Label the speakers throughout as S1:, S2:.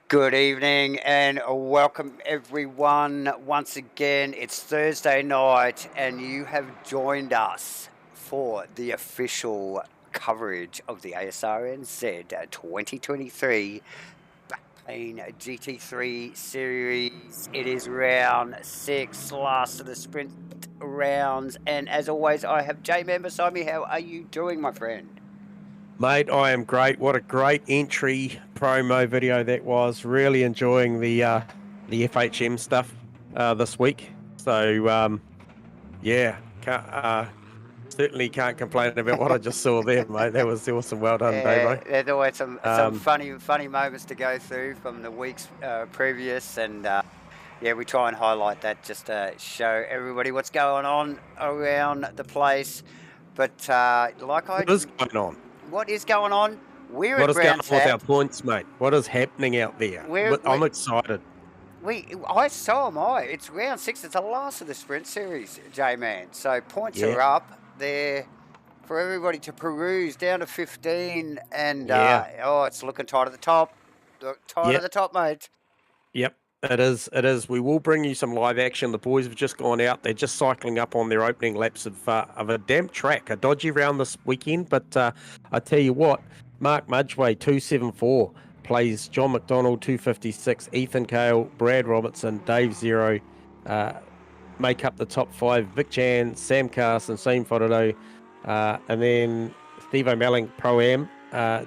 S1: Good evening and welcome everyone. Once again, it's Thursday night and you have joined us for the official coverage of the Asrnz 2023 Backpain GT3 series. It is round 6, last of the sprint rounds, and as always I have J-Man beside me. How are you doing, my friend?
S2: Mate, I am great. What a great entry promo video that was. Really enjoying the FHM stuff this week. So yeah, certainly can't complain about what I just saw there, mate. That was awesome. Well done, Davo.
S1: There's always some funny moments to go through from the weeks previous, and yeah, we try and highlight that just to show everybody what's going on around the place. But
S2: what is going on?
S1: What is going on? We're
S2: what
S1: at
S2: is going on
S1: ROUND-6.
S2: with our points, mate? What is happening out there? I'm excited.
S1: So am I. It's round 6. It's the last of the sprint series, J-Man. So points are up there for everybody to peruse, down to 15, and it's looking tight at the top. At the top, mate.
S2: Yep. It is. We will bring you some live action. The boys have just gone out. They're just cycling up on their opening laps of a damp track, a dodgy round this weekend. But I tell you what, Mark Mudgway, 274, plays John McDonald, 256, Ethan Cale, Brad Robertson, Dave Zero, make up the top 5. Vic Jan, Sam Carson, Sean Fodado, and then Steve O'Melling, Pro-Am,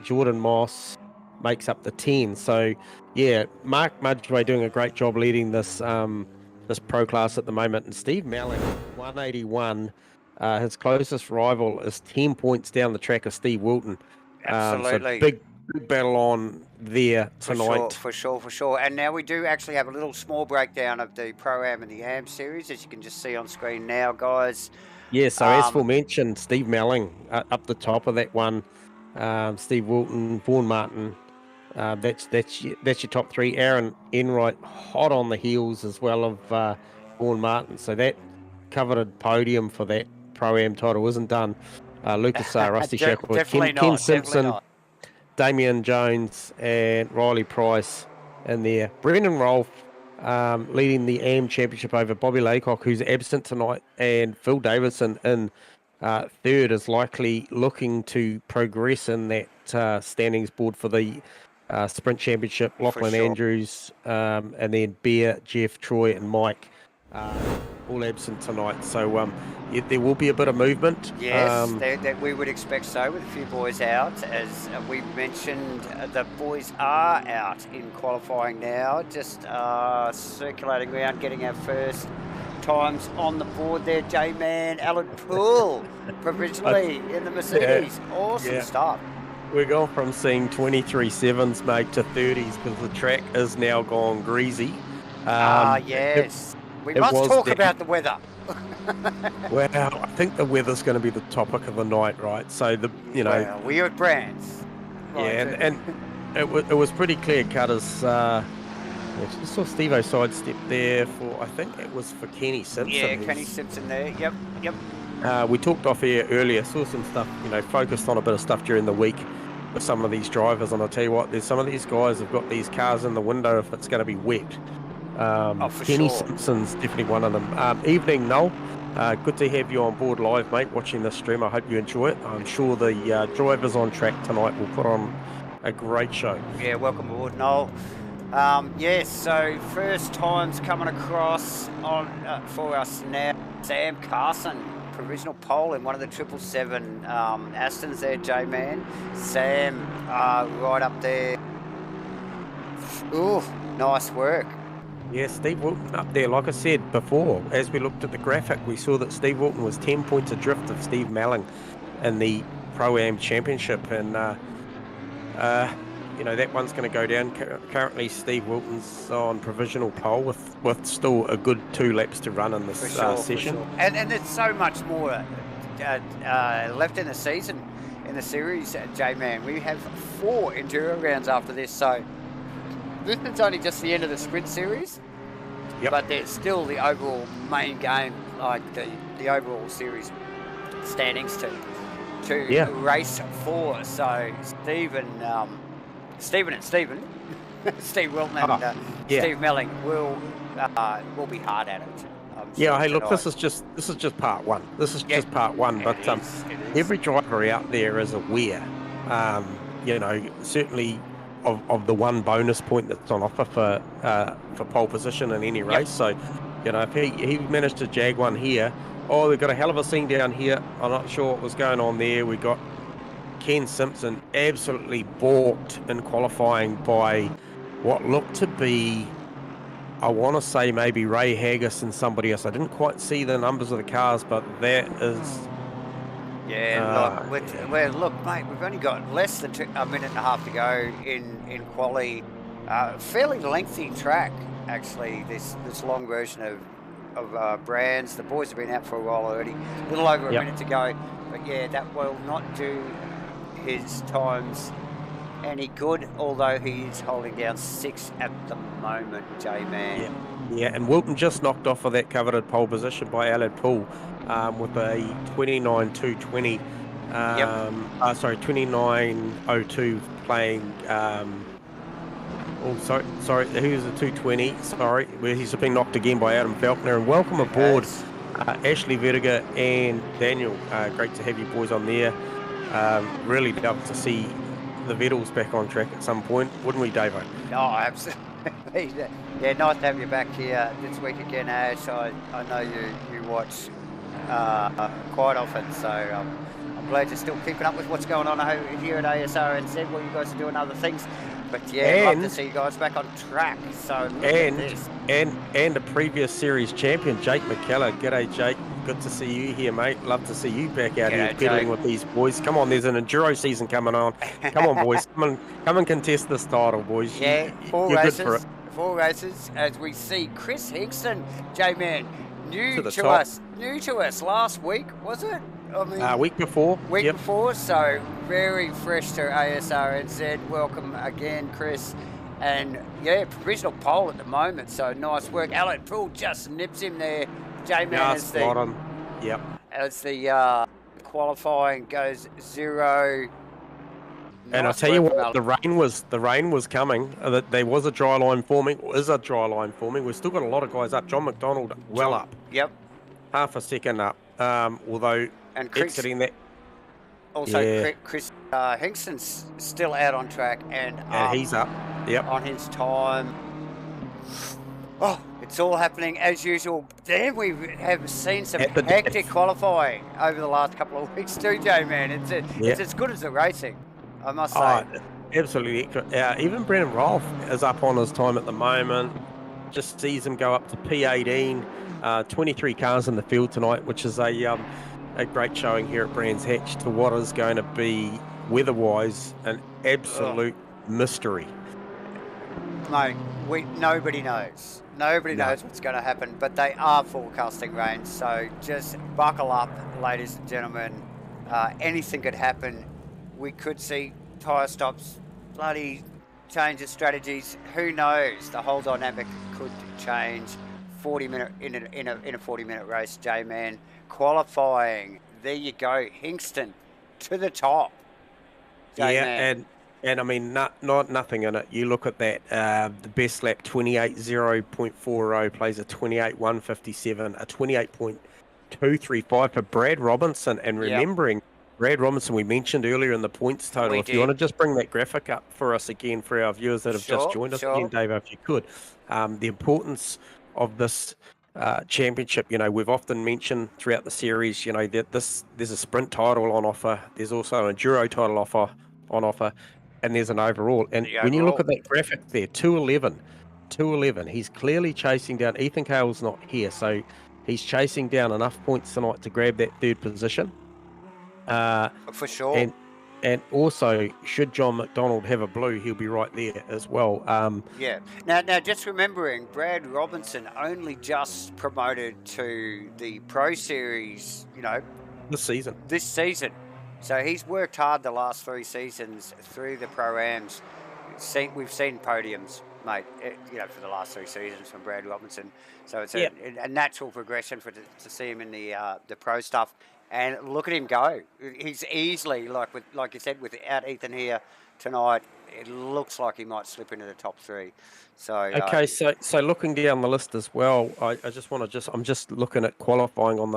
S2: Jordan Moss makes up the 10. So yeah, Mark Mudgway doing a great job leading this this pro class at the moment, and Steve Melling, 181. His closest rival is 10 points down the track of Steve Wilton.
S1: Absolutely.
S2: So big battle on there tonight.
S1: For sure. And now we do actually have a little small breakdown of the Pro-Am and the Am series, as you can just see on screen now, guys.
S2: Yeah, so as aforementioned, Steve Melling up the top of that one. Steve Wilton, Vaughan Martin. That's your top 3. Aaron Enright hot on the heels as well of Vaughan Martin. So that coveted podium for that Pro-Am title isn't done. Lucas Rusty Shackleton, Ken Simpson, Damian Jones, and Riley Price in there. Brendan Rolfe leading the AM Championship over Bobby Laycock, who's absent tonight, and Phil Davidson in third is likely looking to progress in that standings board for the Sprint Championship. Lachlan Andrews, and then Bear, Jeff, Troy, and Mike all absent tonight. So there will be a bit of movement.
S1: Yes, that we would expect so, with a few boys out. As we mentioned, the boys are out in qualifying now, just circulating around, getting our first times on the board there. J-Man, Alan Poole, provisionally in the Mercedes. Awesome stuff.
S2: We're going from seeing 23.7s, mate, to 30s because the track is now gone greasy.
S1: Yes. We must talk about the weather.
S2: Well, I think the weather's going to be the topic of the night, right? So
S1: we're at Brands.
S2: And it was pretty clear cut as I just saw Steve-O sidestep there I think it was for Kenny Simpson.
S1: Yeah, Kenny Simpson there. Yep.
S2: We talked off air earlier, saw some stuff, focused on a bit of stuff during the week with some of these drivers, and I'll tell you what, there's some of these guys have got these cars in the window if it's going to be wet. Kenny Simpson's definitely one of them. Evening, Noel. Good to have you on board live, mate, watching this stream. I hope you enjoy it. I'm sure the drivers on track tonight will put on a great show.
S1: Yeah, welcome aboard, Noel. Yes, so first times coming across on for us now. Sam Carson, provisional pole in one of the 777 Asrnz there, J-Man. Sam right up there. Ooh, nice work.
S2: Yeah, Steve Wilton up there. Like I said before, as we looked at the graphic, we saw that Steve Wilton was 10 points adrift of Steve Melling in the Pro-Am Championship, and that one's going to go down. Currently, Steve Wilton's on provisional pole with still a good 2 laps to run in this session.
S1: Sure. And there's so much more left in the season, in the series, J-Man. We have 4 enduro rounds after this, so this is only just the end of the sprint series. Yep. But there's still the overall main game, like the overall series standings to race for. So Stephen and Stephen Steve Wilton and
S2: yeah.
S1: Steve Melling will be hard at it. I'm
S2: Yeah,
S1: sure
S2: hey, look,
S1: tonight.
S2: this is just part one. This is
S1: Yeah,
S2: just part one. But
S1: it is.
S2: every driver out there is aware, certainly of the one bonus point that's on offer for pole position in any
S1: Yep.
S2: race. So, if he managed to jag one here, oh, we've got a hell of a scene down here. I'm not sure what was going on there. We got Ken Simpson absolutely balked in qualifying by what looked to be, I want to say, maybe Ray Haggis and somebody else. I didn't quite see the numbers of the cars, but that is...
S1: Yeah, look, mate, we've only got less than a minute and a half to go in quali. Fairly lengthy track, actually, this long version of Brands. The boys have been out for a while already. A little over a minute to go. But yeah, that will not do his times any good, although he is holding down 6 at the moment, J-Man.
S2: Yeah, and Wilton just knocked off of that coveted pole position by Aled Pool with a 29.220. 29.02 playing. Sorry, who's the 220? Sorry, where he's been knocked again by Adam Falconer. And welcome aboard, Ashley Vertiger and Daniel. Great to have you boys on there. Really love to see the Vettels back on track at some point, wouldn't we, Davo?
S1: Oh, absolutely. Yeah, nice to have you back here this week again, Ash. I know you watch quite often, so I'm glad you're still keeping up with what's going on here at Asrnz while you guys are doing other things. But yeah, love to see you guys back on track. So look at this.
S2: And a previous series champion, Jake McKellar. G'day, Jake. Good to see you here, mate. Love to see you back out here pedaling with these boys. Come on, there's an enduro season coming on. Come on, boys. Come and contest this title, boys.
S1: Yeah,
S2: you're good for it.
S1: 4 races as we see Chris Higston, J-Man, new to us last week, was it? I mean,
S2: week before.
S1: Week before, so very fresh to Asrnz. Welcome again, Chris. And yeah, provisional pole at the moment, so nice work. Alec Poole just nips him there. J-Man as the qualifying goes 0.
S2: And I'll tell you what, the rain was coming. There was a dry line forming, or is a dry line forming. We've still got a lot of guys up. John McDonald up.
S1: Yep.
S2: Half a second up. Although exiting that.
S1: Also, Chris Hingston's still out on track and
S2: he's up. Yep.
S1: On his time. Oh, it's all happening as usual. Damn, we have seen some hectic qualifying over the last couple of weeks too, J-Man. It's as good as the racing, I must say.
S2: Absolutely. Even Brendan Rolfe is up on his time at the moment. Just sees him go up to P18. 23 cars in the field tonight, which is a great showing here at Brands Hatch to what is going to be weather-wise an absolute mystery.
S1: Mate, nobody knows. Nobody knows what's going to happen, but they are forecasting rain, so just buckle up, ladies and gentlemen. Anything could happen. We could see tyre stops, bloody change of strategies. Who knows? The whole dynamic could change. 40-minute in a 40-minute race, J-Man. Qualifying. There you go. Hingston to the top. J-Man.
S2: Yeah, and I mean, nothing in it. You look at that, the best lap 28.0.40 plays a 28.157, a 28.235 for Brad Robinson. And remembering Brad Robinson, we mentioned earlier in the points total. If you want to just bring that graphic up for us again, for our viewers that have just joined us again, Dave, if you could, the importance of this championship. We've often mentioned throughout the series, that there's a sprint title on offer. There's also an enduro title on offer. And there's an overall. And when you look at that graphic there, 211, he's clearly chasing down. Ethan Cale's not here, so he's chasing down enough points tonight to grab that third position.
S1: For sure.
S2: And also, should John McDonald have a blue, he'll be right there as well.
S1: Now, just remembering, Brad Robinson only just promoted to the Pro Series,
S2: this season.
S1: So he's worked hard the last 3 seasons through the Pro-Ams. We've seen podiums, mate, for the last 3 seasons from Brad Robinson. So it's a natural progression to see him in the Pro stuff. And look at him go. He's easily, like you said, without Ethan here tonight, it looks like he might slip into the top 3. So
S2: Okay, so looking down the list as well, I just want to I'm just looking at qualifying on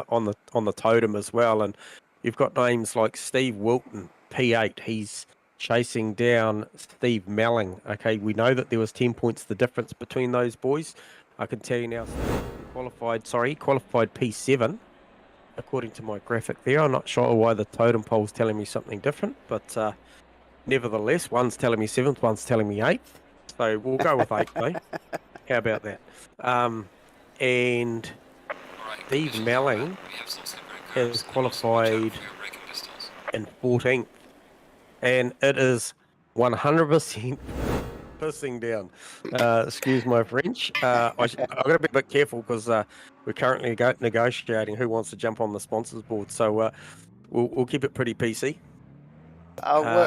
S2: the totem as well, and you've got names like Steve Wilton, P8. He's chasing down Steve Melling. Okay, we know that there was 10 points the difference between those boys. I can tell you now, he qualified P7 according to my graphic there. I'm not sure why the totem poll's telling me something different, but nevertheless, one's telling me 7th, one's telling me 8th. So we'll go with 8th, though. How about that? And Steve Melling has qualified in 14th. And it is 100% pissing down. Excuse my French. I've got to be a bit careful because we're currently negotiating who wants to jump on the sponsors board. So we'll keep it pretty PC.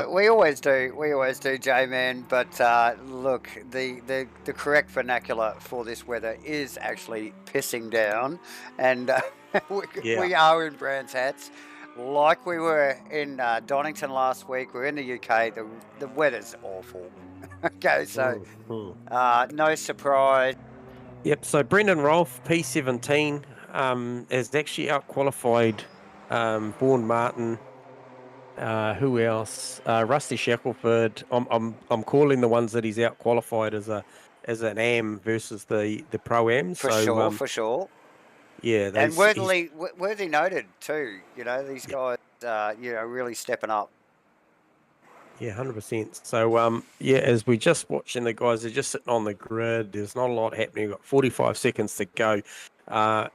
S1: We always do, J-Man. But look, the correct vernacular for this weather is actually pissing down, and we are in Brands hats, like we were in Donington last week. We're in the UK. The weather's awful. Okay, so no surprise.
S2: Yep. So Brendan Rolfe, P17, has actually out-qualified Vaughan Martin. Who else? Rusty Shackelford. I'm calling the ones that he's out qualified as an AM versus the pro am.
S1: For sure.
S2: Yeah,
S1: and worthy noted too. These guys, really stepping up.
S2: Yeah, 100%. So as we just watching the guys, they're just sitting on the grid. There's not a lot happening. We've got 45 seconds to go. I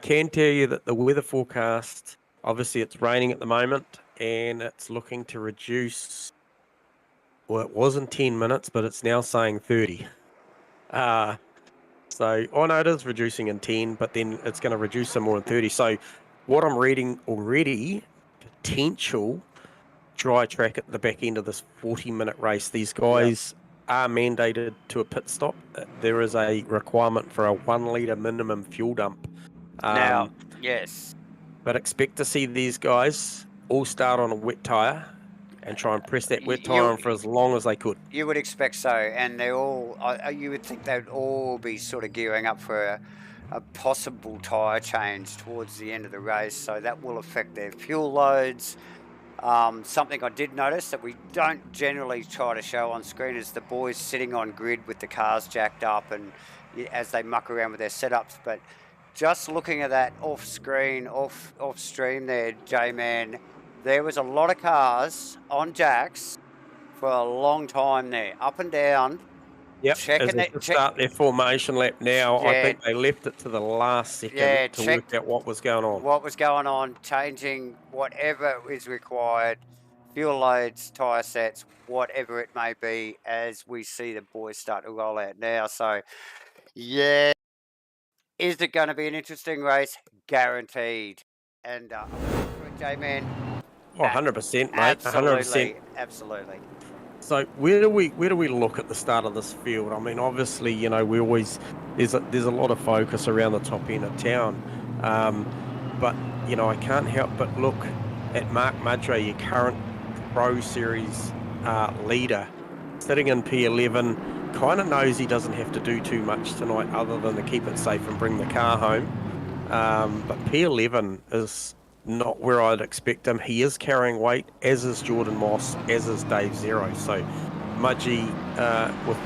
S2: can tell you that the weather forecast, obviously, it's raining at the moment. And it's looking to reduce. Well, it was in 10 minutes, but it's now saying 30. So I know it is reducing in 10, but then it's going to reduce some more in 30. So what I'm reading already, potential dry track at the back end of this 40-minute race. These guys are mandated to a pit stop. There is a requirement for a 1 litre minimum fuel dump.
S1: Now, yes.
S2: But expect to see these guys all start on a wet tyre and try and press that wet tyre on for as long as they could.
S1: You would expect so, and they all. You would think they'd all be sort of gearing up for a possible tyre change towards the end of the race, so that will affect their fuel loads. Something I did notice that we don't generally try to show on screen is the boys sitting on grid with the cars jacked up and as they muck around with their setups, but just looking at that off-screen, off-stream there, J-Man, there was a lot of cars on jacks for a long time there, up and down.
S2: Yep, as they start their formation lap now, I think they left it to the last second to work out what was going on.
S1: Changing whatever is required, fuel loads, tyre sets, whatever it may be, as we see the boys start to roll out now. So, yeah. Is it going to be an interesting race? Guaranteed. And J-Man.
S2: 100%, mate. 100%.
S1: Absolutely.
S2: So where do we look at the start of this field? I mean, obviously, we always there's a lot of focus around the top end of town, but I can't help but look at Mark Mudray, your current Pro Series leader, sitting in P11. Kind of knows he doesn't have to do too much tonight other than to keep it safe and bring the car home. But P11 is not where I'd expect him. He is carrying weight, as is Jordan Moss, as is Dave Zero. So Mudgy with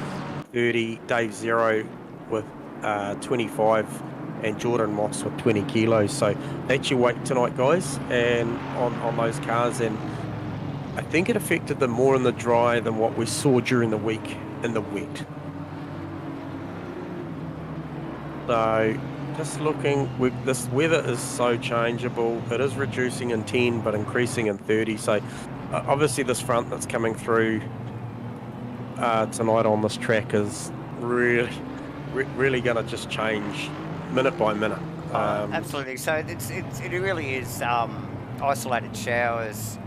S2: 30, Dave Zero with 25, and Jordan Moss with 20 kilos. So that's your weight tonight, guys, and on those cars. And I think it affected them more in the dry than what we saw during the week in the wet. So just looking, this weather is so changeable. It is reducing in 10 but increasing in 30. So obviously this front that's coming through tonight on this track is really going to just change minute by minute.
S1: Absolutely. So it really is isolated showers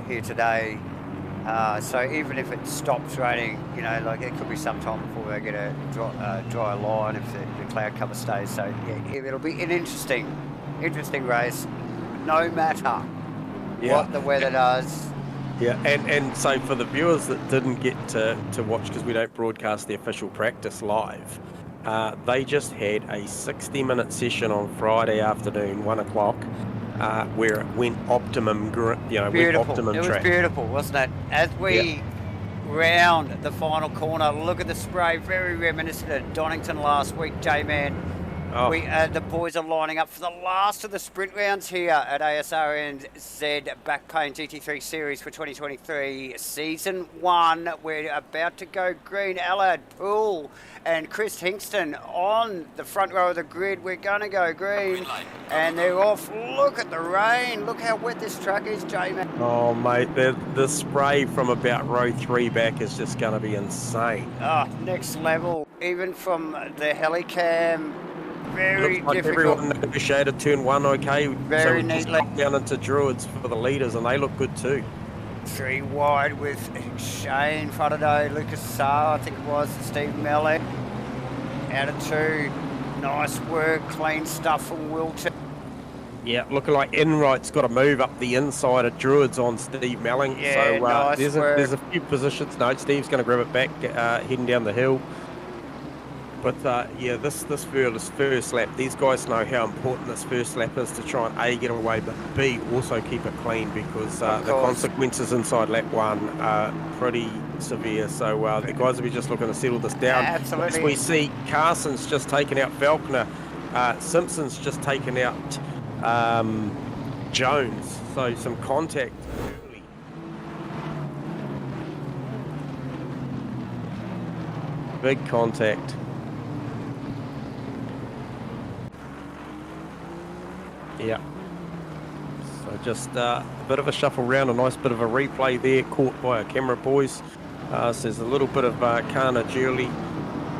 S1: here today. So even if it stops raining, it could be some time before they get a dry line if the cloud cover stays. So yeah, it'll be an interesting race. no matter what the weather does.
S2: Yeah, and so for the viewers that didn't get to watch, because we don't broadcast the official practice live, they just had a 60-minute session on Friday afternoon, 1 o'clock, where it went optimum,
S1: Beautiful.
S2: went optimum
S1: It was
S2: track.
S1: beautiful, wasn't it? As we round the final corner, look at the spray, very reminiscent of Donington last week, J-Man.
S2: Oh.
S1: The boys are lining up for the last of the sprint rounds here at Asrnz Backpain GT3 Series for 2023 Season 1. We're about to go green. Allard Poole and Chris Hingston on the front row of the grid. We're going to go green, and they're off. Look at the rain. Look how wet this track is, J-Man.
S2: Oh, mate, the spray from about row 3 back is just going to be insane.
S1: Oh, next level. Even from the helicam. Very
S2: looks like
S1: difficult.
S2: Everyone negotiated turn 1 okay.
S1: Very
S2: so
S1: neatly.
S2: Down into Druids for the leaders, and they look good too.
S1: 3 wide with Shane Faraday, Lucas Saar, I think it was, Steve Mellick. Out of 2. Nice work, clean stuff from Wilton.
S2: Yeah, looking like Enright's got to move up the inside of Druids on Steve Melling.
S1: Yeah,
S2: so
S1: nice
S2: there's a few positions. No, Steve's going to grab it back, heading down the hill. But yeah, this first lap, these guys know how important this first lap is to try and A, get away, but B, also keep it clean, because the consequences inside lap 1 are pretty severe. So the guys will be just looking to settle this down.
S1: Absolutely.
S2: As we see, Carson's just taken out Falconer, Simpson's just taken out Jones. So some contact early. Big contact. Yeah. So just a bit of a shuffle round, a nice bit of a replay there, caught by our camera boys. So there's a little bit of carnage early.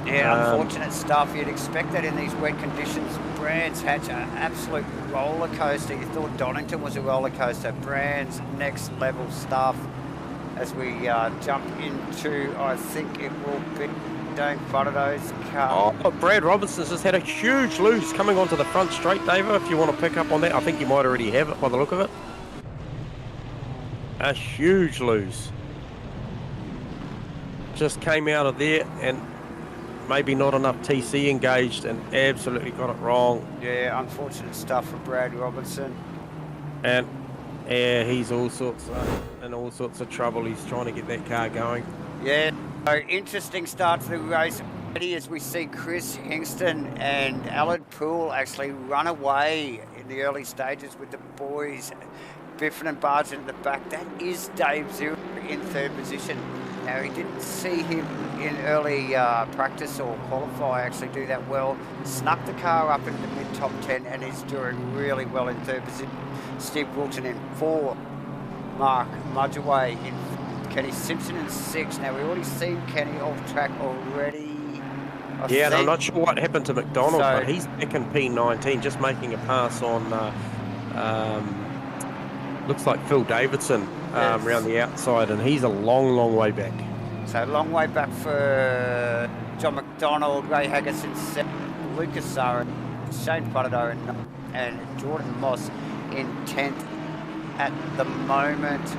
S1: Yeah, unfortunate stuff. You'd expect that in these wet conditions. Brands Hatch, an absolute roller coaster. You thought Donington was a roller coaster. Brands, next level stuff. As we jump into, I think it will be Dane Faraday's car.
S2: Oh, Brad Robinson's just had a huge loose coming onto the front straight, Davo, if you want to pick up on that. I think you might already have it by the look of it. A huge loose. Just came out of there, and maybe not enough TC engaged, and absolutely got it wrong.
S1: Yeah, unfortunate stuff for Brad Robinson.
S2: And yeah, he's in all sorts of trouble. He's trying to get that car going.
S1: Yeah, so interesting start to the race as we see Chris Hingston and Allard Poole actually run away in the early stages with the boys. Biffin and Barton at the back. That is Dave Zero in 3rd position. Now, he didn't see him in early practice or qualify actually do that well. Snuck the car up into the mid-top 10 and is doing really well in 3rd position. Steve Wilton in 4. Mark Mudgeway in Kenny Simpson in 6. Now, we've already seen Kenny off track already.
S2: And I'm not sure what happened to McDonald, but he's back in P19, just making a pass on, looks like Phil Davidson around the outside, and he's a long, long way back.
S1: So, long way back for John McDonald, Ray Haggis in 7th, Lucas Saar, Shane Faraday and Jordan Moss in 10th at the moment.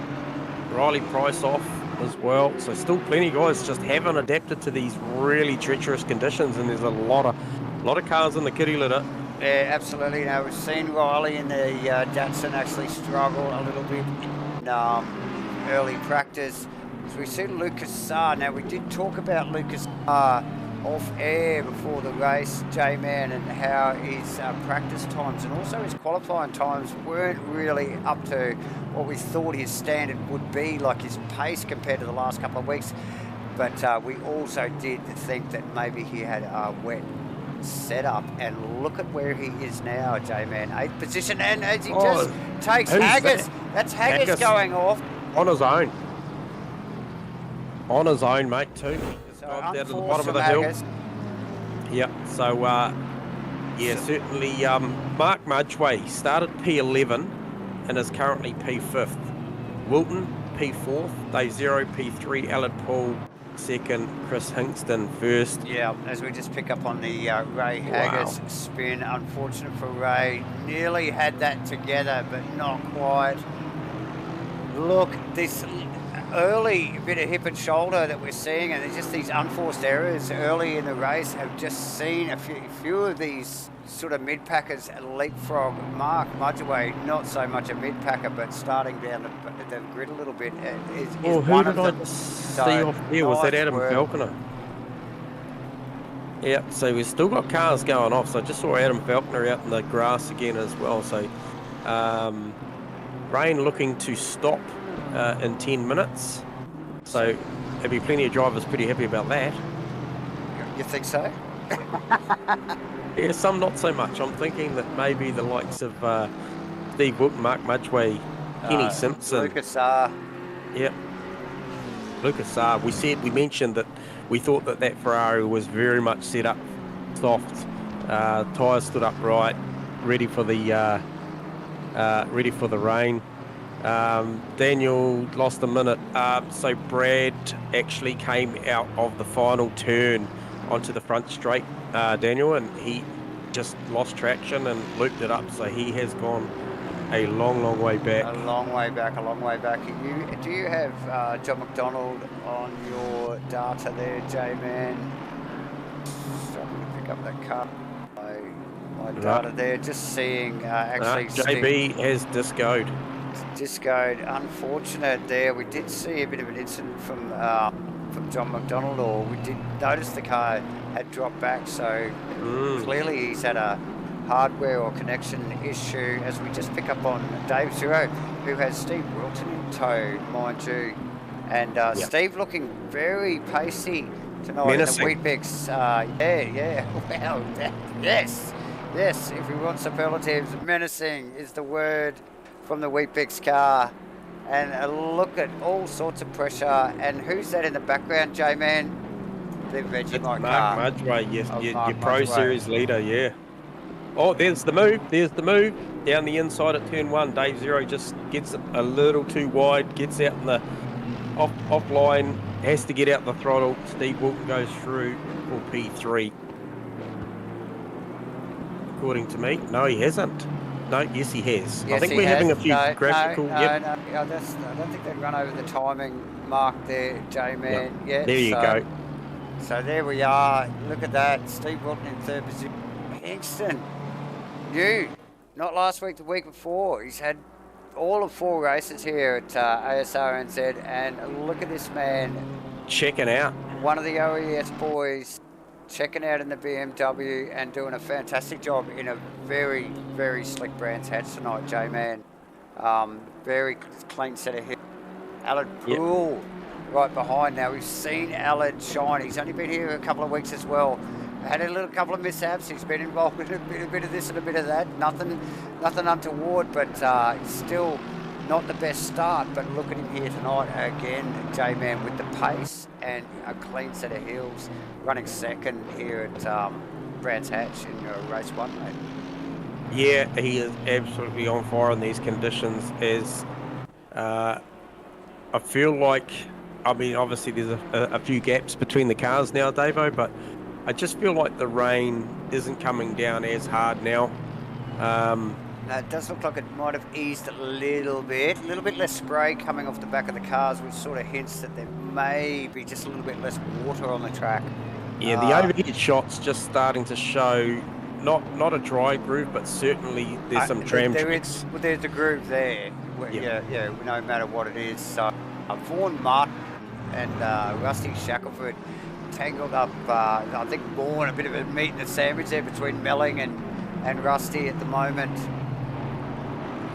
S2: Riley Price off as well, so still plenty of guys just haven't adapted to these really treacherous conditions, and there's a lot of cars in the kitty litter.
S1: Yeah, absolutely. Now, we've seen Riley in the Datsun actually struggle a little bit in early practice. So we see Lucas Saar. Now, we did talk about Lucas Saar off air before the race, J-Man, and how his practice times and also his qualifying times weren't really up to what we thought his standard would be, like his pace compared to the last couple of weeks. But we also did think that maybe he had a wet setup, and look at where he is now, J-Man. 8th position, and as he just takes Haggis. That's Haggis going off.
S2: On his own. On his own, mate, too. He's gone down to the bottom of the hill. Yep, so, certainly Mark Mudgeway started P11 and is currently P5th. Wilton, P4th. Dave Zero, P3. Allard Poole, second, Chris Hinkston first.
S1: Yeah, as we just pick up on the Ray Haggis spin. Unfortunate for Ray. Nearly had that together, but not quite. Look, this early bit of hip and shoulder that we're seeing, and just these unforced errors early in the race, have just seen a few of these sort of mid-packers leapfrog. Mark Mudgeway, not so much a mid-packer, but starting down the grid a little bit. Is
S2: who
S1: one
S2: did
S1: of
S2: I
S1: them.
S2: see off there? Was that Adam Falconer? Yeah, so we've still got cars going off. So I just saw Adam Falconer out in the grass again as well. So Rain looking to stop in 10 minutes. So there'll be plenty of drivers pretty happy about that.
S1: You think so?
S2: Yeah, some not so much. I'm thinking that maybe the likes of Steve Wilton, Mark Mudgeway, Kenny Simpson.
S1: Lucas R.
S2: Yep. Lucas R. We mentioned that we thought that Ferrari was very much set up soft. Tyres stood up right, ready for the rain. Daniel lost a minute. So Brad actually came out of the final turn onto the front straight, Daniel, and he just lost traction and looped it up. So he has gone a long way back.
S1: A long way back. Do you have John McDonald on your data there, J-Man? Struggling to pick up that car. My data there, just seeing actually...
S2: JB has discoed.
S1: Unfortunate there. We did see a bit of an incident from John McDonald, or we did notice the car had dropped back, so clearly he's had a hardware or connection issue, as we just pick up on Dave Zero, who has Steve Wilton in tow, mind you. And Steve looking very pacey tonight.
S2: Menacing.
S1: In the Weet-Bix. Wow, yes, if we want superlatives, menacing is the word from the Weet-Bix car. And look at all sorts of pressure. And who's that in the background, J-Man? The Vegemite car.
S2: Mark Mudgeway, yes, your Pro
S1: Mudgeway.
S2: Series leader, yeah. Oh, there's the move. Down the inside at turn one. Dave Zero just gets a little too wide, gets out in the off line, has to get out the throttle. Steve Wilton goes through for P3. According to me. No, he hasn't. No, yes, he has.
S1: Yes,
S2: I think we're having a few graphical...
S1: No, I don't think they've run over the timing mark there, J-Man.
S2: No.
S1: Yet.
S2: There you go.
S1: So there we are. Look at that. Steve Wilton in third position. Hingston, new. Not last week, the week before. He's had all of 4 races here at Asrnz, and look at this man.
S2: Checking out.
S1: One of the OES boys. Checking out in the BMW and doing a fantastic job in a very, very slick Brands Hatch tonight, J-Man. Very clean set of hits. Alan Poole right behind now. We've seen Alan shine. He's only been here a couple of weeks as well. Had a couple of mishaps. He's been involved in a bit of this and a bit of that. Nothing untoward, but still not the best start. But look at him here tonight again, J-Man, with the pace and a clean set of heels, running second here at Brands Hatch in race 1, mate.
S2: Yeah, he is absolutely on fire in these conditions. I feel like, I mean, obviously there's a few gaps between the cars now, Davo, but I just feel like the rain isn't coming down as hard now.
S1: No, it does look like it might have eased a little bit less spray coming off the back of the cars, which sort of hints that there may be just a little bit less water on the track.
S2: Yeah, the overhead shot's just starting to show not a dry groove, but certainly there's some tram tracks.
S1: There's a groove there. Yeah, no matter what it is. So Vaughan Martin and Rusty Shackelford tangled up. I think Vaughan a bit of a meat and a sandwich there between Melling and Rusty at the moment.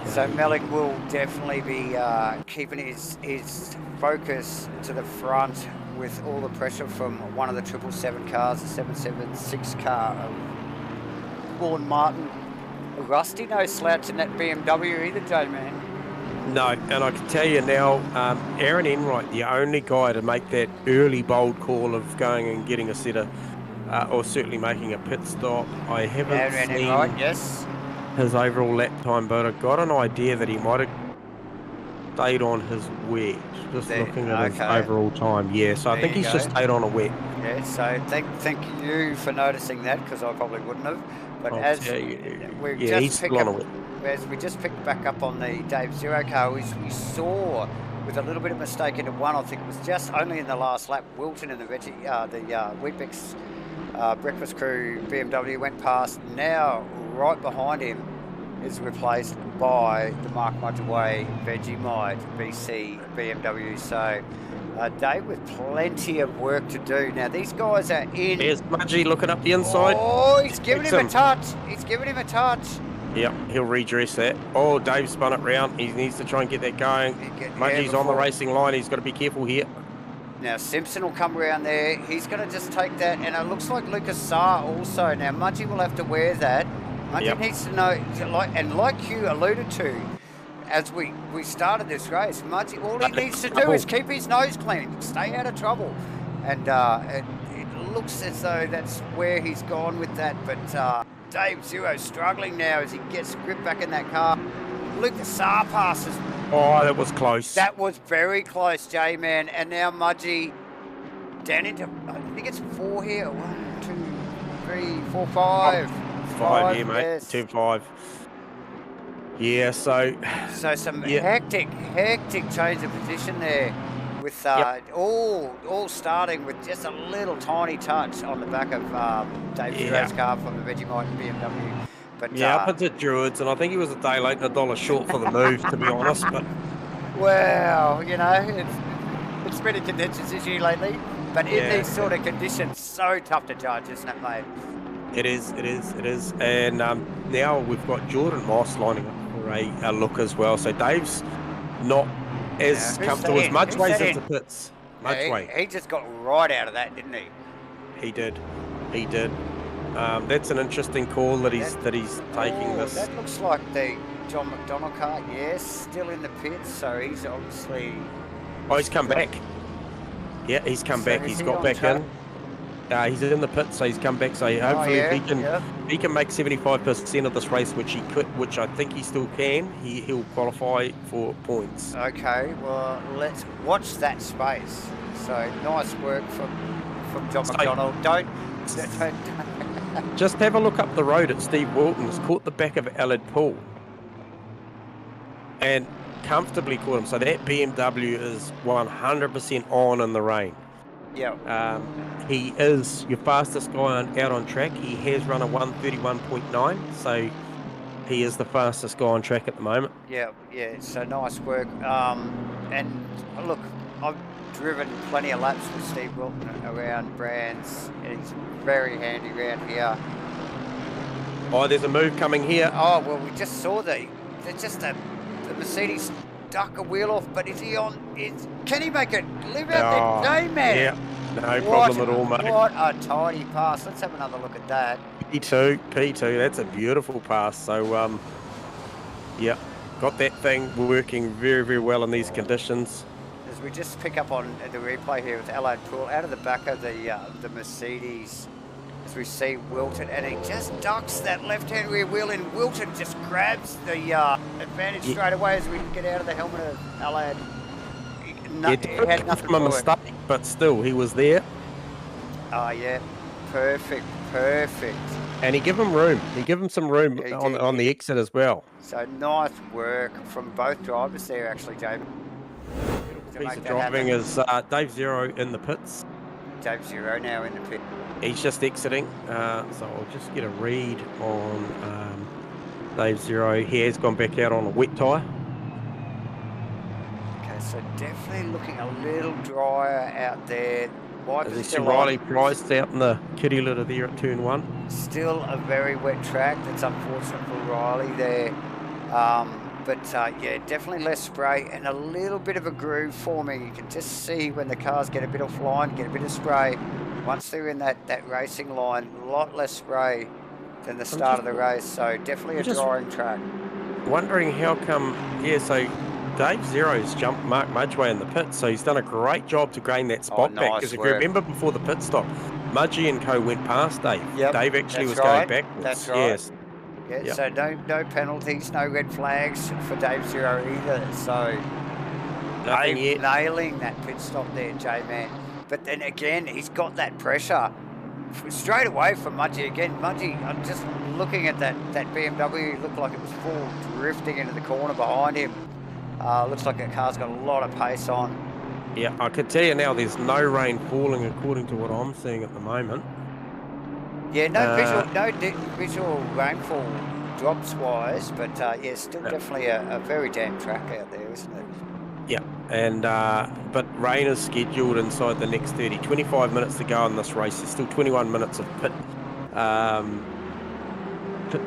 S1: So Melling will definitely be keeping his focus to the front with all the pressure from one of the 777 cars, the 776 car of Vaughan Martin. Rusty no slouch in that BMW either, J-Man.
S2: No, and I can tell you now, Aaron Enright, the only guy to make that early bold call of going and getting a setter, or certainly making a pit stop. I haven't seen
S1: Enright, yes.
S2: his overall lap time, but I got an idea that he might have stayed on his wet. Just
S1: There,
S2: looking at his
S1: okay.
S2: overall time. Yeah, so I
S1: There
S2: think
S1: you
S2: he's just
S1: go.
S2: stayed on a wet.
S1: Yeah, so thank you for noticing that, because I probably wouldn't have. But
S2: I'll
S1: as
S2: tell you.
S1: we
S2: Yeah, he's
S1: just
S2: still on a wet.
S1: picked back up on the Dave Zero car, we saw with a little bit of mistake into one. I think it was just only in the last lap. Wilton and the Weet-Bix Breakfast Crew BMW went past. Now right behind him is replaced by the Mark Mudgeway Vegemite BC BMW. So Dave with plenty of work to do. Now these guys are in.
S2: There's Mudgy looking up the inside.
S1: Oh, he's giving him a touch. He's giving him a touch.
S2: Yep, he'll redress that. Oh, Dave spun it round. He needs to try and get that going. Mudgy's on the racing line. He's got to be careful here.
S1: Now Simpson will come around there. He's going to just take that, and it looks like Lucas Saar also. Now Mudgy will have to wear that. Mudgy needs to know, like you alluded to, as we started this race, Mudgy, all he needs to do is keep his nose clean, stay out of trouble, and it looks as though that's where he's gone with that. But Dave Zero struggling now as he gets grip back in that car. Lucas Saar passes.
S2: Oh, that was close.
S1: That was very close, J-Man. And now Mudgy down into, I think it's 4 here. 1, 2, 3, 4, 5.
S2: 5 here, mate.
S1: Yes.
S2: 2, 5. Yeah, so
S1: some hectic change of position there, with all starting with just a little tiny touch on the back of Dave Zero's car from the Vegemite BMW. But
S2: up into Druids, and I think he was a day late and $1 short for the move, to be honest. But
S1: well, you know, it's been a contentious issue lately. But in these sort of conditions, so tough to judge, isn't it, mate?
S2: It is. And now we've got Jordan Moss lining up for a look as well. So Dave's not as comfortable as Mudgeway's into pits. Mudgeway.
S1: He just got right out of that, didn't he?
S2: He did. That's an interesting call that he's taking this.
S1: That looks like the John McDonald car. Yes, still in the pits, so he's obviously.
S2: Oh, he's come back. Yeah, he's come back. He's got back in. He's in the pit, so he's come back. So hopefully, if he can make 75% of this race, which I think he still can, he'll qualify for points.
S1: Okay, well, let's watch that space. So nice work from John McDonald. Don't.
S2: Just have a look up the road at Steve Wilton's. Caught the back of Aled Pool and comfortably caught him. So that BMW is 100% on in the rain.
S1: Yeah.
S2: He is your fastest guy out on track. He has run a 1:31.9, so he is the fastest guy on track at the moment.
S1: Yeah. So nice work. And look, I've driven plenty of laps with Steve Wilton around Brands, and he's very handy around here.
S2: Oh, there's a move coming here.
S1: Oh, well, we just saw the Mercedes duck a wheel off, but is he on? Can he make it live out there? No, man.
S2: Yeah, no problem at all, mate.
S1: What a tidy pass. Let's have another look at that.
S2: P2, that's a beautiful pass. So, got that thing working very, very well in these conditions.
S1: As we just pick up on the replay here with Alad Pool out of the back of the Mercedes, as we see Wilton, and he just ducks that left-hand rear wheel in. Wilton just grabs the advantage straight away as we get out of the helmet of Alad. He had nothing
S2: from a mistake, but still, he was there.
S1: Oh, yeah. Perfect.
S2: And he gave him room. He gave him some room on the exit as well.
S1: So nice work from both drivers there, actually, David.
S2: Piece of driving is Dave Zero in the pits.
S1: Dave Zero now in the pit.
S2: He's just exiting, so I'll just get a read on Dave Zero. He has gone back out on a wet tyre.
S1: Okay, so definitely looking a little drier out there.
S2: As you see Riley Price out in the kitty litter there at turn 1.
S1: Still a very wet track. That's unfortunate for Riley there. But definitely less spray and a little bit of a groove forming. You can just see when the cars get a bit offline, get a bit of spray. Once they're in that racing line, a lot less spray than the start of the race. So definitely a drying track.
S2: Wondering how come, so Dave Zero's jumped Mark Mudgeway in the pit, so he's done a great job to gain that spot back. Because if you remember before the pit stop, Mudgey and co went past Dave.
S1: Yep,
S2: Dave actually was going backwards.
S1: That's right.
S2: Yes.
S1: Yeah, so no penalties, no red flags for Dave Zero either. So
S2: Nothing yet.
S1: Nailing that pit stop there, J-Man. But then again, he's got that pressure straight away from Mudgee again. Mudgee, I'm just looking at that BMW, looked like it was full drifting into the corner behind him. Looks like that car's got a lot of pace on.
S2: Yeah, I can tell you now there's no rain falling according to what I'm seeing at the moment.
S1: Yeah, no visual rainfall drops-wise, but yeah, still definitely a very damp track out there, isn't it?
S2: Yeah, and but rain is scheduled inside the next 25 minutes to go on this race. There's still 21 minutes of pit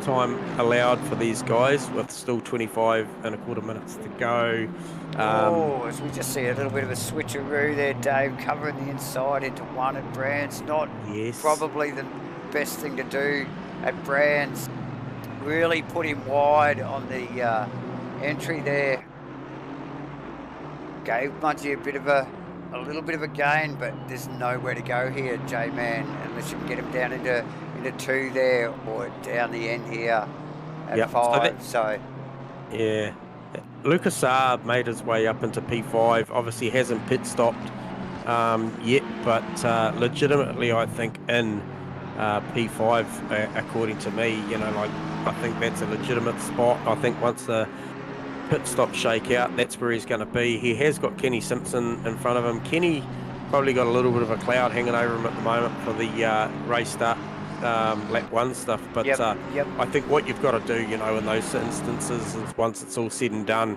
S2: time allowed for these guys, with still 25.25 minutes to go.
S1: As we just see a little bit of a switcheroo there, Dave, covering the inside into one at Brands. Not probably the best thing to do at Brands. Really put him wide on the entry there. Gave Mudgee a little bit of a gain, but there's nowhere to go here, J-Man, unless you can get him down into 2 there, or down the end here at 5. So
S2: yeah, Lucas Saab made his way up into P5. Obviously hasn't pit stopped yet, but legitimately I think in P5, according to me, I think that's a legitimate spot. I think once the pit stop shake out, that's where he's going to be. He has got Kenny Simpson in front of him. Kenny probably got a little bit of a cloud hanging over him at the moment for the race start lap 1 stuff, but I think what you've got to do, in those instances, is once it's all said and done,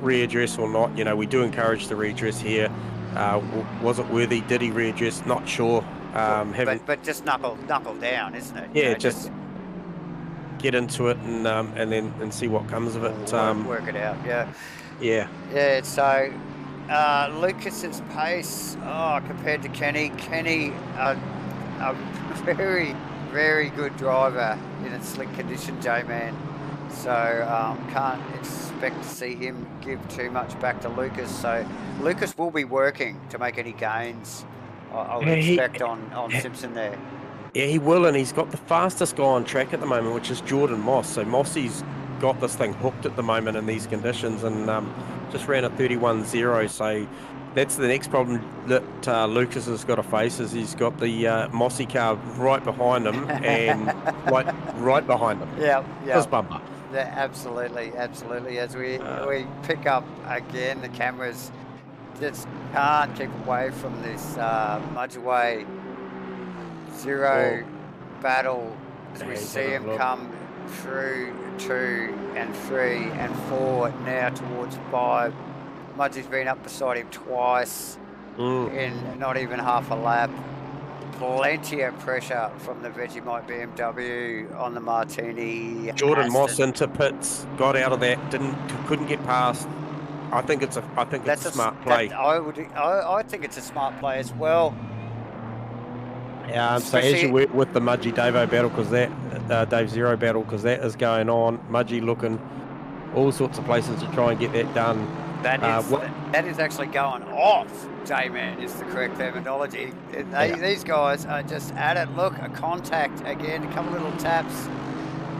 S2: readdress or not, we do encourage the redress here. Was it worthy? Did he readdress? Not sure.
S1: But just knuckle down, isn't it?
S2: Yeah, just get into it and see what comes of it.
S1: Work it out.
S2: Yeah.
S1: So Lucas's pace, compared to Kenny, a very, very good driver in a slick condition, J-Man. So can't expect to see him give too much back to Lucas. So Lucas will be working to make any gains, I would expect, on Simpson there.
S2: Yeah, he will, and he's got the fastest guy on track at the moment, which is Jordan Moss. So Mossy's got this thing hooked at the moment in these conditions, and just ran a 31.0. So that's the next problem that Lucas has got to face, is he's got the Mossy car right behind him, and right behind him.
S1: Yeah.
S2: This bumper.
S1: Yeah, absolutely. As we pick up again, the cameras just can't keep away from this Mudgee Zero battle as we see him come through 2 and 3 and 4, now towards 5. Mudgee's been up beside him twice in not even half a lap. Plenty of pressure from the Vegemite BMW on the Martini.
S2: Jordan Moss into pits, got out of that, couldn't get past. I think it's a smart play.
S1: I think it's a smart play as well.
S2: So as you work with the Mudgee Davo battle, because that Dave Zero battle, because that is going on, Mudgee looking all sorts of places to try and get that done.
S1: That is actually going off, J-Man, is the correct terminology. These guys are just at it. Look, a contact again, a couple little taps,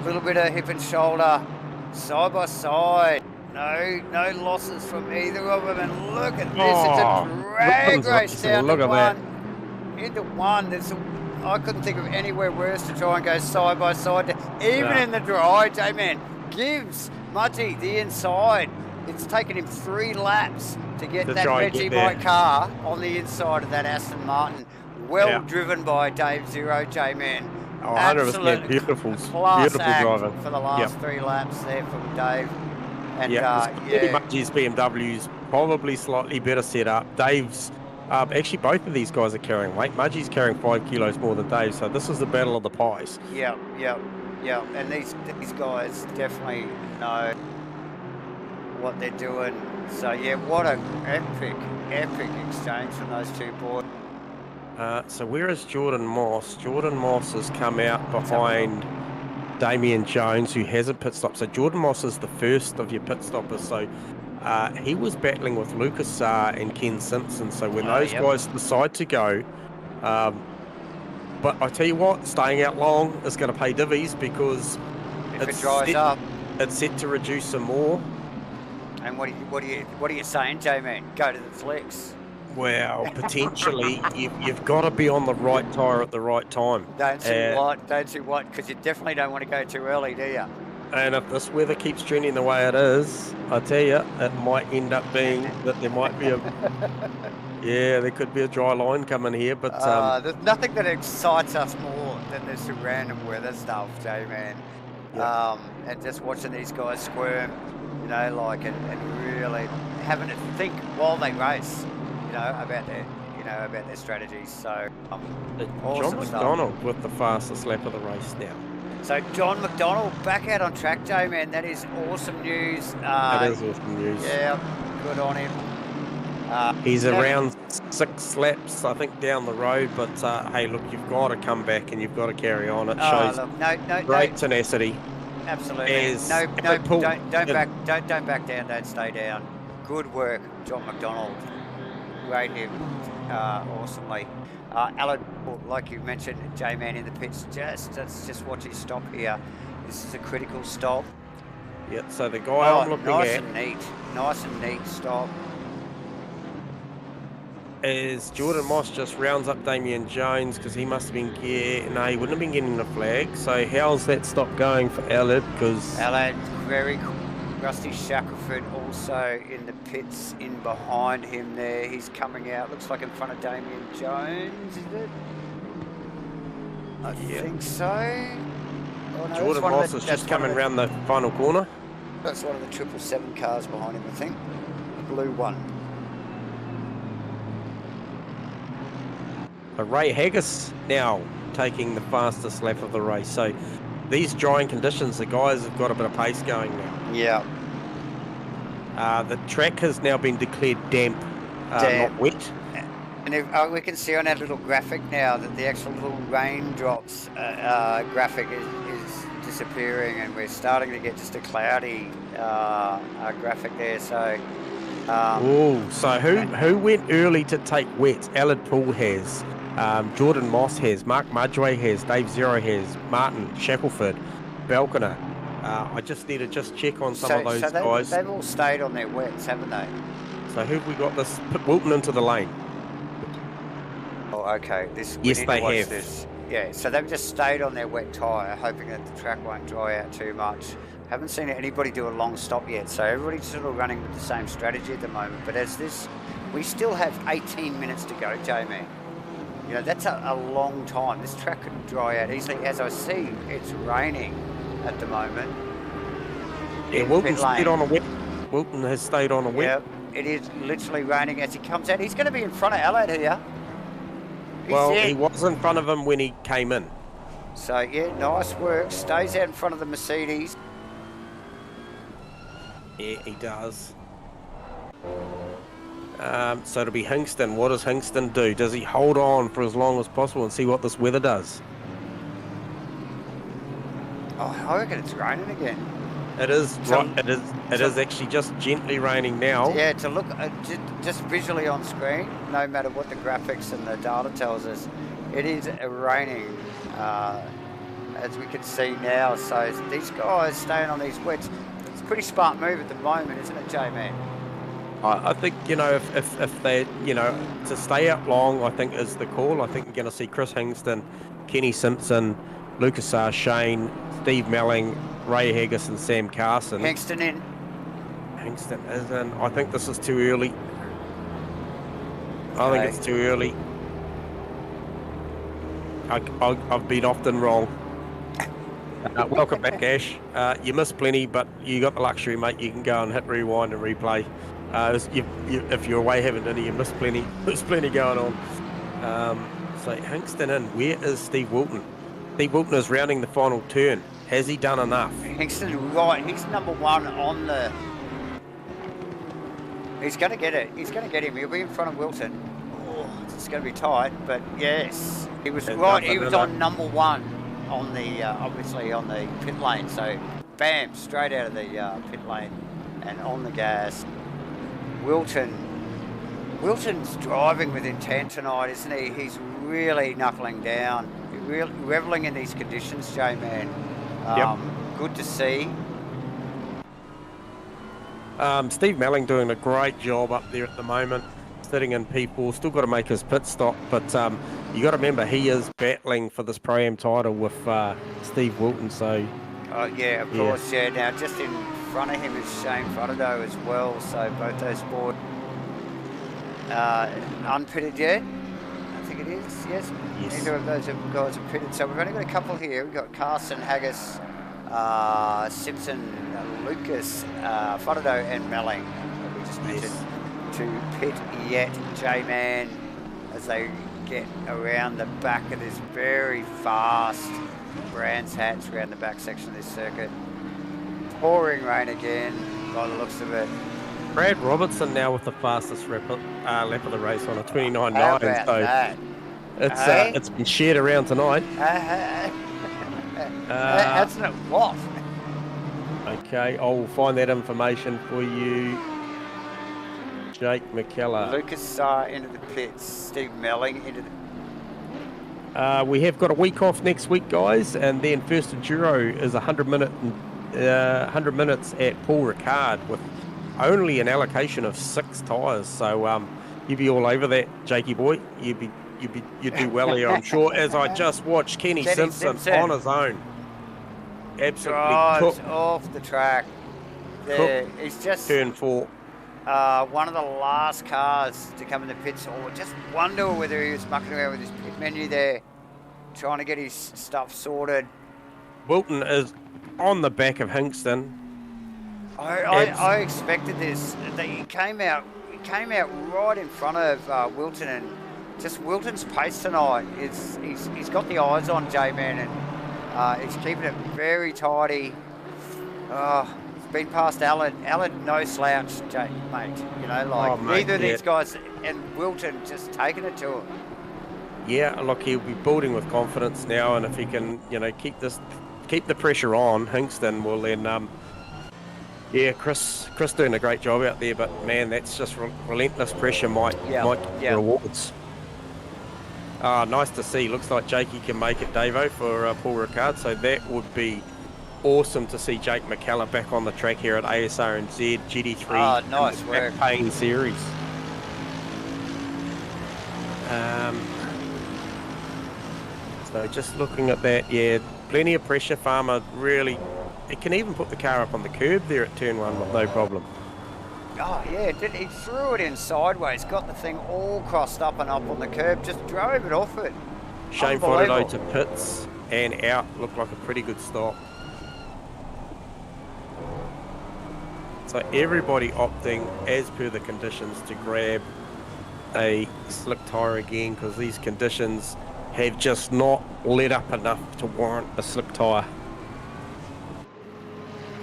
S1: a little bit of hip and shoulder, side by side. No losses from either of them. And look at this, it's a drag race down to 1. Into 1, I couldn't think of anywhere worse to try and go side by side. Even in the dry, J-Man gives Mudgee the inside. It's taken him 3 laps to get that Vegemite car on the inside of that Aston Martin. Well driven by Dave Zero, J-Man.
S2: 100% beautiful
S1: driver for the last 3 laps there from Dave. And
S2: Mudgee's BMW's probably slightly better set up. Dave's actually, both of these guys are carrying weight. Mudgee's carrying 5 kilos more than Dave, so this is the battle of the pies.
S1: Yeah. And these guys definitely know what they're doing. So yeah, what an epic exchange from those two boys.
S2: So where is Jordan Moss? Jordan Moss has come out behind Damien Jones, who hasn't pit stopped. So Jordan Moss is the first of your pit stoppers. So he was battling with Lucas Saar and Ken Simpson. So when those guys decide to go, but I tell you what, staying out long is going to pay divvies, because
S1: if it dries up,
S2: it's set to reduce some more.
S1: And what are you saying, J-Man? Go to the flex.
S2: Well, potentially, you've got to be on the right tyre at the right time.
S1: Don't see what, because you definitely don't want to go too early, do you?
S2: And if this weather keeps trending the way it is, I tell you, it might end up being that there might be yeah, there could be a dry line coming here, but
S1: there's nothing that excites us more than this random weather stuff, J-Man.
S2: yeah.
S1: And just watching these guys squirm, you know, like, and really having to think while they race, you know, about their strategies. So, awesome
S2: John
S1: stuff.
S2: McDonald with the fastest lap of the race now.
S1: So John McDonald back out on track, J-Man. That is awesome news.
S2: That is awesome news.
S1: Yeah, good on him.
S2: He's around 6 laps, I think, down the road. But hey, look, you've got to come back and you've got to carry on. It shows great tenacity.
S1: Absolutely. Don't back down. Don't stay down. Good work, John McDonald. Rate him awesomely. Alan, like you mentioned, J-Man in the pits. Let's just watch his stop here. This is a critical stop.
S2: Yeah. So the guy I'm looking at,
S1: nice and neat stop.
S2: Is Jordan Moss just rounds up Damien Jones because he must have been no, he wouldn't have been getting the flag. So how's that stop going for Aled? Because
S1: Aled, very cool. Rusty Shackelford also in the pits in behind him there. He's coming out, looks like in front of Damien Jones, is it? I think so. Oh, no,
S2: Jordan Moss is just coming around the final corner.
S1: That's one of the 777 cars behind him, I think. Blue one.
S2: Ray Haggis now taking the fastest lap of the race. So these drying conditions, the guys have got a bit of pace going now.
S1: Yeah.
S2: The track has now been declared damp, not wet.
S1: And we can see on our little graphic now that the actual little raindrops graphic is disappearing, and we're starting to get just a cloudy graphic there. So.
S2: So who went early to take wet? Aled Poole has. Jordan Moss has, Mark Mudgway has, Dave Zero has, Martin Shackelford, Belkner. I just need to check on some of those guys.
S1: They've all stayed on their wets, haven't they?
S2: So who've we got? This put Wilton into the lane.
S1: Oh, okay.
S2: Yes, they have.
S1: This. Yeah, so they've just stayed on their wet tyre, hoping that the track won't dry out too much. Haven't seen anybody do a long stop yet, so everybody's sort of running with the same strategy at the moment. But we still have 18 minutes to go, J-Man. You know, that's a long time. This track could dry out easily. As I see, it's raining at the moment.
S2: Yeah, Wilton stayed on a wet. Wilton has stayed on a wet.
S1: Yeah, it is literally raining as he comes out. He's going to be in front of Aled here.
S2: He was in front of him when he came in.
S1: So, yeah, nice work. Stays out in front of the Mercedes.
S2: Yeah, he does. So it'll be Hingston. What does Hingston do? Does he hold on for as long as possible and see what this weather does?
S1: Oh, I reckon it's raining again.
S2: It is. It is actually just gently raining now.
S1: Yeah, to look just visually on screen, no matter what the graphics and the data tells us, it is raining, as we can see now. So these guys staying on these wets, it's a pretty smart move at the moment, isn't it, J-Man?
S2: I think, you know, if they, you know, to stay out long, I think is the call. I think you're going to see Chris Hingston, Kenny Simpson, Lucas R. Shane, Steve Melling, Ray Haggis and Sam Carson.
S1: Hingston in.
S2: Hingston is in. I think this is too early. I think it's too early. I've been often wrong. Welcome back, Ash. You missed plenty, but you got the luxury, mate. You can go and hit rewind and replay. If you're away having dinner, you missed plenty. There's plenty going on. So Hingston in. Where is Steve Wilton? Steve Wilton is rounding the final turn. Has he done enough?
S1: Hingston, right. He's number one on the... He's going to get it. He's going to get him. He'll be in front of Wilton. Oh, it's going to be tight, but yes. He was right. He was on number one on the, obviously on the pit lane. So, bam, straight out of the pit lane and on the gas. Wilton's driving with intent tonight, isn't he? He's really knuckling down. Really reveling in these conditions, J-Man. Good to see.
S2: Steve Melling doing a great job up there at the moment, sitting in people. Still got to make his pit stop, but you got to remember he is battling for this Pro-Am title with Steve Wilton. So,
S1: yeah, of course, yeah. Now, just in front of him is Shane Frodo as well. So both those board unpitted yet. I think it is. Yes. Neither of those guys are pitted. So we've only got a couple here. We've got Carson, Haggis, Simpson, Lucas, Frodo, and Melling. We just mentioned to pit yet. J-Man as they get around the back of this very fast Brands Hatch around the back section of this circuit. Pouring rain again by the looks of it.
S2: Brad Robertson now with the fastest lap of the race on a 29.9.
S1: How about that?
S2: It's been shared around tonight.
S1: Hasn't it what?
S2: Okay, I'll find that information for you. Jake McKellar.
S1: Lucas into the pits. Steve Melling into the...
S2: we have got a week off next week, guys, and then first enduro is 100 minutes at Paul Ricard with only an allocation of 6 tyres. So you'd be all over that, Jakey boy. You'd do well here, I'm sure. As I just watched Kenny Simpson on his own, absolutely
S1: drives
S2: cooked.
S1: Off the track. There, he's just
S2: turn 4.
S1: One of the last cars to come in the pits, or just wonder whether he was mucking around with his pit menu there, trying to get his stuff sorted.
S2: Wilton is on the back of Hinkston.
S1: I expected this. He came out right in front of Wilton, and just Wilton's pace tonight. He's got the eyes on J-Man, and he's keeping it very tidy. He's been past Alan. Alan, no slouch, mate. You know, like neither of these guys, and Wilton just taking it to him.
S2: Yeah, look, he'll be building with confidence now, and if he can, keep the pressure on Hinkston, will then. Chris doing a great job out there, but man, that's just relentless pressure might get rewards. Nice to see. Looks like Jakey can make it, Davo, for Paul Ricard, so that would be awesome to see Jake McKellar back on the track here at Asrnz GT3.
S1: Nice work.
S2: Paying series. So just looking at that, plenty of pressure. Farmer really, it can even put the car up on the curb there at turn 1 with no problem.
S1: Oh yeah, he threw it in sideways, got the thing all crossed up and up on the curb, just drove it off it.
S2: Shane Frodo to pits and out, looked like a pretty good stop. So everybody opting, as per the conditions, to grab a slick tyre again, because these conditions have just not let up enough to warrant a slick tyre.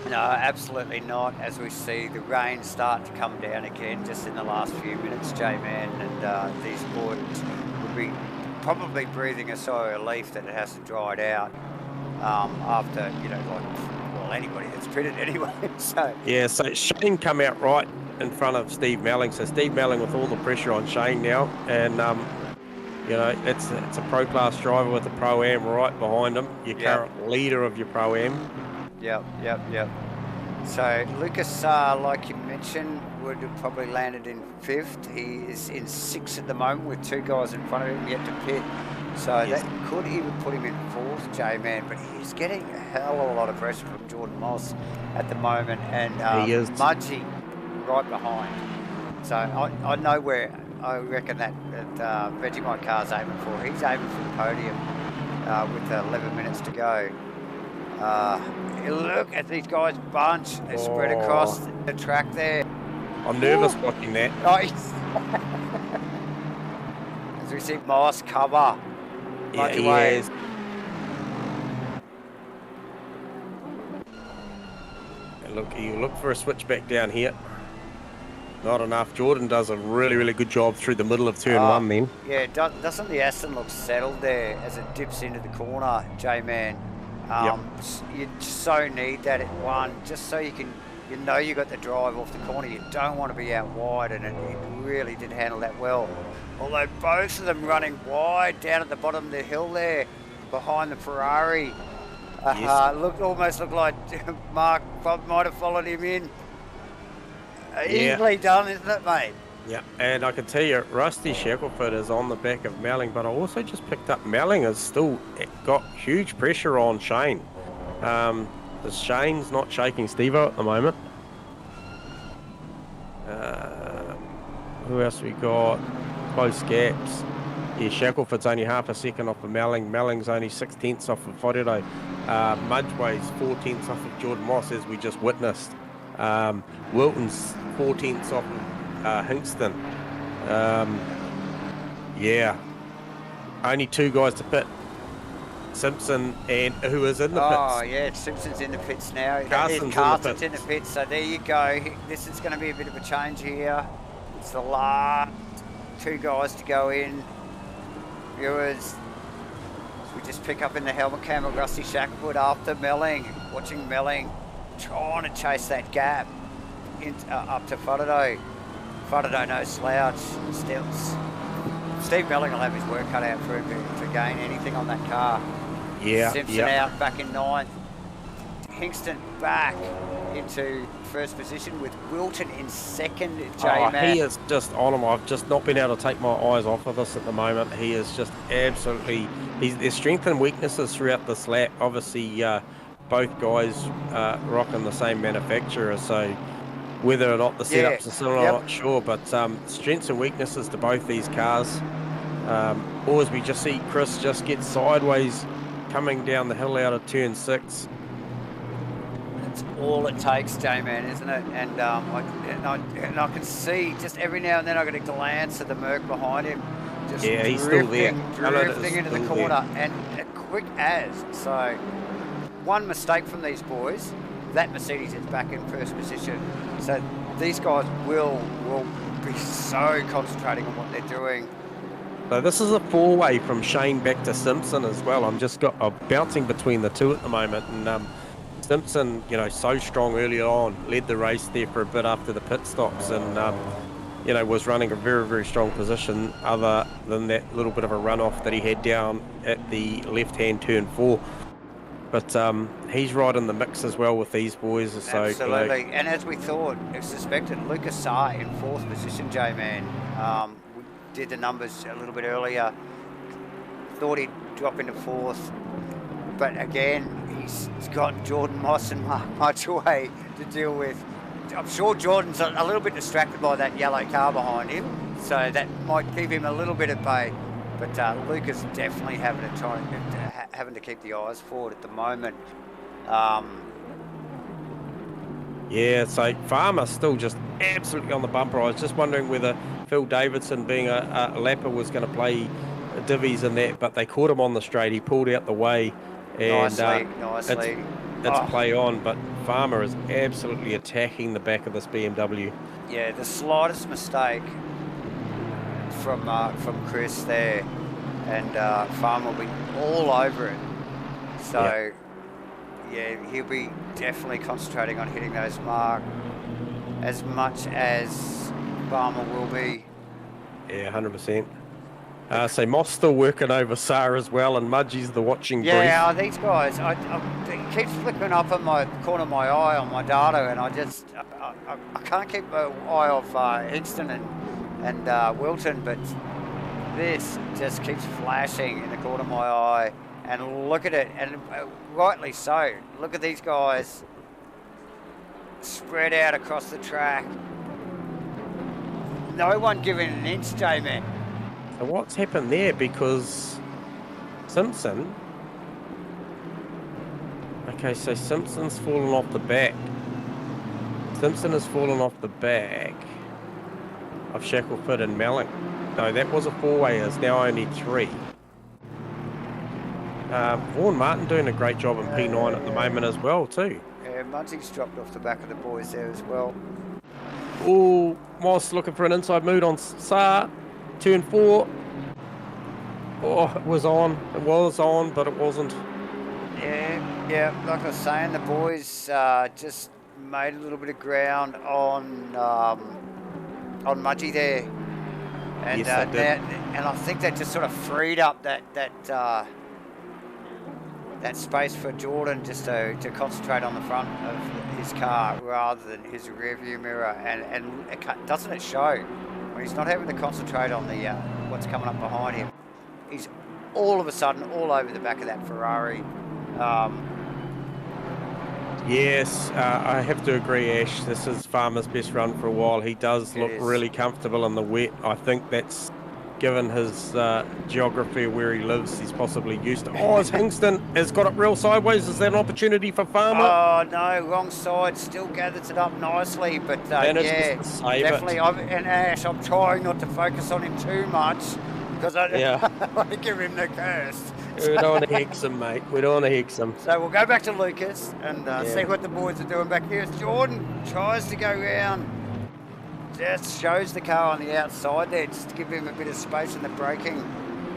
S1: No, absolutely not. As we see the rain start to come down again just in the last few minutes, J-Man, and these boards would be probably breathing a sigh of relief that it hasn't dried out after, anybody that's pitted anyway. So
S2: Shane come out right in front of Steve Melling. So Steve Melling with all the pressure on Shane now, and it's a pro class driver with a Pro-Am right behind him. Your current leader of your Pro-Am.
S1: Yep. So Lucas, like you mentioned, would have probably landed in 5th. He is in 6th at the moment with 2 guys in front of him yet to pit. So that could even put him in 4th, J-Man, but he's getting a hell of a lot of pressure from Jordan Moss at the moment, and Mudgee right behind. So I know where I reckon that Vegemite car's aiming for. He's aiming for the podium with 11 minutes to go. Look at these guys bunch. They spread across the track there.
S2: I'm nervous watching that.
S1: As we see Moss cover.
S2: Yeah, he is. You look for a switchback down here. Not enough. Jordan does a really, really good job through the middle of turn 1 then.
S1: Yeah, doesn't the Aston look settled there as it dips into the corner, J-Man? You so need that at 1, just so you can, you got the drive off the corner. You don't want to be out wide, and it really did handle that well. Although both of them running wide down at the bottom of the hill there, behind the Ferrari.
S2: Yes.
S1: Almost looked like Mark might have followed him in.
S2: Yeah.
S1: Easily done, isn't it, mate?
S2: Yeah, and I can tell you, Rusty Shackelford is on the back of Melling, but I also just picked up Melling has still got huge pressure on Shane. Shane's not shaking Steve-O at the moment. Who else we got? Close gaps. Yeah, Shackelford's only half a second off of Melling. Melling's only 6/10 off of Wharerai. Mudgeway's 4/10 off of Jordan Moss, as we just witnessed. Wilton's 4/10 off of Hinkston. Yeah, only two guys to pit. Simpson and who is in the pits.
S1: Oh yeah, Simpson's in the pits now.
S2: Carson's
S1: in the pits. So there you go. This is going to be a bit of a change here. It's the last two guys to go in. Viewers, we just pick up in the helmet cam of Rusty Shackelford after Melling, watching Melling trying to chase that gap up to Wharerai. Wharerai no slouch. Steve Melling will have his work cut out for him to gain anything on that car.
S2: Yeah.
S1: Simpson out back in 9th. Hingston back into first position with Wilton in 2nd.
S2: He is just on him. I've just not been able to take my eyes off of this at the moment. He is just absolutely... There's strength and weaknesses throughout this lap. Obviously, both guys rocking the same manufacturer, so whether or not the setups are similar, I'm not sure, but strengths and weaknesses to both these cars. Or as we just see Chris just get sideways coming down the hill out of turn 6.
S1: That's all it takes, J-Man, isn't it? And I can see just every now and then I get a glance at the Merc behind him. Just
S2: he's still there.
S1: Drifting into the corner and quick as. So one mistake from these boys, that Mercedes is back in first position. So these guys will be so concentrating on what they're doing.
S2: So this is a four-way from Shane back to Simpson as well. I'm bouncing between the two at the moment, and Simpson, so strong early on, led the race there for a bit after the pit stops, and was running a very, very strong position. Other than that little bit of a runoff that he had down at the left-hand turn 4. But he's right in the mix as well with these boys. So,
S1: absolutely, and as we thought, suspected, Lucas Saar in 4th position, J-Man. We did the numbers a little bit earlier. Thought he'd drop into 4th, but again, he's got Jordan Moss and Mark Mudgeway to deal with. I'm sure Jordan's a little bit distracted by that yellow car behind him, so that might keep him a little bit at bay. But Lucas definitely having to keep the eyes forward at the moment.
S2: Yeah, so Farmer still just absolutely on the bumper. I was just wondering whether Phil Davidson, being a lapper, was going to play divvies in that, but they caught him on the straight. He pulled out the way, and
S1: nicely.
S2: It's play on. But Farmer is absolutely attacking the back of this BMW.
S1: Yeah, the slightest mistake from Chris there, and Farmer will be all over it. So yeah, he'll be definitely concentrating on hitting those marks as much as Farmer will be.
S2: Yeah, 100%. So Moss still working over Saar as well, and Mudgie's the watching brief.
S1: Yeah, these guys, it keeps flickering up in my corner of my eye on my data, and I can't keep my eye off Hingston and Wilton, but this just keeps flashing in the corner of my eye. And look at it, and rightly so. Look at these guys spread out across the track. No one giving an inch, J-Man.
S2: So what's happened there? Because Simpson... Okay, so Simpson's fallen off the back. Simpson has fallen off the back of Shackelford and Melling. No, that was a four-way. It's now only 3. Vaughan Martin doing a great job in P9 at the moment as well too.
S1: Yeah, Munsey's dropped off the back of the boys there as well.
S2: Oh, Moss looking for an inside mood on Saar. Turn 4. Oh, it was on, but it wasn't.
S1: Yeah, like I was saying, the boys just made a little bit of ground on Mudgey there. And,
S2: yes, they did.
S1: And I think that just sort of freed up that space for Jordan just to concentrate on the front of his car rather than his rearview mirror, and doesn't it show when he's not having to concentrate on the what's coming up behind him? He's all of a sudden all over the back of that Ferrari.
S2: Yes, I have to agree, Ash. This is Farmer's best run for a while. He does look really comfortable in the wet. I think that's given his geography where he lives, he's possibly used to. Oh, Hingston has got it real sideways. Is that an opportunity for Farmer?
S1: Oh, no, wrong side. Still gathers it up nicely, but yeah, definitely. And Ash, I'm trying not to focus on him too much because I want to give him the curse.
S2: We don't want to hex him, mate. We don't want to hex him.
S1: So we'll go back to Lucas and see what the boys are doing back here. Jordan tries to go round. Just shows the car on the outside there just to give him a bit of space in the braking.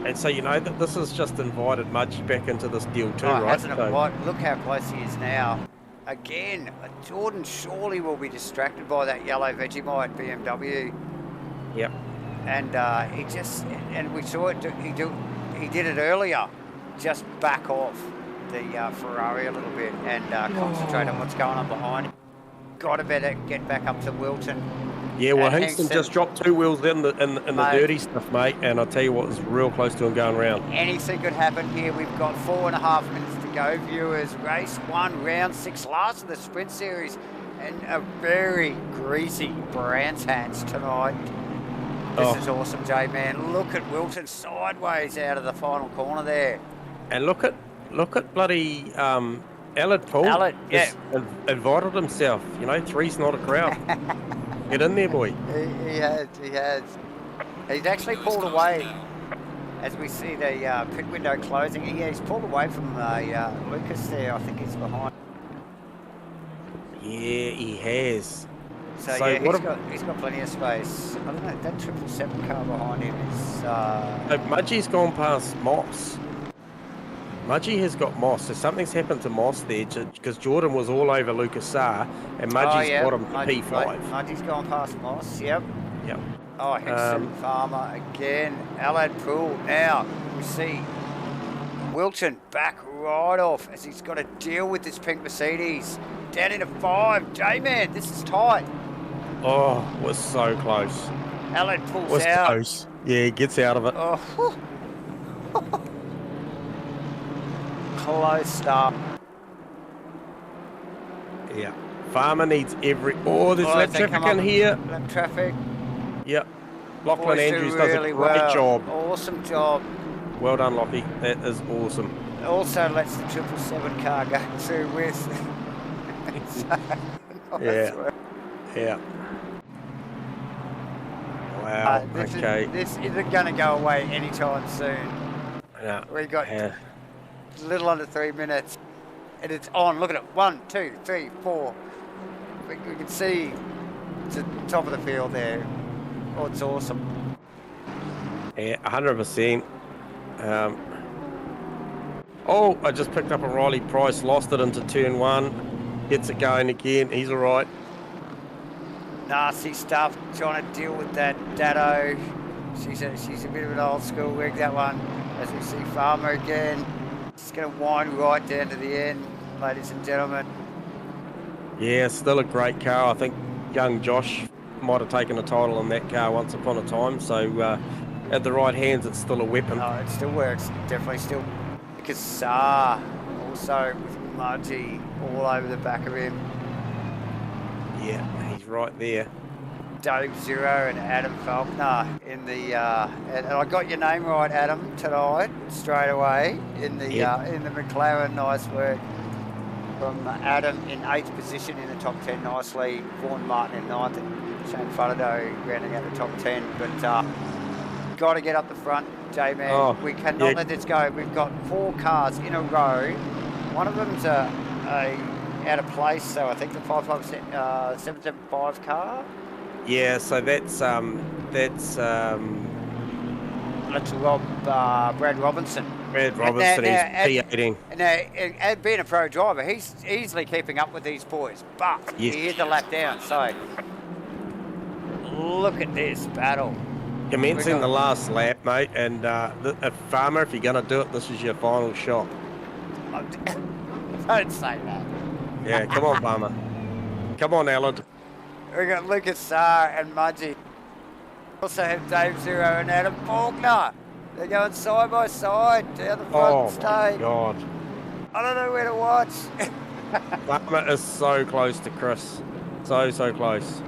S2: And so, you know, that this has just invited Mudgy back into this deal too, right?
S1: Hasn't it? Look how close he is now. Again, Jordan surely will be distracted by that yellow Vegemite BMW.
S2: Yep.
S1: And he just, and we saw it, he did it earlier. Just back off the Ferrari a little bit and concentrate on what's going on behind him. Got to better get back up to Wilton.
S2: Yeah, well, Hingston just dropped 2 wheels in the dirty stuff, mate, and I'll tell you what, it was real close to him going round.
S1: Anything could happen here. We've got 4.5 minutes to go, viewers. Race 1, round 6, last of the sprint series, and a very greasy Brands Hatch tonight. This is awesome, J-Man. Look at Wilton sideways out of the final corner there.
S2: And look at bloody Allard Poole.
S1: Allard, yeah.
S2: Invited himself. You know, 3's not a crowd. Get in there, boy.
S1: He has. He's actually pulled away as we see the pit window closing. Yeah, he's pulled away from Lucas there. I think he's behind.
S2: Yeah, he has.
S1: So yeah, he's got plenty of space. I don't know, that 777 car behind him is...
S2: Mudgy's gone past Moss. Mudgy has got Moss. So something's happened to Moss there because Jordan was all over Lucas Sarr and Mudgy's got him to P5.
S1: Mudgy's gone past Moss, yep.
S2: Yep.
S1: Oh, Hickson, Farmer again. Allard Poole. Now we see Wilton back right off as he's got to deal with this pink Mercedes. Down into 5. J-Man, this is tight.
S2: Oh, was so close.
S1: Allard pulls out.
S2: Close. Yeah, he gets out of it.
S1: Oh. Close start.
S2: Yeah. Farmer needs every... Oh, there's lap traffic in here.
S1: Lap traffic.
S2: Yep. Lachlan Andrews does a great job.
S1: Awesome job.
S2: Well done, Lockie. That is awesome.
S1: Also lets the 777 car go through with.
S2: Yeah. Wow.
S1: This isn't going to go away anytime soon.
S2: Yeah.
S1: We got a little under 3 minutes, and it's on. Look at it. 1, 2, 3, 4. We can see the top of the field there. Oh, it's awesome.
S2: Yeah, 100%. I just picked up a Riley Price, lost it into turn 1. Gets it going again. He's all right.
S1: Nasty stuff. Trying to deal with that Dado. She's a bit of an old school rig, that one. As we see Farmer again. She's going to wind right down to the end, ladies and gentlemen.
S2: Yeah, still a great car. I think young Josh might have taken a title in that car once upon a time. So at the right hands, it's still a weapon.
S1: Oh, it still works. Definitely still. Because Sarr also with Mudgy all over the back of him.
S2: Yeah, he's right there.
S1: Dave Zero and Adam Faulkner in the and I got your name right, Adam, tonight straight away in the McLaren. Nice work from Adam in 8th position in the top 10 nicely. Vaughan Martin in 9th and Shane Faraday rounding out the top 10. But got to get up the front, J-Man. We cannot let this go. We've got 4 cars in a row. One of them's a out of place, so I think the 775 car.
S2: Yeah, so that's
S1: Brad Robinson.
S2: Brad Robinson, he's P18.
S1: Now, being a pro driver, he's easily keeping up with these boys, but he hit the lap down. So look at this battle.
S2: Commencing the last lap, mate, and Farmer, if you're going to do it, this is your final shot.
S1: Don't say that.
S2: Yeah, come on, Farmer. Come on, Alan.
S1: We got Lucas Sarr and Mudgee. Also have Dave Zero and Adam Faulkner. They're going side by side down the front stage.
S2: My God.
S1: I don't know where to watch.
S2: Farmer is so close to Chris. So close.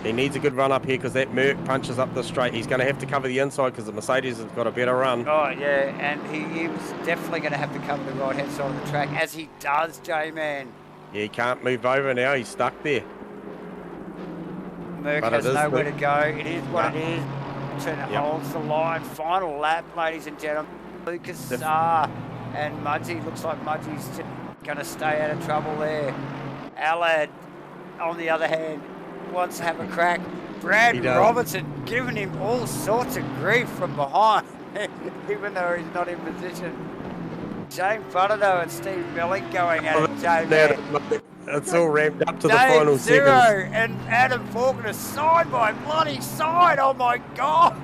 S2: He needs a good run up here because that Merc punches up the straight. He's going to have to cover the inside because the Mercedes has got a better run.
S1: Oh, yeah, and he was definitely going to have to cover the right-hand side of the track, as he does, J-Man.
S2: Yeah, he can't move over now. He's stuck there.
S1: Merc has nowhere to go. It is what it is. Turn holds the line. Final lap, ladies and gentlemen. Lucas Sarr and Mudgee. Looks like Mudgee's going to stay out of trouble there. Allard, on the other hand, wants to have a crack. Brad Robertson giving him all sorts of grief from behind, even though he's not in position. Shane Buttado and Steve Milling going at it, J-Man.
S2: It's all ramped up to the final
S1: Zero
S2: seconds.
S1: and Adam Faulkner side by bloody side. Oh my God!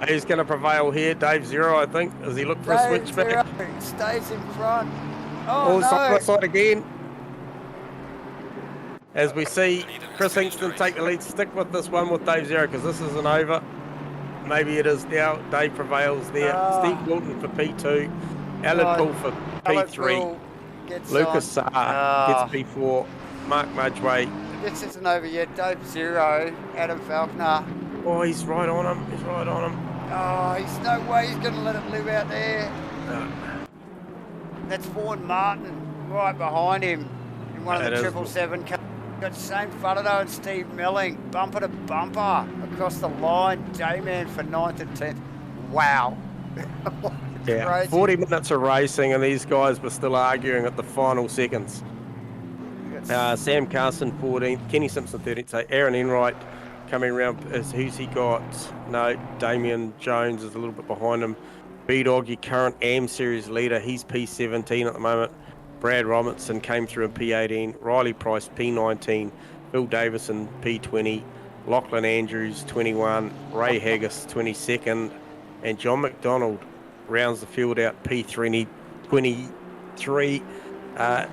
S2: Who's going to prevail here? Dave Zero, I think. As he look for a switchback.
S1: Stays in front. Oh no!
S2: Side by side again. As we see Chris Hingston take the lead. Stick with this one with Dave Zero because this isn't over. Maybe it is now. Dave prevails there. Steve Wilton for P2. Alan Poole for P3. Lucas Sarr gets P4. Mark Mudgee.
S1: This isn't over yet. Dave Zero. Adam Faulkner.
S2: Oh, he's right on him. He's right on him.
S1: Oh, he's no way he's going to let it live out there. That's Vaughan Martin right behind him in one of the 777 cars. Got Shane Buttado and Steve Milling bumper to bumper across the line. J-Man for 9th and 10th. Wow.
S2: Yeah,
S1: crazy.
S2: 40 minutes of racing and these guys were still arguing at the final seconds. Sam Carson 14th, Kenny Simpson 13th. So Aaron Enright coming around. Who's he got? No, Damien Jones is a little bit behind him. B-Dog, your current AM Series leader, he's P17 at the moment. Brad Robertson came through in P18. Riley Price P19. Bill Davison P20. Lachlan Andrews 21. Ray Haggis 22nd. And John McDonald rounds the field out P20 23. I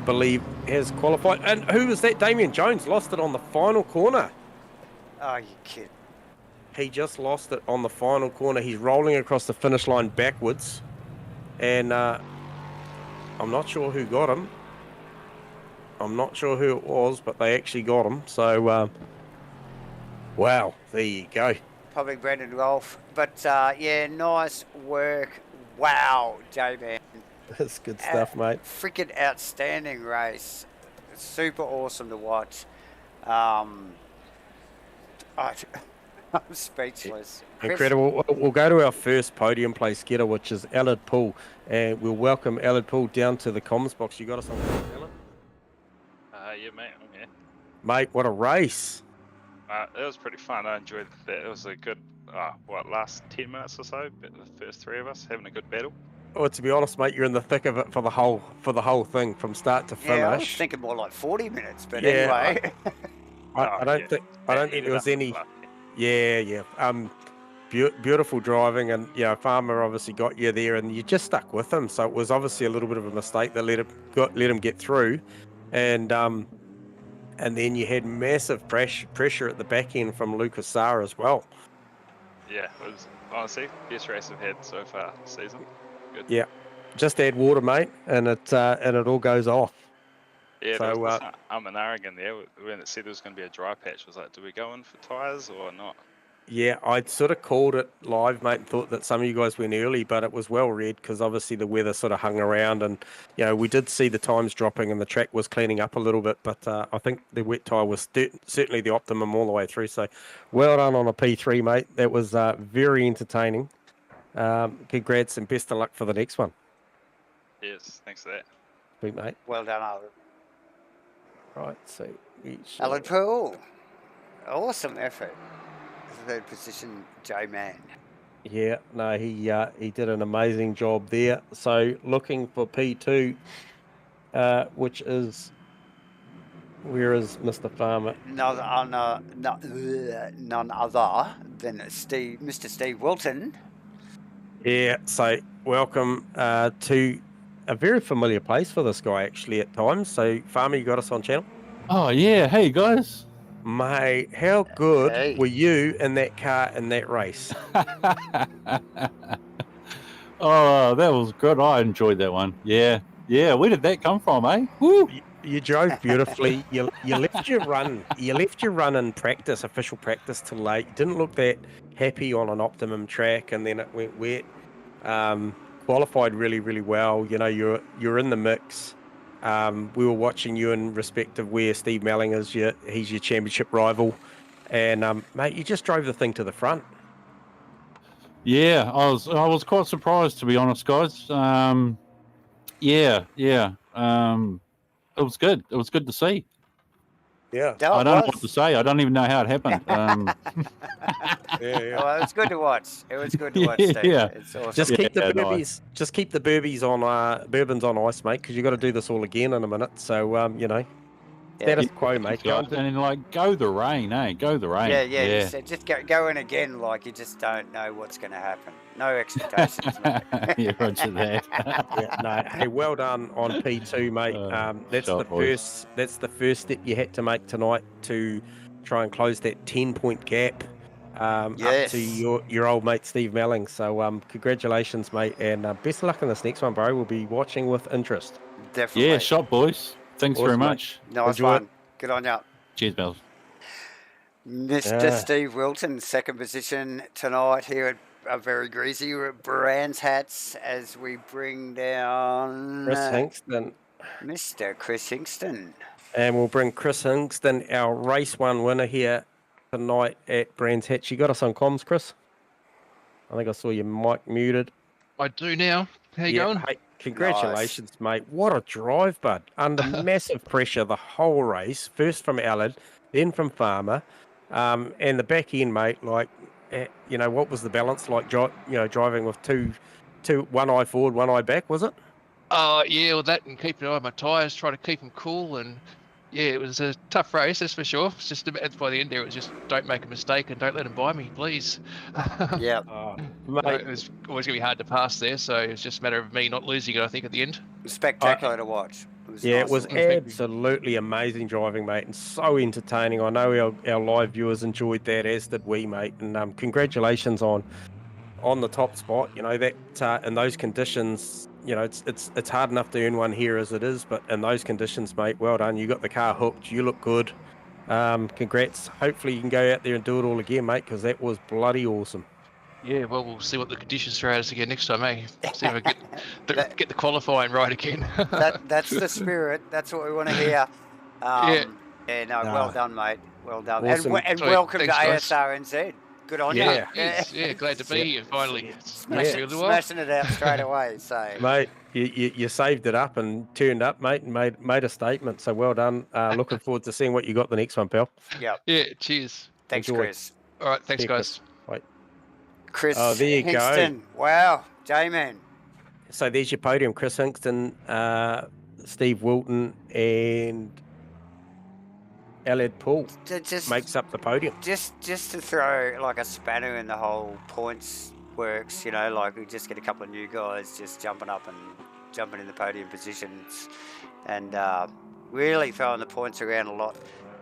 S2: believe has qualified. And who was that? Damien Jones lost it on the final corner.
S1: Oh, you kid.
S2: He just lost it on the final corner. He's rolling across the finish line backwards. And I'm not sure who got him. I'm not sure who it was, but they actually got him. So, wow, there you go.
S1: Probably Brendan Rolfe. But, yeah, nice work. Wow, J-Man.
S2: That's good stuff, mate.
S1: Freaking outstanding race. Super awesome to watch. I'm speechless.
S2: Incredible. We'll go to our first podium place getter, which is Allard Poole, and we'll welcome Allard Poole down to the comms box. You got us on, Allard?
S3: Yeah, mate. I'm here.
S2: Mate, what a race.
S3: It was pretty fun. I enjoyed that. It was a good, last 10 minutes or so, but the first three of us having a good battle.
S2: Well, to be honest, mate, you're in the thick of it for the whole thing from start to finish.
S1: Yeah, I was thinking more like 40 minutes, but anyway.
S2: I don't think there was any. Yeah. Beautiful driving, and Farmer obviously got you there, and you just stuck with him. So it was obviously a little bit of a mistake that let him get through, and then you had massive pressure at the back end from Lucas Sarr as well.
S3: Yeah, it was honestly best race I've had so far this season. Good.
S2: Yeah, just add water, mate, and it all goes off.
S3: Yeah, so, there was an Aragon there when it said there was going to be a dry patch. I was like, do we go in for tyres or not?
S2: Yeah, I'd sort of called it live, mate, and thought that some of you guys went early, but it was well read because obviously the weather sort of hung around, and we did see the times dropping and the track was cleaning up a little bit, but I think the wet tyre was certainly the optimum all the way through. So well done on a P3, mate. That was very entertaining. Congrats and best of luck for the next one.
S3: Yes, thanks for that.
S1: Sweet, mate. Well done, Allard.
S2: Right, so
S1: Allard Poole. Awesome effort. Third position, J-Man.
S2: Yeah, no, he did an amazing job there. So looking for P2, which is, where is Mr. Farmer?
S1: None other than Mr. Steve Wilton.
S2: Yeah, so welcome to a very familiar place for this guy actually at times. So, Farmer, you got us on channel?
S4: Oh, yeah. Hey, guys.
S2: Mate, how good
S1: Hey.
S2: were you in that car in that race?
S4: Oh, that was good. I enjoyed that one. Yeah. Yeah. Where did that come from, eh? Woo.
S2: You drove beautifully. You left your run. You left your run in practice, official practice, till late. You didn't look that happy on an optimum track, and then it went wet. Qualified really, really well. You know, you're in the mix. We were watching you in respect of where Steve Melling is. He's your championship rival, and mate, you just drove the thing to the front.
S4: Yeah, I was quite surprised, to be honest, guys. Yeah. It was good. It was good to see.
S2: Yeah.
S1: No,
S4: I
S1: it
S4: don't know
S1: was.
S4: what to say. I don't even know how it happened.
S2: Yeah.
S1: Well, it was good to watch. It was good to watch, Steve.
S4: Yeah.
S1: It's awesome.
S2: Just keep the
S4: Yeah,
S2: burbies.
S4: nice.
S2: Just keep the burbies on bourbons on ice, mate, because you got to do this all again in a minute. So you know, status quo, mate. Go
S4: Guys, and like, go the rain, eh? Go the rain.
S1: Yeah. Just go in again, like you just don't know what's going to happen. No expectations, mate.
S4: Yeah, roger that.
S2: Yeah, no, hey, well done on P2, mate. That's
S4: shot,
S2: the
S4: boys.
S2: first. That's the first step you had to make tonight to try and close that 10-point gap up
S1: Yes.
S2: to your old mate Steve Melling. So congratulations, mate, and best of luck in this next one, bro. We'll be watching with interest.
S1: Definitely.
S4: Yeah, shot, boys. Thanks very
S2: Awesome, mate.
S4: much.
S1: Nice
S2: Enjoy
S1: one. Good on you.
S4: Cheers, Mel.
S1: Mr.
S2: Yeah.
S1: Steve Wilton, second position tonight here at a very greasy Brands Hats as we bring down
S2: Chris Hingston.
S1: Mr. Chris Hingston.
S2: And we'll bring Chris Hingston, our race one winner here tonight at Brands Hatch. You got us on comms, Chris? I think I saw your mic muted.
S5: I do now. How you going?
S2: Mate, congratulations, mate. What a drive, bud. Under massive pressure the whole race. First from Allard, then from Farmer. And the back end, mate, like, you know, what was the balance like, driving with one eye forward, one eye back, was it?
S5: Yeah, well, that and keeping an eye on my tyres, trying to keep them cool, and yeah, it was a tough race, that's for sure. It's just by the end there, it was just don't make a mistake and don't let them buy me, please.
S1: Yeah.
S2: Mate,
S5: It was always gonna be hard to pass there, so it was just a matter of me not losing it, I think, at the end.
S1: Spectacular to watch.
S2: it was
S5: Thank you.
S2: absolutely amazing driving, mate, and so entertaining. I know our live viewers enjoyed that, as did we, mate. And congratulations on the top spot. You know that in those conditions, you know it's hard enough to earn one here as it is, but in those conditions, mate, well done. You got the car hooked. You look good. Congrats. Hopefully you can go out there and do it all again, mate, because that was bloody awesome.
S5: Yeah, well, we'll see what the conditions throw at us again next time, eh? See if I get the qualifying right again.
S1: That's the spirit. That's what we want to hear. Well done, mate. Well done.
S2: Awesome.
S1: And
S5: Sweet.
S1: welcome
S5: Thanks,
S1: to
S5: guys.
S1: ASRNZ. Good on you.
S5: Yeah, glad to be here finally.
S1: Smashing it out straight away. So,
S2: Mate, you saved it up and turned up, mate, and made a statement. So well done. Looking forward to seeing what you got the next one, pal.
S1: yeah.
S5: Yeah, cheers.
S1: Thanks,
S2: Enjoy.
S1: Chris.
S5: All right, thanks,
S2: Yeah,
S5: guys.
S2: Right.
S1: Chris
S2: Oh, there you go.
S1: Hingston. Wow, J-Man.
S2: So there's your podium: Chris Hingston, Steve Wilton, and Allard Poole
S1: Just
S2: makes up the podium.
S1: Just to throw like a spanner in the whole points works, you know, like we just get a couple of new guys just jumping in the podium positions and really throwing the points around a lot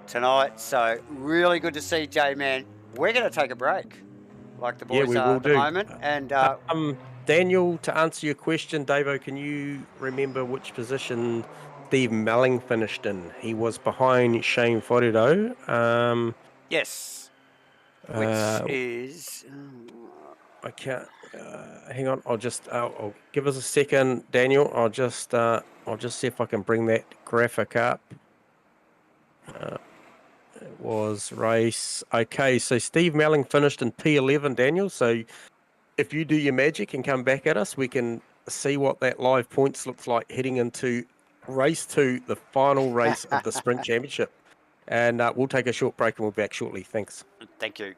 S1: tonight. So really good to see, J-Man. We're going to take a break, like the boys
S2: we
S1: are
S2: will
S1: at the
S2: do.
S1: moment. And
S2: Daniel, to answer your question, Davo, can you remember which position Steve Melling finished in? He was behind Shane Forrido.
S1: yes, which is...
S2: I can't. Hang on. I'll give us a second, Daniel. I'll just see if I can bring that graphic up. It was race. Okay, so Steve Melling finished in P11, Daniel. So if you do your magic and come back at us, we can see what that live points looks like heading into race 2, the final race of the Sprint Championship. And we'll take a short break and we'll be back shortly. Thanks.
S1: Thank you.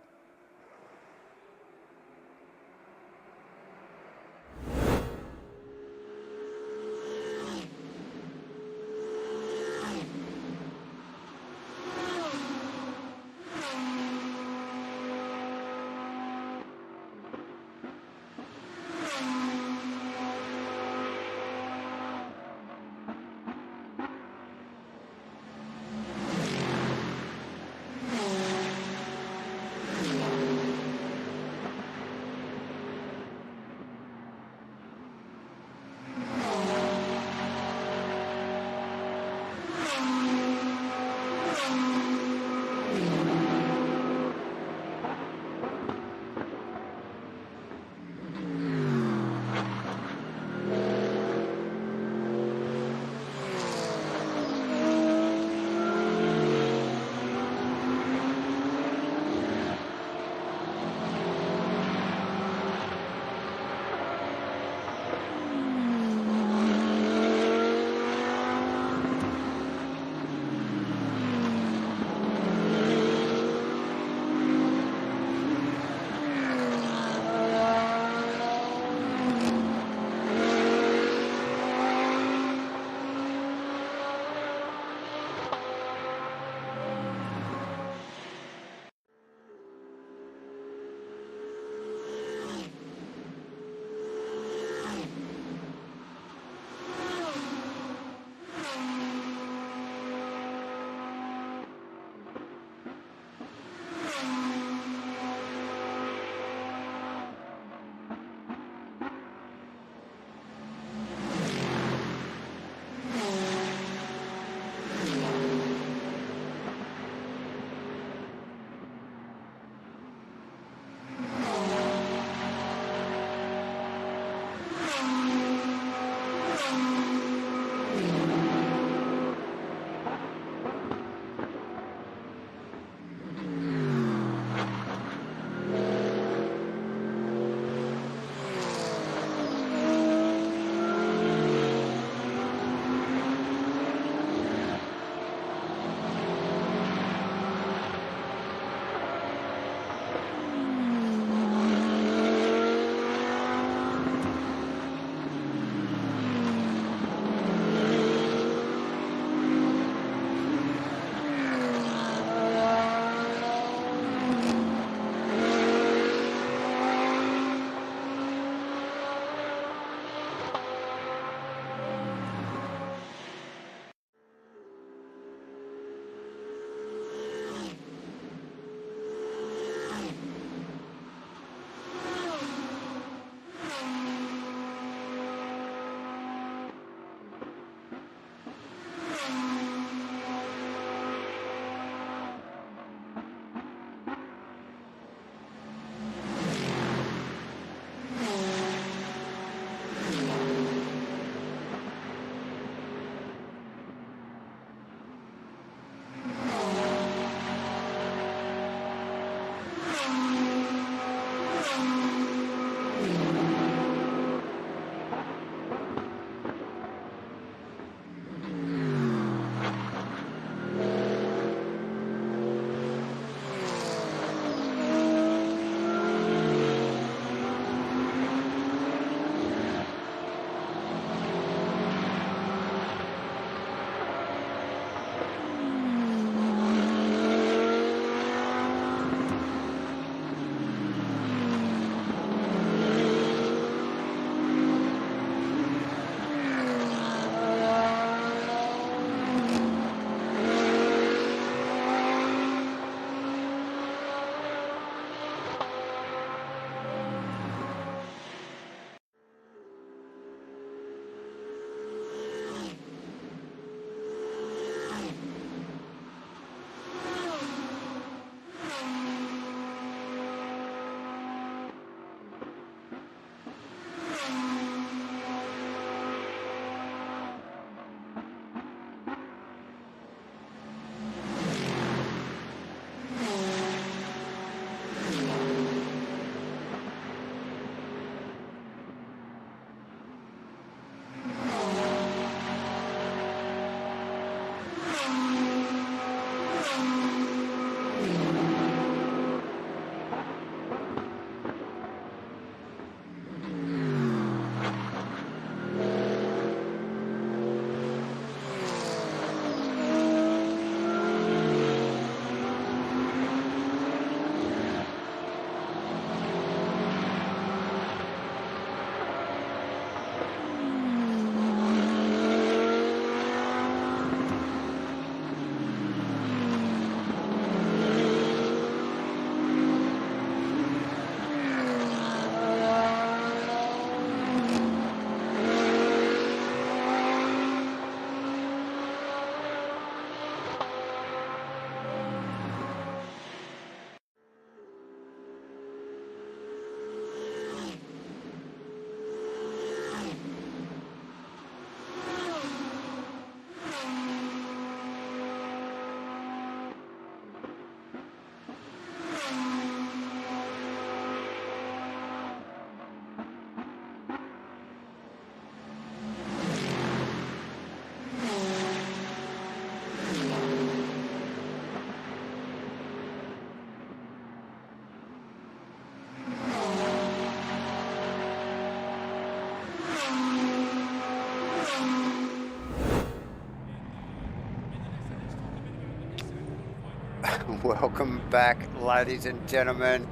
S1: Welcome back, ladies and gentlemen.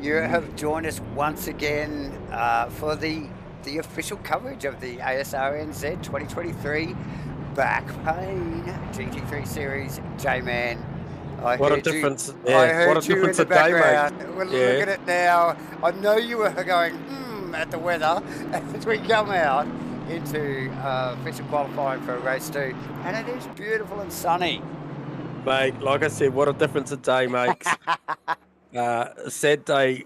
S1: You have joined us once again for the official coverage of the Asrnz 2023 Back Pain GT3 Series. J-Man,
S2: What a difference!
S1: I heard you in the background. We're
S2: Yeah.
S1: looking at it now. I know you were going at the weather as we come out into official qualifying for race 2, and it is beautiful and sunny.
S2: Mate, like I said, what a difference a day makes. Sad day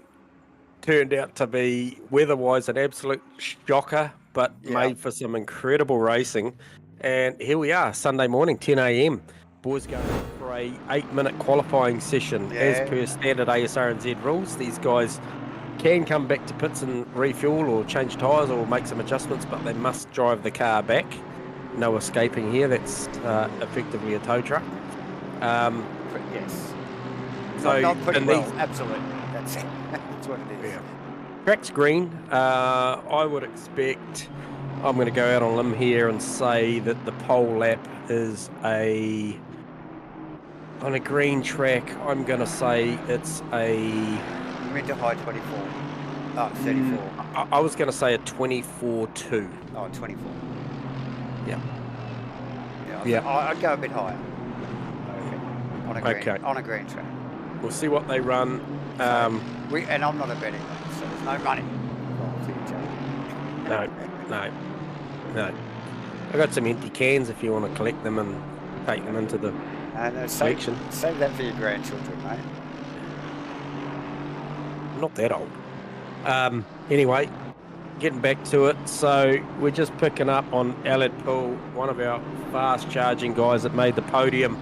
S2: turned out to be weather-wise an absolute shocker, but made for some incredible racing. And here we are, Sunday morning, 10 a.m. Boys going for a 8-minute qualifying session as per standard Asrnz rules. These guys can come back to pits and refuel or change tyres or make some adjustments, but they must drive the car back. No escaping here. That's effectively a tow truck.
S1: Yes.
S2: So
S1: not pretty well.
S2: these,
S1: Absolutely. That's it. That's what it is.
S2: Yeah. Track's green. I would expect, I'm going to go out on a limb here and say that the pole lap is on a green track. I'm going to say it's a
S1: Mid to high 24. Oh, 34.
S2: I was going to say a 24.2.
S1: Oh, 24.
S2: Yeah.
S1: Yeah. I'd go a bit higher.
S2: Okay.
S1: On a green track.
S2: We'll see what they run.
S1: And I'm not a betting man, so there's no money.
S2: No. I got some empty cans if you want to collect them and take them into the section.
S1: Save that for your grandchildren, mate.
S2: Not that old. Anyway, getting back to it. So we're just picking up on Aled Pool, one of our fast charging guys that made the podium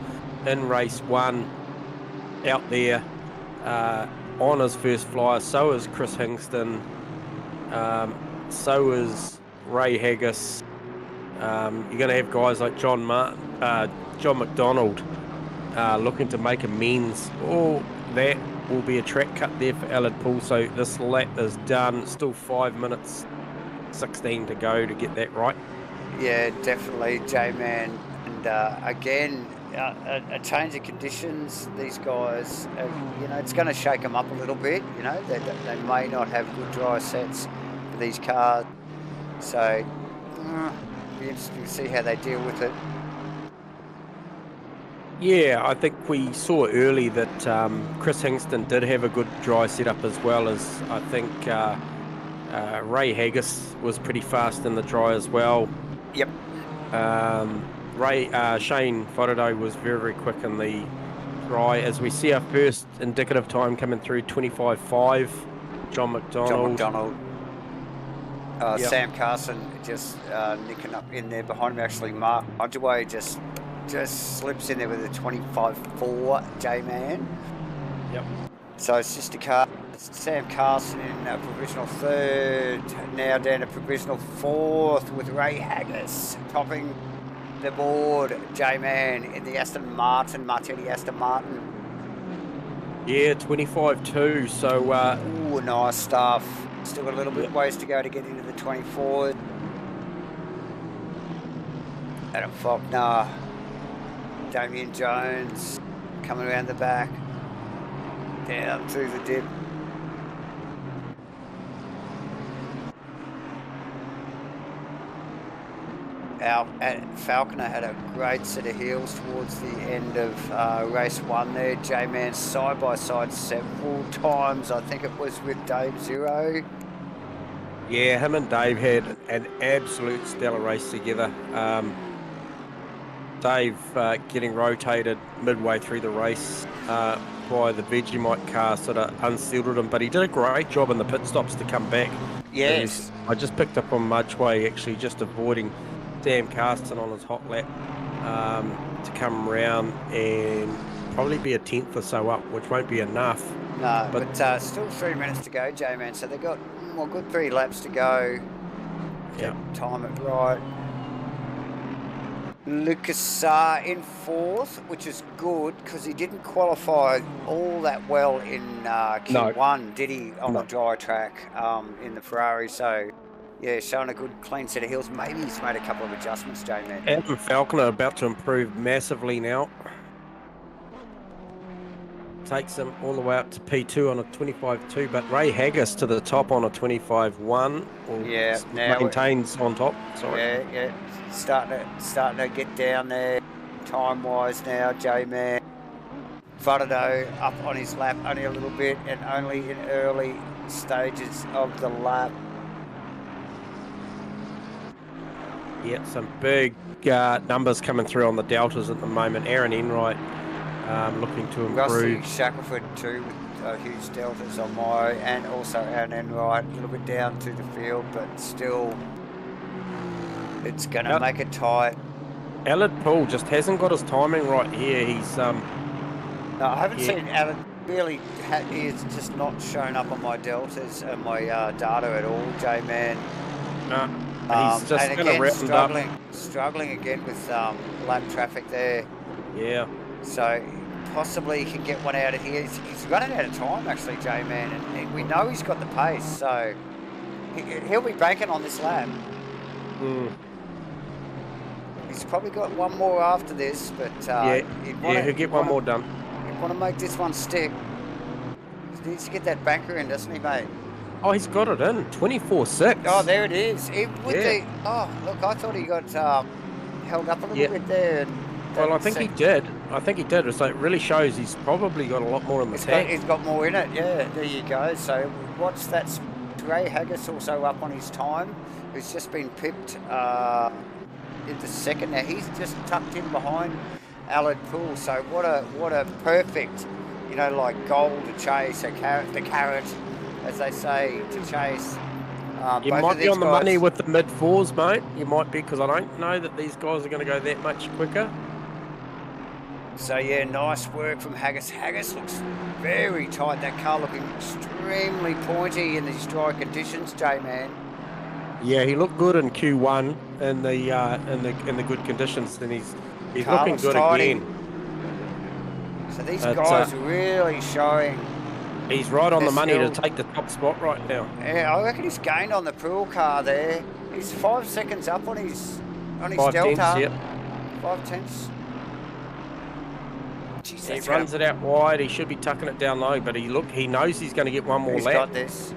S2: in race 1 out there. on his first flyer. So is Chris Hingston. So is Ray Haggis. You're going to have guys like John McDonald looking to make amends. All that will be a track cut there for Allard Pool. So this lap is done. Still 5 minutes 16 to go to get that right.
S1: Yeah, definitely, J-Man. And again, a change of conditions. These guys, it's going to shake them up a little bit. They may not have good dry sets for these cars. So, be interesting to see how they deal with it.
S2: Yeah, I think we saw early that Chris Hingston did have a good dry setup, as well as I think Ray Haggis was pretty fast in the dry as well.
S1: Yep.
S2: Shane Faraday was very, very quick in the dry. As we see our first indicative time coming through, 25.5. John McDonald.
S1: Yep. Sam Carson just nicking up in there behind him. Actually, Mark Odgeway just slips in there with a 25.4, J-Man.
S2: Yep.
S1: So it's just a car. Sam Carson in provisional third, now down to provisional fourth with Ray Haggis topping the board, J-Man, in the Martini Aston Martin.
S2: Yeah, 25.2, so...
S1: Ooh, nice stuff. Still got a little bit of ways to go to get into the 24. Adam Faulkner, Damien Jones coming around the back, down through the dip. Falconer had a great set of heels towards the end of race one there. J-Man side by side several times. I think it was with Dave Zero.
S2: Yeah, him and Dave had an absolute stellar race together. Dave getting rotated midway through the race by the Vegemite car sort of unsettled him, but he did a great job in the pit stops to come back.
S1: Yes.
S2: I just picked up on Mudgeway actually just avoiding Sam Carston on his hot lap to come round and probably be a tenth or so up, which won't be enough.
S1: No, but still 3 minutes to go, J-Man, so they've got a good 3 laps to go.
S2: Yeah.
S1: Time it right. Lucas in fourth, which is good because he didn't qualify all that well in Q1, did he, on the dry track in the Ferrari? So, yeah, showing a good clean set of heels. Maybe he's made a couple of adjustments, J-Man.
S2: Adam Falconer about to improve massively now. Takes him all the way up to P2 on a 25.2, but Ray Haggis to the top on a 25.1.
S1: Yeah, now
S2: maintains on top. Sorry.
S1: Yeah, starting to get down there time-wise now, J-Man. Faraday up on his lap only a little bit and only in early stages of the lap.
S2: Yeah, some big numbers coming through on the deltas at the moment. Aaron Enright looking to improve.
S1: Rusty Shackelford too with huge deltas on my, and also Aaron Enright a little bit down to the field, but still it's going to make it tight.
S2: Allard Pool just hasn't got his timing right here. He's
S1: no, I haven't seen Allard really. He's just not shown up on my deltas and my data at all, J-Man.
S2: No. He's just
S1: and again, struggling again with lap traffic there.
S2: Yeah.
S1: So possibly he can get one out of here. He's running out of time actually, J-Man, and we know he's got the pace, so he'll be banking on this lap. He's probably got one more after this, but
S2: he'll get one more done.
S1: He'd want to make this one stick. He needs to get that banker in, doesn't he, mate?
S2: Oh, he's got it in 24.6.
S1: Oh, there it is. Look, I thought he got held up a little bit there.
S2: Well, I think he did. So it really shows he's probably got a lot more in the tank.
S1: He's got more in it, yeah. There you go. So what's that? Ray Haggis also up on his time, who's just been pipped in the second. Now he's just tucked in behind Allard Pool. So what a perfect, goal to chase, the carrot, as they say, to chase.
S2: You might be on the money with the mid-4s, mate. You might be, because I don't know that these guys are going to go that much quicker.
S1: So yeah, nice work from Haggis. Haggis looks very tight. That car looking extremely pointy in these dry conditions, J-Man.
S2: Yeah, he looked good in Q1 in the good conditions, and he's
S1: Car
S2: looking
S1: looks
S2: good
S1: tidy.
S2: again.
S1: So these guys really showing.
S2: He's right on the money to
S1: skill.
S2: take the top spot right now.
S1: Yeah, I reckon he's gained on the pool car there. He's 5 seconds up on his
S2: 5
S1: delta.
S2: tenths, yep.
S1: 5 tenths. Jeez,
S2: He runs it out wide. He should be tucking it down low, but he knows he's going to get one more lap.
S1: He's got this.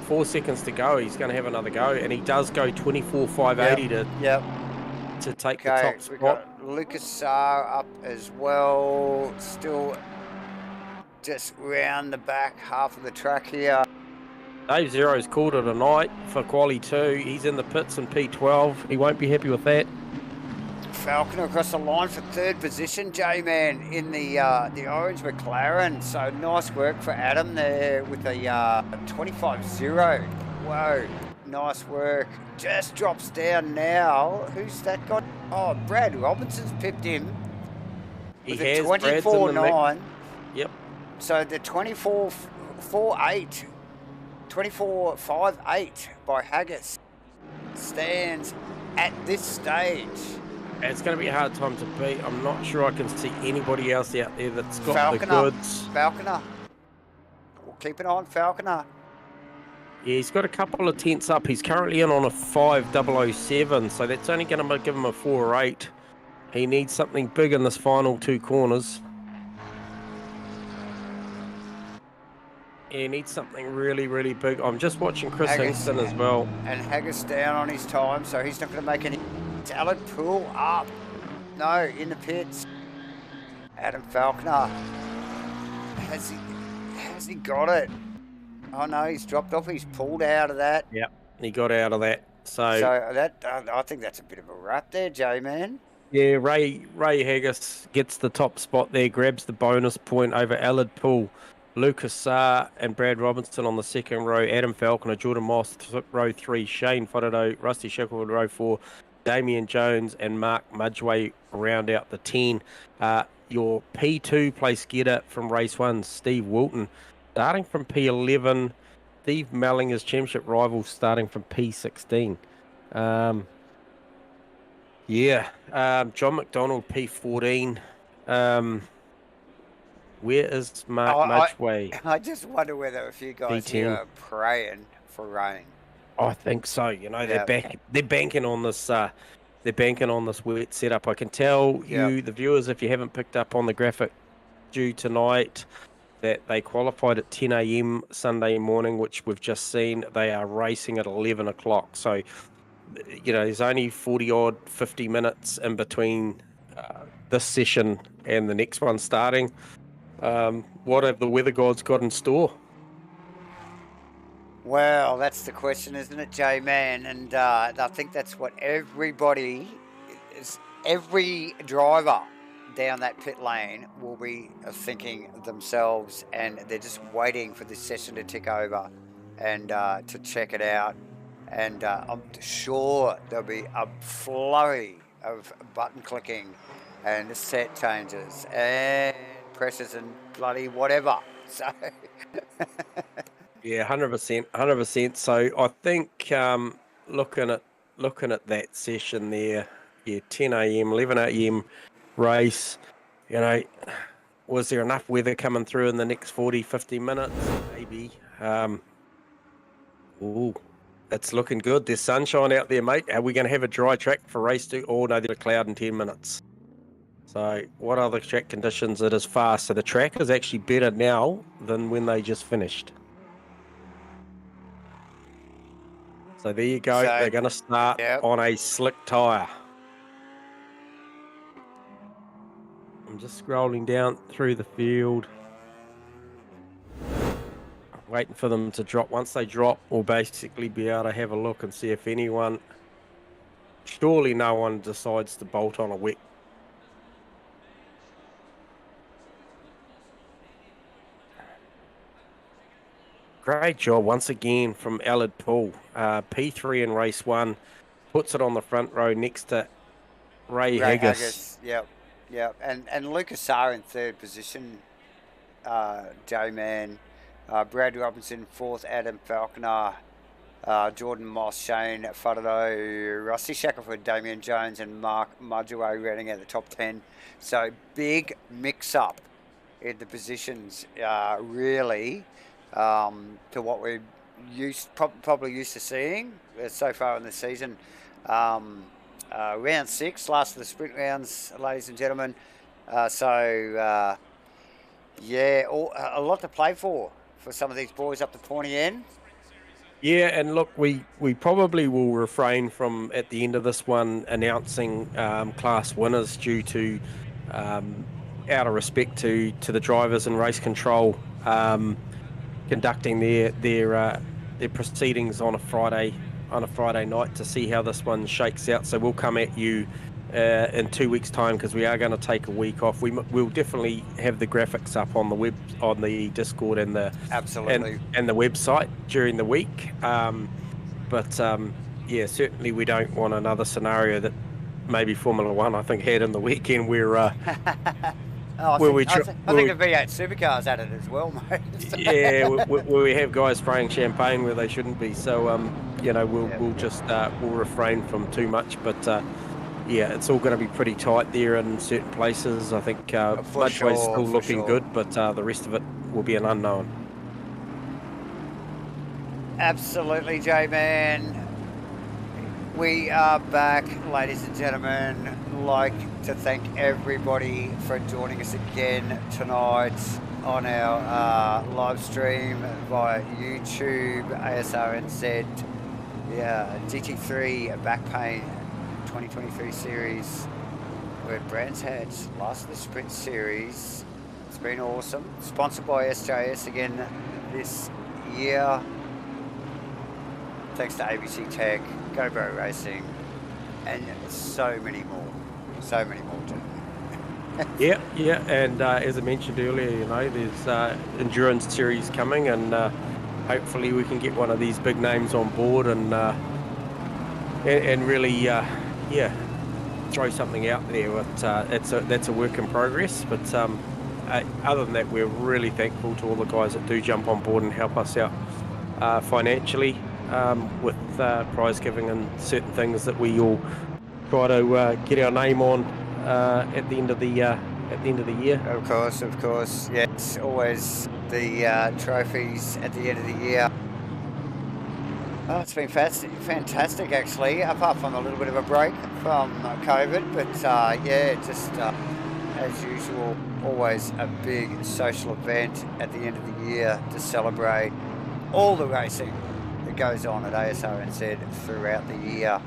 S2: 4 seconds to go. He's going to have another go, and he does go 24.580 to take the top spot.
S1: We've got Lucas Saar up as well. Still just round the back half of the track here.
S2: Dave Zero's called it a night for quali 2. He's in the pits in P12. He won't be happy with that.
S1: Falconer across the line for 3rd position, J-Man, in the orange McLaren. So nice work for Adam there with a 25.0. Whoa, nice work. Just drops down now. Who's that guy? Oh, Brad Robinson's pipped him.
S2: He
S1: with
S2: has.
S1: a 24.9.
S2: Yep.
S1: So the 24.48, 24.58 by Haggis stands at this stage.
S2: It's going to be a hard time to beat. I'm not sure I can see anybody else out there that's got
S1: Falconer.
S2: the goods.
S1: Falconer. We'll keep an eye on Falconer.
S2: Yeah, he's got a couple of tenths up. He's currently in on a 5.007, so that's only going to give him a 4 or 8. He needs something big in this final 2 corners. He needs something really, really big. I'm just watching Chris Hingston as well.
S1: And Haggis down on his time, so he's not going to make any. Alec Poole up. No, in the pits. Adam Falconer. Has he got it? Oh no, he's dropped off. He's pulled out of that.
S2: Yep, he got out of that. So
S1: that I think that's a bit of a wrap there, J-Man.
S2: Yeah, Ray Haggis gets the top spot there, grabs the bonus point over Aled Poole, Lucas Saar and Brad Robinson on the 2nd row, Adam Falconer, Jordan Moss, row 3, Shane Wharato, Rusty Shacklewood, row 4, Damien Jones and Mark Mudgeway round out the 10. Your P2 place getter from race 1, Steve Wilton, starting from P11. Steve Melling, his championship rival, starting from P16. John McDonald, P14. Where is Mark Mudgeway?
S1: I just wonder whether a few guys here are praying for rain.
S2: I think so. You know, they're banking on this. They're banking on this wet setup. I can tell you, the viewers, if you haven't picked up on the graphic due tonight, that they qualified at 10 a.m. Sunday morning, which we've just seen. They are racing at 11 o'clock. So, you know, there's only 50 minutes in between this session and the next one starting. What have the weather gods got in store?
S1: Well, that's the question, isn't it, J-Man? And I think that's what every driver down that pit lane will be thinking themselves, and they're just waiting for this session to tick over and to check it out. And I'm sure there'll be a flurry of button clicking and set changes and presses and bloody whatever. So
S2: yeah, 100%. So I think looking at that session there, 10 a.m., 11 a.m. race, you know, was there enough weather coming through in the next 40, 50 minutes? Maybe. It's looking good. There's sunshine out there, mate. Are we going to have a dry track for race 2? Oh, no, there's a cloud in 10 minutes. So what are the track conditions? It is fast. So the track is actually better now than when they just finished. So there you go. They're going to start on a slick tyre. I'm just scrolling down through the field. Waiting for them to drop. Once they drop, we'll basically be able to have a look and see if anyone... Surely no one decides to bolt on a wet. Great job once again from Aled Poole. P3 in race 1. Puts it on the front row next to Ray Haggis.
S1: Yep. Yeah, and Lucas Sarr in third position, J-Man, Brad Robinson fourth, Adam Falconer, Jordan Moss, Shane Fadado, Rusty Shackelford, Damien Jones, and Mark Mudgeway rounding out the top 10. So big mix-up in the positions, really, to what we're probably used to seeing so far in the season. Round 6, last of the sprint rounds, ladies and gentlemen. Yeah, a lot to play for some of these boys up the pointy end.
S2: Yeah, and look, we probably will refrain from, at the end of this one, announcing class winners due to, out of respect to the drivers and race control, conducting their proceedings on a Friday night to see how this one shakes out. So we'll come at you in 2 weeks' time, because we are going to take a week off. We'll definitely have the graphics up on the Discord and the
S1: absolutely
S2: and the website during the week. Yeah, certainly we don't want another scenario that maybe Formula One, I think, had in the weekend where
S1: I think the V8 supercars had it as well, mate.
S2: Yeah, where we have guys spraying champagne where they shouldn't be. So we'll refrain from too much. But yeah, it's all going to be pretty tight there in certain places. I think Mudgeway's still looking good, but the rest of it will be an unknown.
S1: Absolutely, J-Man. We are back, ladies and gentlemen. Like to thank everybody for joining us again tonight on our live stream via YouTube, Asrnz, GT3 Back Pain 2023 series. We're at Brands Hatch, last of the sprint series. It's been awesome. Sponsored by SJS again this year. Thanks to ABC Tech, GoBro Racing, and so many more. So many more, gentlemen.
S2: Yeah, and as I mentioned earlier, there's endurance series coming, and hopefully we can get one of these big names on board and really, throw something out there. But that's a work in progress. But other than that, we're really thankful to all the guys that do jump on board and help us out financially. With prize giving and certain things that we all try to get our name on at the end of the year.
S1: Of course. Yeah, it's always the trophies at the end of the year. Oh, it's been fantastic actually, apart from a little bit of a break from COVID. But just as usual, always a big social event at the end of the year to celebrate all the racing goes on at Asrnz throughout the year.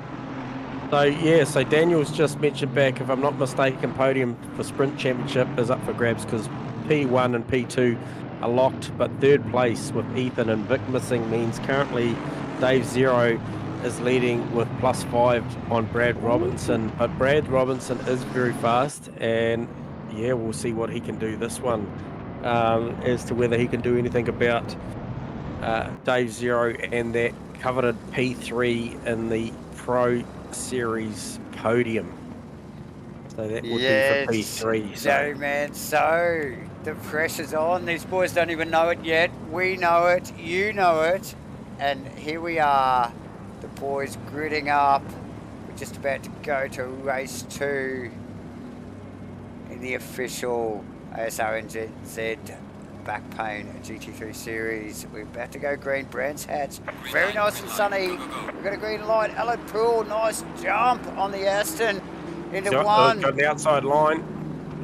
S2: So Daniel's just mentioned back, if I'm not mistaken, podium for Sprint Championship is up for grabs because P1 and P2 are locked, but third place with Ethan and Vic missing means currently Dave Zero is leading with +5 on Brad Robinson, but Brad Robinson is very fast, and yeah, we'll see what he can do this one, as to whether he can do anything about Dave Zero and that coveted P3 in the Pro Series podium. So that would be for P3.
S1: So man, so the pressure's on. These boys don't even know it yet. We know it, you know it, and here we are, the boys gritting up. We're just about to go to race 2 in the official Asrnz Back Pain GT3 series. We're about to go green. Brands Hatch, very nice and sunny. We've got a green light. Alan Poole, nice jump on the Aston into one.
S2: Got the outside line.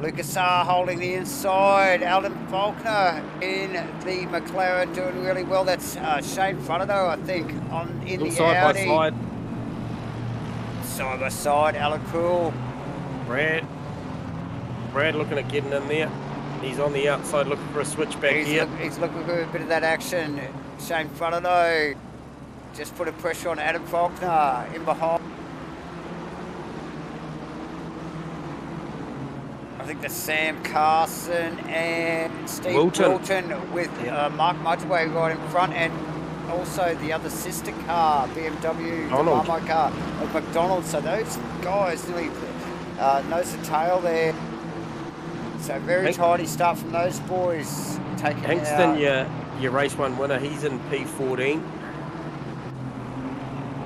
S1: Lucas Sarr holding the inside. Alden Faulkner in the McLaren doing really well. That's Shane Fronado, I think, in the Audi. Side by side, Alan Poole.
S2: Brad looking at getting in there. He's on the outside looking for a switchback here.
S1: He's looking for a bit of that action. Shane Fronado just put a pressure on Adam Faulkner in behind. I think that's Sam Carson and Steve Wilton with Mark Mudgeway right in front, and also the other sister car, BMW, the Marmite car of McDonald's. So those guys nearly nose to tail there. So very tidy start from those boys. Taking
S2: Hingston,
S1: out.
S2: your race 1 winner, he's in P14.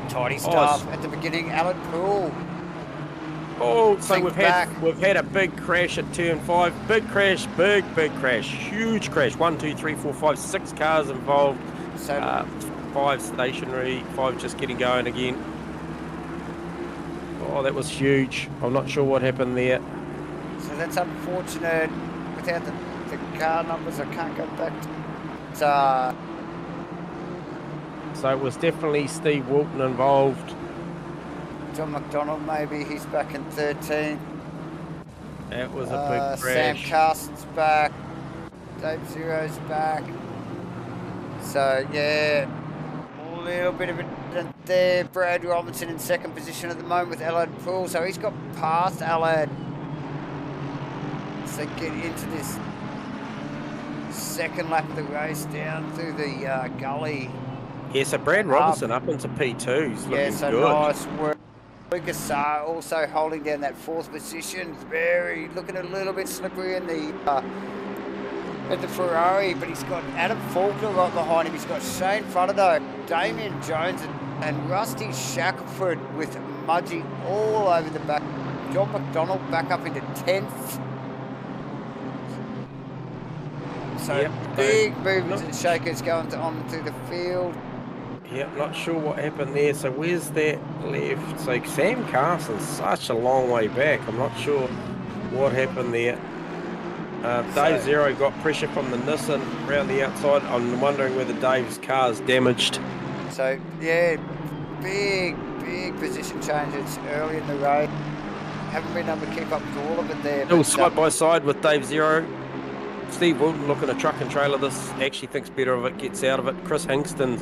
S1: Tidy stuff at the beginning. Alan Poole.
S2: Oh, so we've had a big crash at turn 5. Big crash, big crash, huge crash. 1, 2, 3, 4, 5, 6 cars involved.
S1: So
S2: 5 stationary, 5 just getting going again. Oh, that was huge. I'm not sure what happened there.
S1: So that's unfortunate. Without the car numbers, I can't go back to...
S2: So it was definitely Steve Wilton involved.
S1: John McDonald, maybe. He's back in 13.
S2: That was a big crash.
S1: Sam Carson's back. Dave Zero's back. So, yeah, a little bit of it there. Brad Robinson in second position at the moment with Allard Poole. So he's got past Allard. So get into this second lap of the race down through the gully.
S2: Yeah, so Brad Robinson up into P2. He's looking
S1: so
S2: good.
S1: Nice work. Lucas Sarr also holding down that 4th position. Looking a little bit slippery in the at the Ferrari, but he's got Adam Faulkner right behind him. He's got Shane Frontado, Damien Jones, and Rusty Shackelford with Mudgee all over the back. John McDonald back up into 10th. So big movements and shakers going on through the field.
S2: Yeah, not sure what happened there. So where's that left? So Sam Carson's such a long way back. I'm not sure what happened there. Dave Zero got pressure from the Nissan around the outside. I'm wondering whether Dave's car's damaged.
S1: So yeah, big position changes early in the race. Haven't been able to keep up with all of it there.
S2: Still side by side with Dave Zero. Steve Wilton looking at truck and trailer. This actually thinks better of it, gets out of it. Chris Hingston's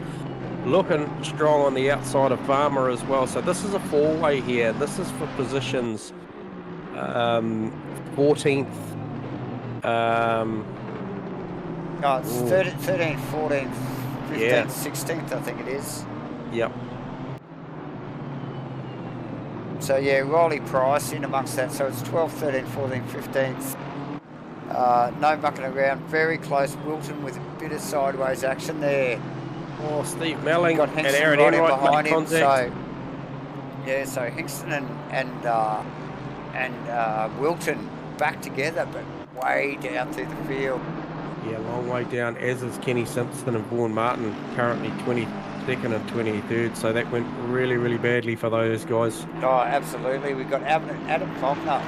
S2: looking strong on the outside of Farmer as well. So this is a 4-way here. This is for positions 14th.
S1: It's 13th, 14th, 15th, 16th, I think it is.
S2: Yep.
S1: So yeah, Riley Price in amongst that. So it's 12th, 13th, 14th, 15th. No mucking around. Very close. Wilton with a bit of sideways action there.
S2: Oh, Steve Melling
S1: got
S2: and
S1: Hingston
S2: Aaron
S1: right
S2: Enright
S1: behind him.
S2: contact.
S1: So yeah, so Hingston and Wilton back together, but way down through the field.
S2: Yeah, long way down, as is Kenny Simpson and Vaughan Martin, currently 22nd and 23rd. So that went really badly for those guys.
S1: Oh, absolutely. We've got Adam Faulkner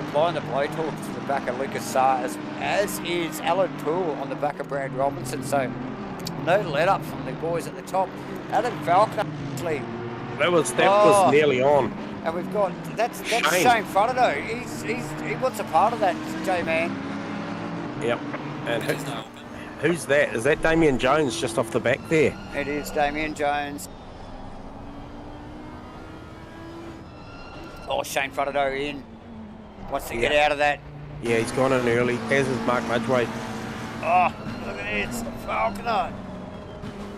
S1: applying the blowtorch to the back of Lucas Sarr, as is Alan Poole on the back of Brad Robinson. So no let up from the boys at the top. Adam Faulkner actually.
S2: That was nearly on.
S1: And we've got that's Shane Frontado. He wants a part of that, J-Man.
S2: Yep. And who's that? Is that Damien Jones just off the back there?
S1: It is Damien Jones. Oh, Shane Frontado in. Wants to get out of that.
S2: Yeah, he's gone in early, as is Mark Mudgway.
S1: Oh, look at it. It's Faulkner.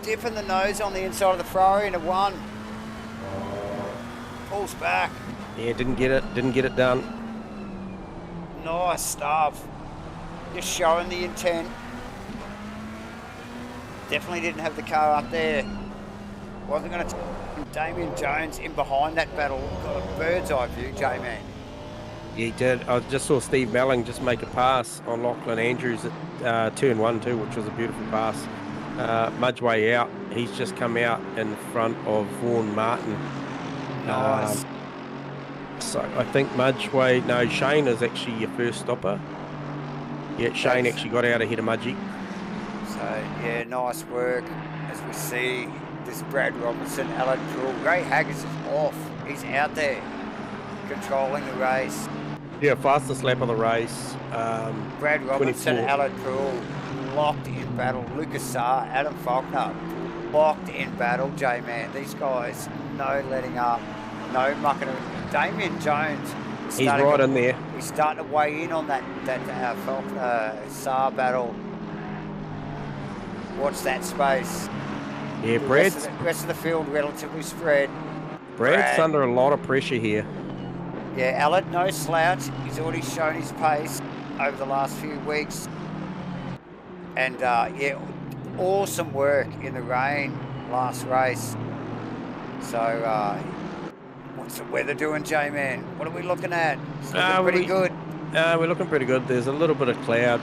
S1: Dipping the nose on the inside of the Ferrari into 1. Pulls back.
S2: Yeah, didn't get it done.
S1: Nice stuff. Just showing the intent. Definitely didn't have the car up there. Wasn't going to... Damien Jones in behind that battle. Got a bird's eye view, J-Man.
S2: Yeah, he did. I just saw Steve Melling just make a pass on Lachlan Andrews at turn 1 too, which was a beautiful pass. Mudgway out. He's just come out in front of Vaughan Martin.
S1: Nice.
S2: So I think Shane is actually your first stopper. Yeah, Shane actually got out ahead of Mudgee.
S1: So yeah, nice work. As we see this Brad Robinson, Alan Poole. Ray Haggis is off. He's out there controlling the race.
S2: Yeah, fastest lap of the race.
S1: Brad Robinson,
S2: 24.
S1: Alan Poole locked in battle. Lucas Sarr, Adam Faulkner locked in battle. J-Man, these guys, no letting up, no mucking around. Damien Jones,
S2: he's right in there.
S1: He's starting to weigh in on that Faulkner Sarr battle. Watch that space.
S2: Yeah,
S1: The
S2: Brad's
S1: rest of the field relatively spread.
S2: Brad's under a lot of pressure here.
S1: Yeah, Allard, no slouch. He's already shown his pace. over the last few weeks. And yeah, awesome work in the rain last race. So what's the weather doing, J-Man? What are we looking at? It's looking pretty good.
S2: We're looking pretty good. There's a little bit of cloud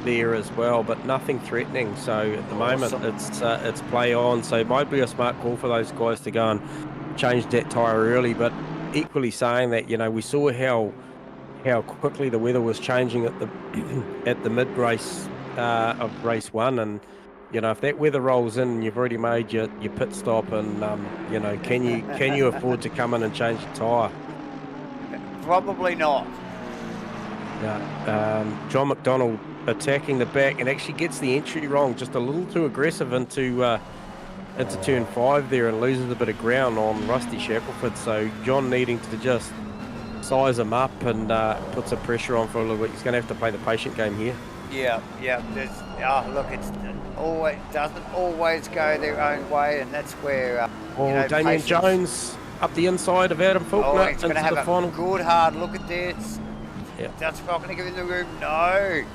S2: there as well, but nothing threatening. So at the moment, it's play on. So it might be a smart call for those guys to go and change that tyre early. But equally saying that, you know, we saw how quickly the weather was changing at the at the mid race of race one, and you know, if that weather rolls in, you've already made your pit stop, and you know, can you afford to come in and change your tyre?
S1: Probably not.
S2: Yeah. John McDonald attacking the back and actually gets the entry wrong, just a little too aggressive into turn 5 there, and loses a bit of ground on Rusty Shackelford. So John needing to just size him up and put some pressure on for a little bit. He's going to have to play the patient game here.
S1: Yeah. There's look, doesn't always go their own way, and that's where
S2: Damien Jones up the inside of Adam Faulkner
S1: he's going to
S2: into
S1: have
S2: the
S1: a
S2: final.
S1: good hard look at this.
S2: Yeah.
S1: That's not going to give him the room. No.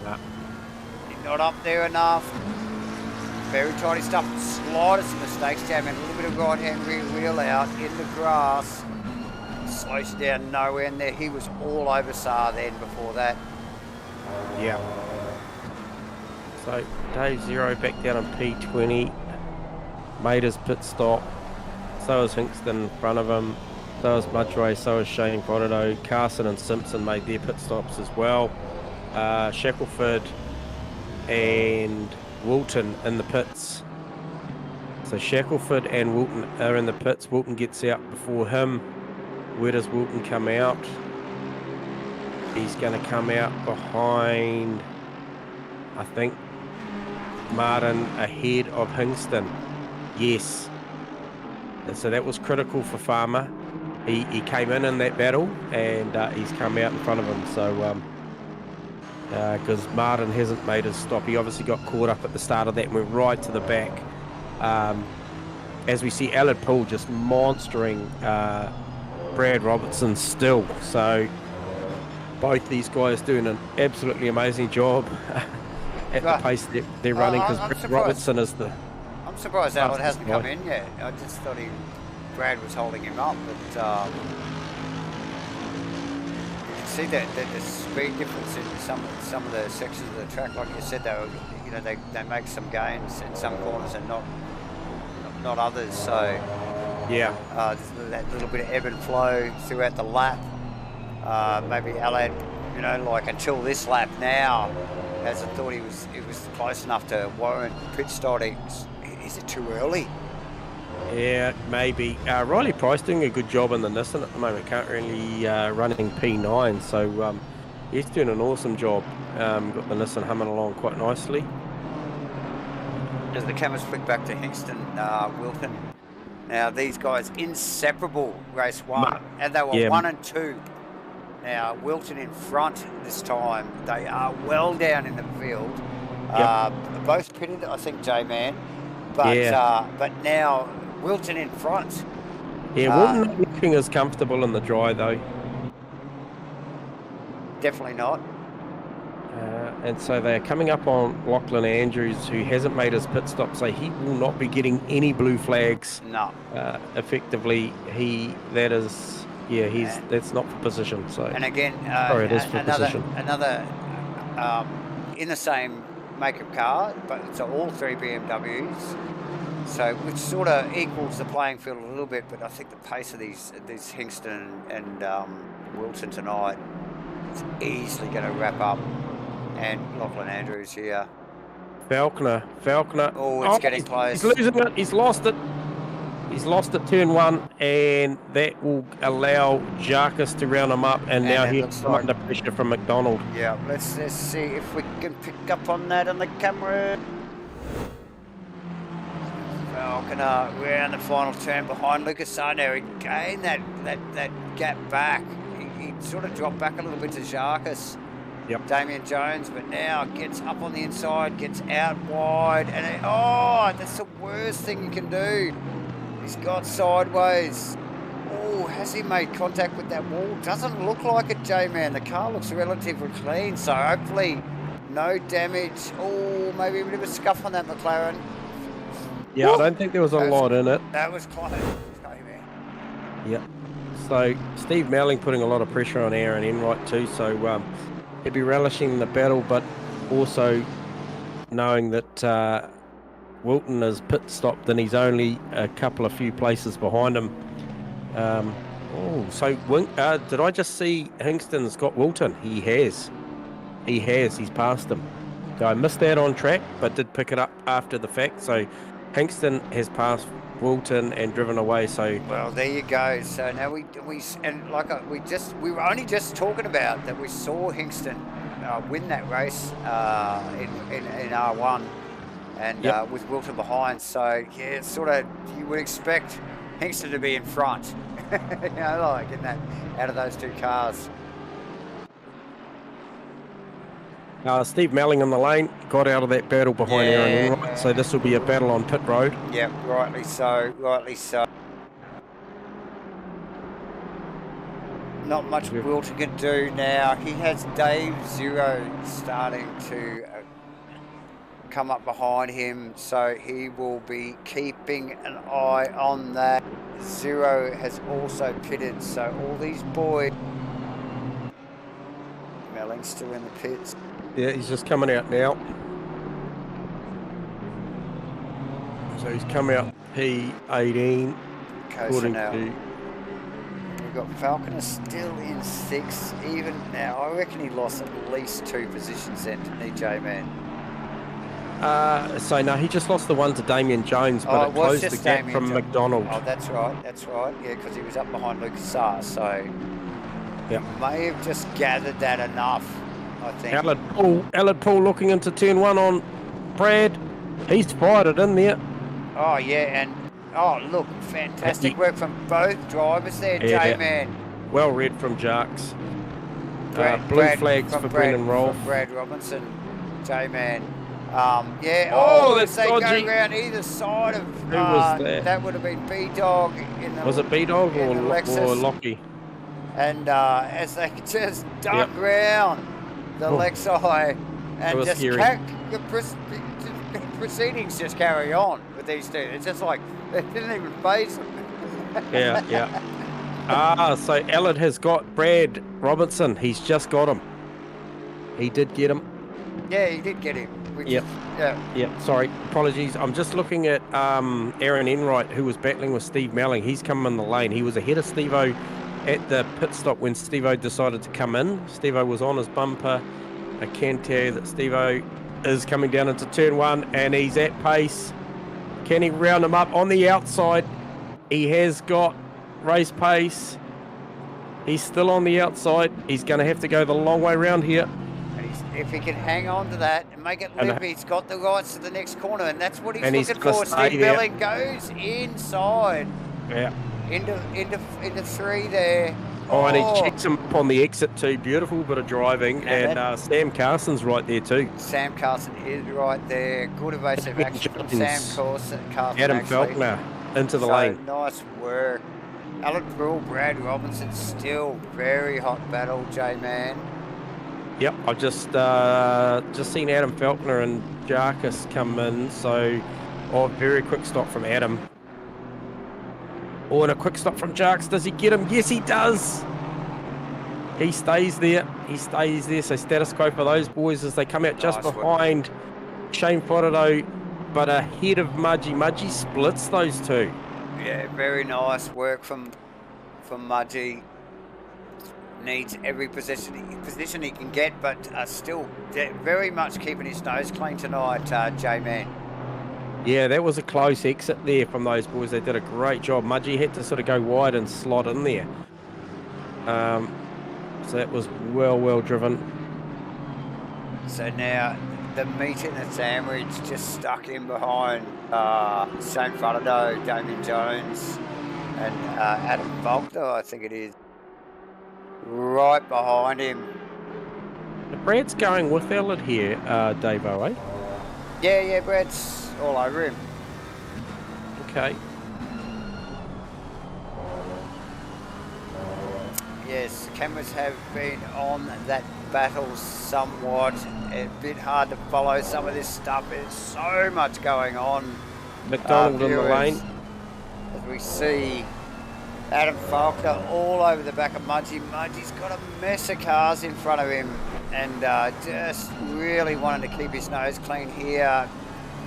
S1: He's not up there enough. Very tidy stuff. Slightest mistakes, Damien. A little bit of right-hand rear wheel out in the grass. Slows you down nowhere in there. He was all over Saar then before that.
S2: Yeah. So Dave Zero back down on P20. Made his pit stop. So is Hinkston in front of him. So is Mudray. So is Shane Frodo. Carson and Simpson made their pit stops as well. Shackelford and Wilton in the pits. So Shackelford and Wilton are in the pits. Wilton gets out before him. Where does Wilton come out? He's going to come out behind, I think, Martin ahead of Hingston. Yes. And so that was critical for Farmer. He came in that battle, and he's come out in front of him. So because Martin hasn't made his stop. He obviously got caught up at the start of that and went right to the back. As we see Allard Poole just monstering Brad Robertson still. So both these guys doing an absolutely amazing job at the pace they're running, because Brad Robertson is the...
S1: I'm surprised Allard hasn't come in yet. I just thought Brad was holding him up, but you can see that the speed difference in some of the sections of the track. Like you said, they make some gains in some corners and not others. So
S2: yeah,
S1: that little bit of ebb and flow throughout the lap. Maybe Allard, like until this lap now, hasn't thought it was close enough to warrant pit starting. Is it too early?
S2: Yeah, maybe. Riley Price doing a good job in the Nissan at the moment, currently running P9, so he's doing an awesome job. Got the Nissan humming along quite nicely.
S1: As the cameras flick back to Hingston, Wilton. Now these guys inseparable race one, and they were 1 and 2. Now Wilton in front this time. They are well down in the field. Both pitted, I think, J-Man. But now Wilton in front.
S2: Yeah, Wilton not looking as comfortable in the dry though.
S1: Definitely not.
S2: And so they're coming up on Lachlan Andrews, who hasn't made his pit stop, so he will not be getting any blue flags.
S1: No.
S2: Effectively, that's not for position. So.
S1: And again,
S2: it is for position.
S1: Another in the same makeup car, but it's all 3 BMWs. So which sort of equals the playing field a little bit, but I think the pace of these Hingston and Wilton tonight is easily going to wrap up. And Lachlan Andrews here.
S2: Falconer.
S1: Oh, it's getting close.
S2: He's losing it. He's lost it. He's lost it turn 1, and that will allow Jarkus to round him up, and now he's under pressure from McDonald.
S1: Yeah, let's see if we can pick up on that on the camera. Falconer round the final turn behind Lucas Sarno. He gained that gap back. He sort of dropped back a little bit to Jarkus.
S2: Yep.
S1: Damien Jones, but now gets up on the inside, gets out wide, and that's the worst thing you can do. He's got sideways. Oh, has he made contact with that wall? Doesn't look like it, J-Man. The car looks relatively clean, so hopefully no damage. Oh, maybe a bit of a scuff on that McLaren.
S2: Yeah,
S1: Woo!
S2: I don't think there was a lot in it.
S1: That was close. J-Man.
S2: Yeah. So Steve Melling putting a lot of pressure on Aaron Enright too. So he'd be relishing the battle, but also knowing that Wilton is pit stopped and he's only a few places behind him. Did I just see Hingston's got Wilton? He has. He's passed him. So I missed that on track, but did pick it up after the fact. So Hingston has passed Wilton and driven away. So
S1: well, there you go. So now we were only just talking about that we saw Hingston win that race in R1 and with Wilton behind. So yeah, it's sort of, you would expect Hingston to be in front, you know, like in that, out of those two cars.
S2: Steve Melling in the lane got out of that battle behind Aaron Enright. So this will be a battle on pit road.
S1: Yeah, rightly so. Not much Wilton can do now. He has Dave Zero starting to come up behind him, so he will be keeping an eye on that. Zero has also pitted, so all these boys. Melling's still in the pits.
S2: Yeah, he's just coming out now. So he's come out P18.
S1: Okay, so now we've got Falconer still in 6th. Even now, I reckon he lost at least 2 positions then, didn't he, J-Man?
S2: So no, he just lost the one to Damien Jones, but it closed the gap from McDonald.
S1: Oh, that's right. Yeah, because he was up behind Lucas Sarr, so he may have just gathered that enough, I think.
S2: Allard Paul looking into turn 1 on Brad. He's fired it in there.
S1: Oh yeah, and look, fantastic work from both drivers there, J-Man.
S2: Well read from Jarks.
S1: Blue
S2: flags for Brendan Rolfe.
S1: Brad Robinson, J-Man.
S2: That's
S1: they
S2: dodgy.
S1: go around either side of
S2: Who was that?
S1: That would have been B-Dog in the.
S2: Was it B-Dog or
S1: Lexus.
S2: Lockie?
S1: And as they just duck round the Lexi and just the proceedings just carry on with these two. It's just like they didn't even face them.
S2: So Allard has got Brad Robinson. He's just got him. He did get him.
S1: Yeah, he did get him.
S2: Sorry, apologies. I'm just looking at Aaron Enright, who was battling with Steve Melling. He's come in the lane. He was ahead of Steve-O at the pit stop when Steve-O decided to come in. Steve-O was on his bumper. I can tell you that Steve-O is coming down into turn 1 and he's at pace. Can he round him up on the outside? He has got race pace. He's still on the outside. He's going to have to go the long way round here.
S1: If he can hang on to that and make it live, he's got the rights to the next corner, and that's what he's looking for. Steve Melling goes inside.
S2: Yeah.
S1: Into 3 there.
S2: And he checks him up on the exit too. Beautiful bit of driving. And Sam Carson's right there too.
S1: Sam Carson is right there. Good evasive action from Sam Carson.
S2: Adam Faulkner into the lane.
S1: Nice work. Alan Brule, Brad Robinson, still very hot battle, J-Man.
S2: Yep, I've just seen Adam Faulkner and Jarkus come in, so very quick stop from Adam. And a quick stop from Jarks. Does he get him? Yes, he does. He stays there. So status quo for those boys as they come out just behind Shane Fodado, but ahead of Mudgy. Mudgy splits those two.
S1: Yeah, very nice work from Mudgy. Needs every position he can get, but still very much keeping his nose clean tonight, J-Man.
S2: Yeah, that was a close exit there from those boys. They did a great job. Mudgy had to sort of go wide and slot in there. So that was well driven. So
S1: now the meat in the sandwich just stuck in behind Shane Fodado, Damien Jones, and Adam Faulkner, I think it is. Right behind him.
S2: Brad's going with Allard here, Davo, eh?
S1: Yeah, Brad's all over him.
S2: Okay.
S1: yes, cameras have been on that battle somewhat. A bit hard to follow some of this stuff. There's so much going on.
S2: McDonald in the lane.
S1: As we see Adam Faulkner all over the back of Mudgee. Mudgee's got a mess of cars in front of him and just really wanting to keep his nose clean here.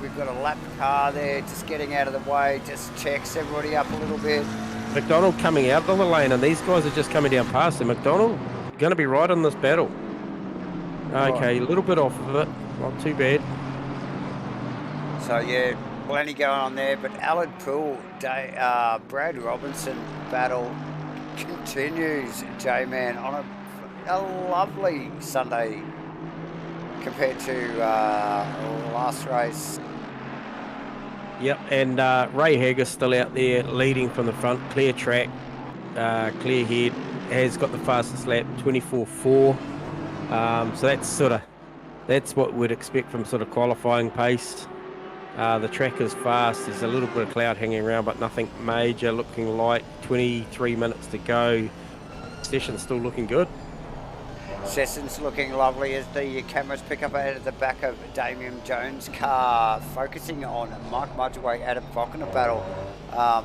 S1: We've got a lap car there, just getting out of the way, just checks everybody up a little bit.
S2: McDonald coming out of the lane, and these guys are just coming down past him. McDonald going to be right in this battle. Okay, a little bit off of it, not too bad.
S1: So yeah, plenty going on there, but Alad Pool, Brad Robinson battle continues, J-Man, on a lovely Sunday compared to last race.
S2: Yep, and Ray Haggis still out there leading from the front, clear track, clear head, has got the fastest lap, 24.4. So that's what we'd expect from sort of qualifying pace. The track is fast. There's a little bit of cloud hanging around, but nothing major. Looking like 23 minutes to go. Session's still looking good.
S1: Session's looking lovely as the cameras pick up out of the back of Damien Jones' car, focusing on Mike Mudgeway, Adam Faulkner battle.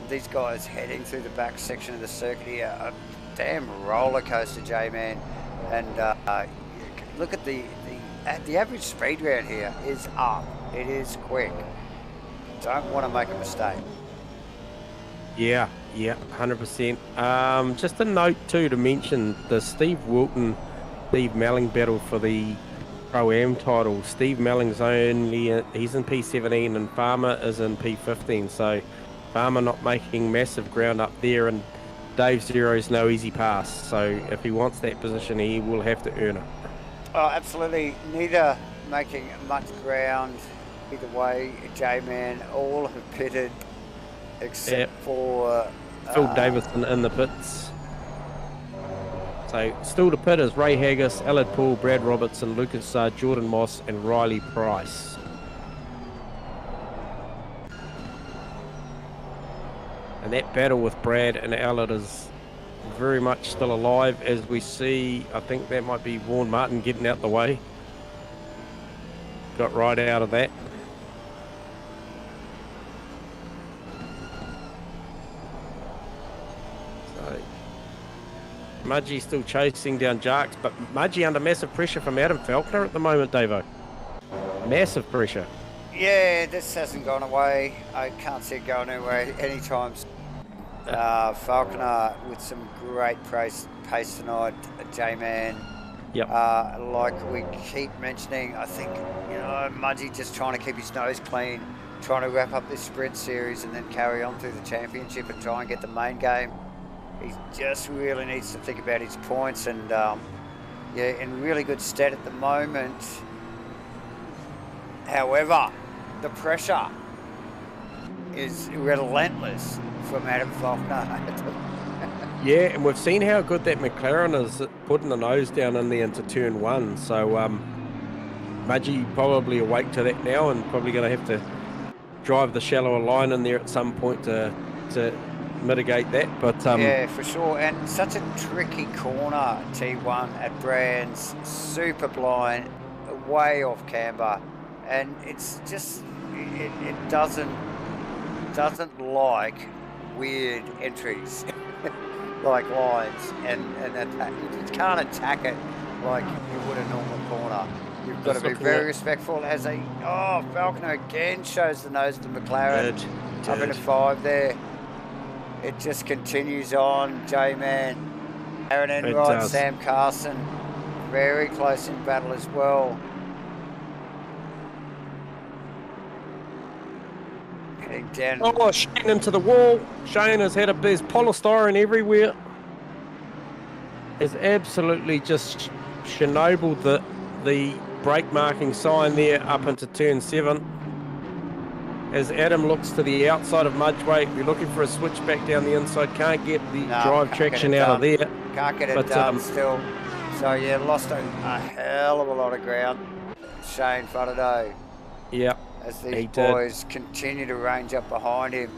S1: These guys heading through the back section of the circuit here. A damn roller coaster, J-Man. And look at the average speed round here is up. It is quick. Don't want to make a mistake.
S2: Yeah, 100%. Just a note too to mention the Steve Wilton, Steve Melling battle for the Pro-Am title. Steve Melling's he's in P17 and Farmer is in P15. So Farmer not making massive ground up there, and Dave Zero's no easy pass. So if he wants that position, he will have to earn it.
S1: Oh, absolutely. Neither making much ground. Either way, J-Man, all have pitted except for
S2: Phil Davison in the pits. So still to pit is Ray Haggis, Alad Pool, Brad Robertson, Lucas Jordan Moss and Riley Price. And that battle with Brad and Alad is very much still alive, as we see. I think that might be Vaughan Martin getting out the way. Got right out of that. Mudgee still chasing down Jarks, but Mudgee under massive pressure from Adam Faulkner at the moment, Davo. Massive pressure.
S1: Yeah, this hasn't gone away. I can't see it going anywhere anytime soon. Faulkner with some great pace tonight, J-Man.
S2: Yep.
S1: Like we keep mentioning, I think, Mudgee just trying to keep his nose clean, trying to wrap up this sprint series and then carry on through the championship and try and get the main game. He just really needs to think about his points and, in really good stead at the moment. However, the pressure is relentless from Adam Faulkner.
S2: Yeah, and we've seen how good that McLaren is at putting the nose down in there into turn one. So Mudgee probably awake to that now and probably going to have to drive the shallower line in there at some point to mitigate that, but
S1: yeah, for sure. And such a tricky corner, T1 at Brands, super blind, way off camber, and it's just it doesn't like weird entries like lines and attack. You just can't attack it like you would a normal corner. You've got to be very respectful. As Faulkner again shows the nose of the McLaren up in a 5 there. It just continues on, J-Man. Aaron Enright, Sam Carson, very close in battle as well. Heading down.
S2: Oh, Shane into the wall. Shane has had there's polystyrene everywhere. Has absolutely just shinobled the brake marking sign there up into turn 7. As Adam looks to the outside of Mudgeway, you're looking for a switchback down the inside. Can't get the drive traction out of there.
S1: Can't get it done still. So yeah, lost a hell of a lot of ground. Shane Faraday.
S2: Yeah.
S1: As these boys continue to range up behind him.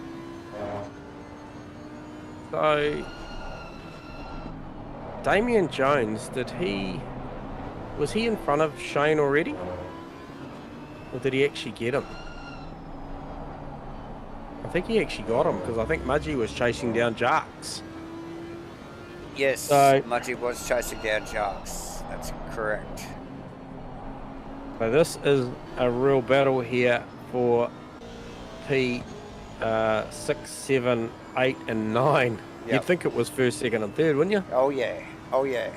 S2: So Damien Jones, was he in front of Shane already? Or did he actually get him? I think he actually got him, because I think Mudgy was chasing down Jarks.
S1: Yes,
S2: So-
S1: Mudgy was chasing down Sharks. That's correct.
S2: So this is a real battle here for P 6, 7, 8, and 9.
S1: Yep.
S2: You'd think it was first, second, and third, wouldn't you?
S1: Oh yeah, oh yeah.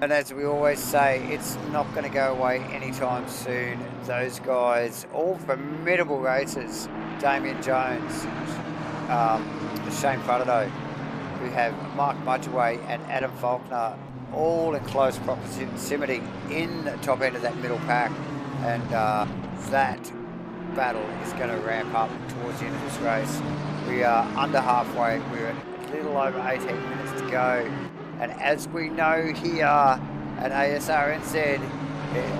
S1: And as we always say, it's not going to go away anytime soon. Those guys, all formidable racers, Damien Jones, Shane Faraday, who have Mark Mudgeway and Adam Faulkner, all in close proximity in the top end of that middle pack. And that battle is going to ramp up towards the end of this race. We are under halfway. We're a little over 18 minutes to go. And as we know here at Asrnz, it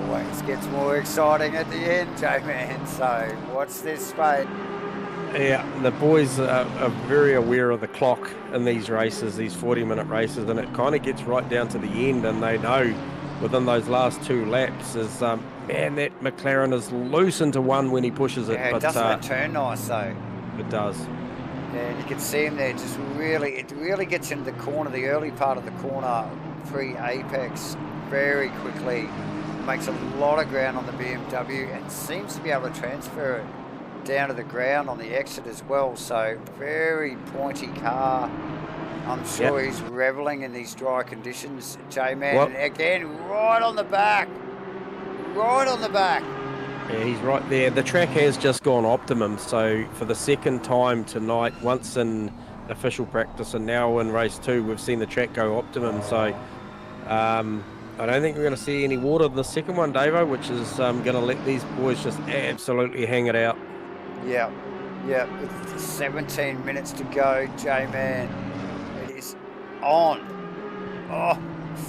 S1: always gets more exciting at the end, J-Man. So watch this space.
S2: Yeah, the boys are very aware of the clock in these races, these 40-minute races, and it kind of gets right down to the end, and they know within those last 2 laps is, man, that McLaren is loose into one when he pushes it.
S1: Yeah,
S2: but
S1: it doesn't turn nice though.
S2: It does.
S1: And you can see him there, just really, it really gets into the corner, the early part of the corner, pre-apex, very quickly. Makes a lot of ground on the BMW and seems to be able to transfer it down to the ground on the exit as well. So very pointy car. I'm sure he's reveling in these dry conditions, J-Man.
S2: Well,
S1: and again, right on the back. Right on the back.
S2: Yeah, he's right there. The track has just gone optimum, so for the second time tonight, once in official practice and now in race 2, we've seen the track go optimum. So I don't think we're going to see any water in the second one, Davo, which is going to let these boys just absolutely hang it out.
S1: Yeah, yeah, with 17 minutes to go, J-Man. It is on. Oh,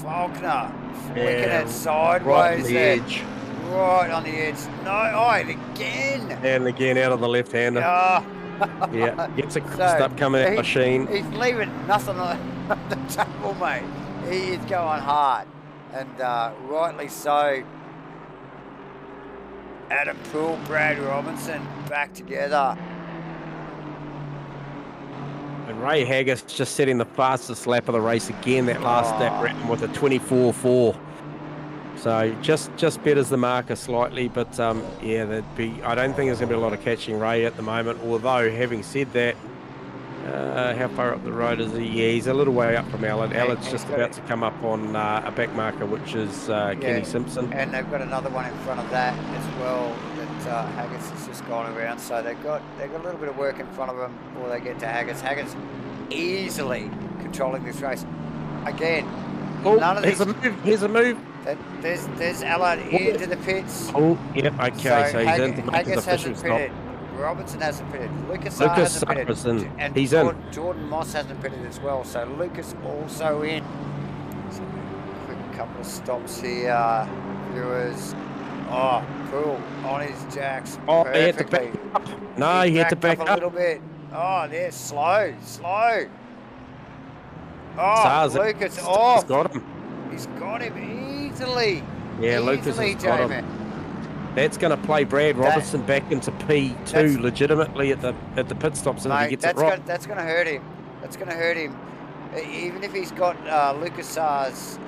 S1: Faulkner flicking it sideways
S2: right on the
S1: there.
S2: edge.
S1: Right on the edge. No, and again.
S2: And again out of the left-hander.
S1: Oh.
S2: Yeah, gets a
S1: So,
S2: crust up coming out machine.
S1: He's leaving nothing on the table, mate. He is going hard, and rightly so. Adam Poole, Brad Robinson back together.
S2: And Ray Haggis just setting the fastest lap of the race again, that last lap round with a 24.4. So just betters the marker slightly, but yeah, I don't think there's going to be a lot of catching Ray at the moment. Although, having said that, how far up the road is he? Yeah, he's a little way up from Alan. Alan's just about to come up on a back marker, which is Kenny Simpson.
S1: And they've got another one in front of that as well that Haggis has just gone around. So they've got a little bit of work in front of them before they get to Haggis. Haggis easily controlling this race. Again, none of these.
S2: Here's a move.
S1: There's Alan into the pits.
S2: Oh, yep, okay, so he's in to make his
S1: Haggis
S2: official
S1: hasn't
S2: stop.
S1: pitted. Robinson hasn't pitted. Lucas
S2: Sarr
S1: hasn't
S2: is in.
S1: pitted. And
S2: He's
S1: Jordan Moss hasn't pitted as well. So Lucas also in. So quick couple of stops here, viewers. Oh, cool. On his jacks.
S2: Oh,
S1: perfectly.
S2: he had to back up. No, he had to back
S1: a little bit. Oh, there, slow. Oh,
S2: Sarr's
S1: Lucas
S2: He's got him.
S1: He's got him easily.
S2: Yeah, Lucas has got him. That's going to play Brad Robertson back into P2 legitimately at the pit stops, and if he gets it right.
S1: That's going to hurt him. That's going to hurt him. Even if he's got Lucas Sarr's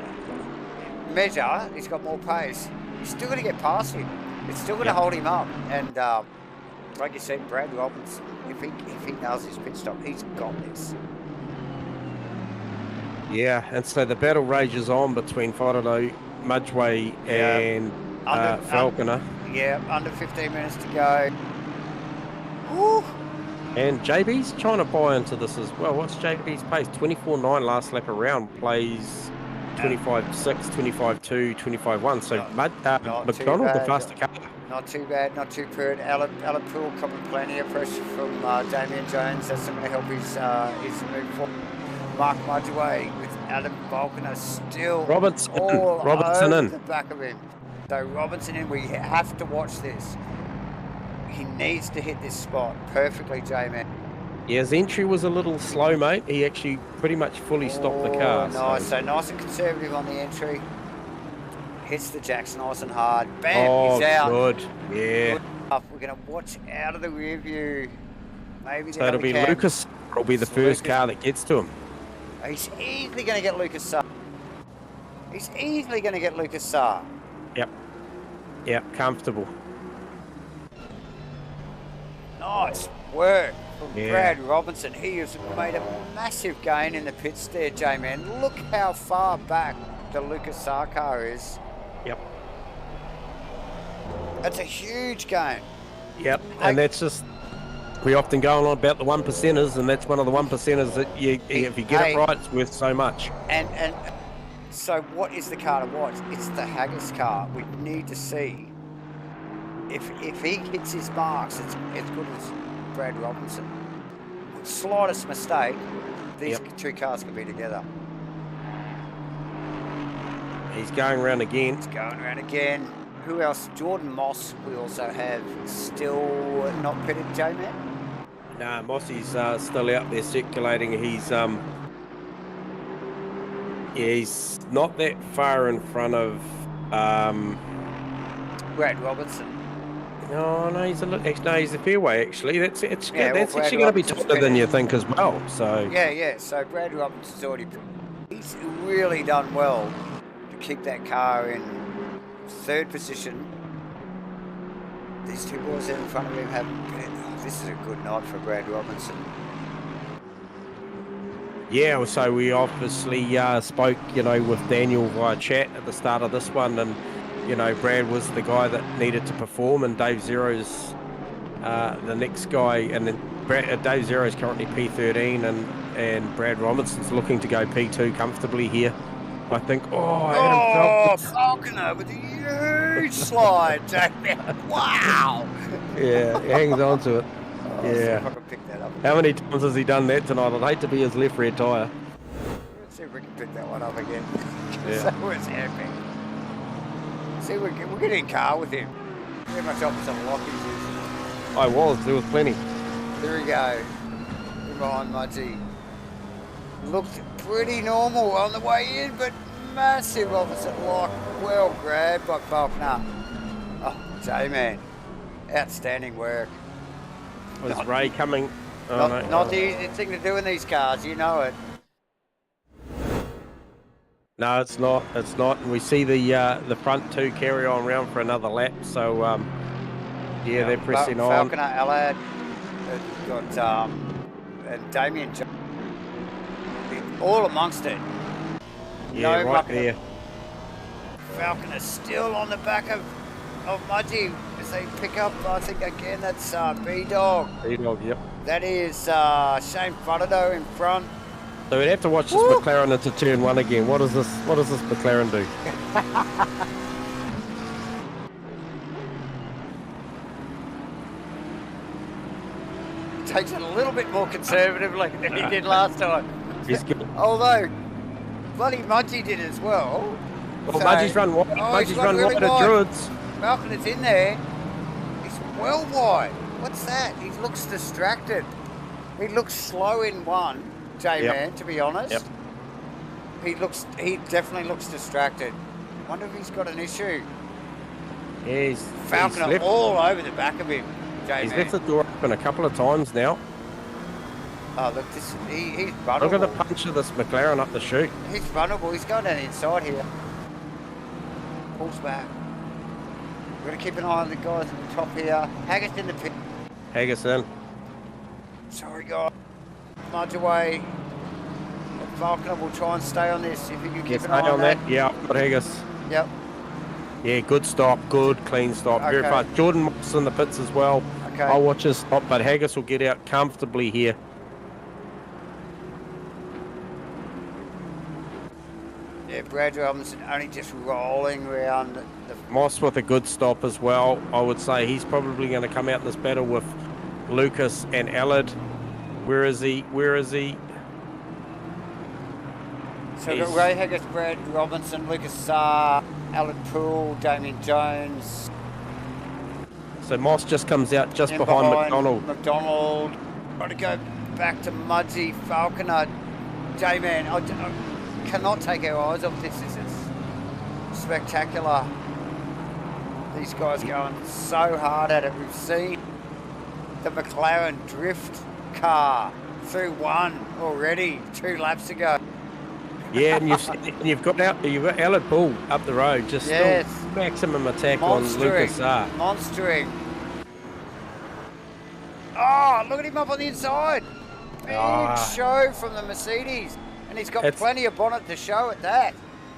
S1: measure, he's got more pace. He's still going to get past him. It's still going to hold him up. And like you said, Brad Robertson, if he nails his pit stop, he's got this.
S2: Yeah, and so the battle rages on between Faraday, Mudgeway, and Falconer.
S1: Under 15 minutes to go. Woo.
S2: And JB's trying to buy into this as well. What's JB's pace? 24.9 last lap around, plays 25.6, 25.2, 25.1. So McDonald, the faster car.
S1: Not too bad, not too bad. Alan Poole coming plenty of pressure from Damien Jones. That's going to help his move forward. Mark Mudgeway with Adam Faulkner still
S2: Robinson
S1: over
S2: in
S1: the back of him. So Robinson in, we have to watch this. He needs to hit this spot perfectly, J-Man.
S2: Yeah, his entry was a little slow, mate. He actually pretty much fully stopped the car.
S1: Nice,
S2: So.
S1: so nice and conservative on the entry. Hits the jacks nice and hard. Bam,
S2: Oh,
S1: he's out.
S2: good. Yeah.
S1: Good stuff. We're going to watch out of the rear view. Maybe
S2: So it'll be
S1: cam.
S2: Lucas. Will be the
S1: It's
S2: first
S1: Lucas.
S2: car that gets to him.
S1: He's easily going to get Lucas Saar. He's easily going to get Lucas Saar.
S2: Yep. Yep, comfortable.
S1: Nice work from
S2: Yeah.
S1: Brad Robinson. He has made a massive gain in the pits there, J-Man. Look how far back the Lucas Saar car is.
S2: Yep.
S1: That's a huge gain.
S2: Yep. And that's just, we often go on about the 1%ers, and that's one of the 1%ers that if you get it right, it's worth so much.
S1: And so what is the car to watch? It's the Haggis car. We need to see if he hits his marks, it's as good as Brad Robinson. Slightest mistake, these two cars could be together.
S2: He's going around again.
S1: It's going around again. Who else? Jordan Moss, we also have still not pitted, J-Man.
S2: Nah, Mossy's still out there circulating. He's he's not that far in front of
S1: Brad Robinson.
S2: No, he's he's a fairway actually. That's
S1: Yeah,
S2: that's
S1: well,
S2: actually
S1: Brad
S2: going to be
S1: Robinson's
S2: tighter than you think as well. So
S1: Yeah. So Brad Robinson's already. He's really done well to keep that car in third position. These two boys in front of him have. This is a good night for Brad Robinson.
S2: yeah, so we obviously spoke, with Daniel via chat at the start of this one, and Brad was the guy that needed to perform, and Dave Zero's the next guy, and then Dave Zero is currently P13, and Brad Robinson's looking to go P2 comfortably here. I think.
S1: Oh, Falconer with a huge slide, Jamie. Wow.
S2: Yeah, he hangs on to it.
S1: See if
S2: Yeah.
S1: I can pick that up.
S2: How many times has he done that tonight? I'd hate to be his left rear tyre.
S1: Let's see if we can pick that one up again.
S2: Yeah.
S1: So what's happening? See, we're getting in car with him. Very much opposite of Lockie's.
S2: There was plenty.
S1: There we go. Behind Mudgy. Looked pretty normal on the way in, but massive opposite lock. Well grabbed by Falconer. Oh, J-Man. Outstanding work.
S2: Was Ray coming?
S1: Not the easy thing to do in these cars, you know it.
S2: No, it's not. It's not. And we see the front two carry on round for another lap. So they're pressing on.
S1: Falconer, Allard, got and Damien all amongst it.
S2: Yeah,
S1: No
S2: right
S1: mucking.
S2: there.
S1: Falconer still on the back of Mudgy as they pick up. I think again that's B-Dog.
S2: B-Dog, yep.
S1: That is Shane Frodo in front.
S2: So we'd have to watch this McLaren into turn one again. What does this McLaren do?
S1: Takes it a little bit more conservatively than he did last time.
S2: He's good.
S1: Although bloody Mudgy did as well.
S2: Well,
S1: So-
S2: Mudgy's run wide.
S1: he's
S2: Mudgy's
S1: run
S2: run
S1: really
S2: wide at
S1: wide.
S2: Druids.
S1: Falconer's in there. He's well wide. What's that? He looks distracted. He looks slow in one, J-Man, to be honest.
S2: Yep.
S1: He definitely looks distracted. Wonder if he's got an issue.
S2: Yeah, he's
S1: Falconer
S2: left,
S1: all over the back of him,
S2: he's
S1: J-Man.
S2: left the door open a couple of times now.
S1: Oh, look, he's
S2: Look
S1: vulnerable.
S2: at the punch of this McLaren up the chute.
S1: He's vulnerable. He's going down the inside here. Pulls back. We've got to keep an eye on the guys at the top here. Haggis in the pit.
S2: Haggis in.
S1: Sorry, guys. Smudge away. Falconer will try and stay on this if you can keep
S2: Yes,
S1: an eye on
S2: that. Yeah, I've got Haggis.
S1: Yep.
S2: Yeah, good stop. Good, clean stop. Very
S1: Okay.
S2: fast. Jordan Moss in the pits as well.
S1: Okay.
S2: I'll watch his stop, but Haggis will get out comfortably here.
S1: Yeah, Brad Robinson only just rolling around the
S2: Moss with a good stop as well. I would say he's probably going to come out in this battle with Lucas and Allard. Where is he?
S1: So we've got Ray Haggis, Brad Robinson, Lucas Saar, Alan Poole, Damien Jones.
S2: So Moss just comes out just
S1: in
S2: behind McDonald.
S1: McDonald. Trying to go back to Mudgy, Falconer, J-Man. I cannot take our eyes off this. This is spectacular. These guys going so hard at it. We've seen the McLaren drift car through one already 2 laps ago.
S2: Yeah, and you've got Alan Poole up the road, just still maximum attack on Lucas R.
S1: Monstering. Oh, look at him up on the inside. Big show from the Mercedes. And he's got plenty of bonnet to show at that.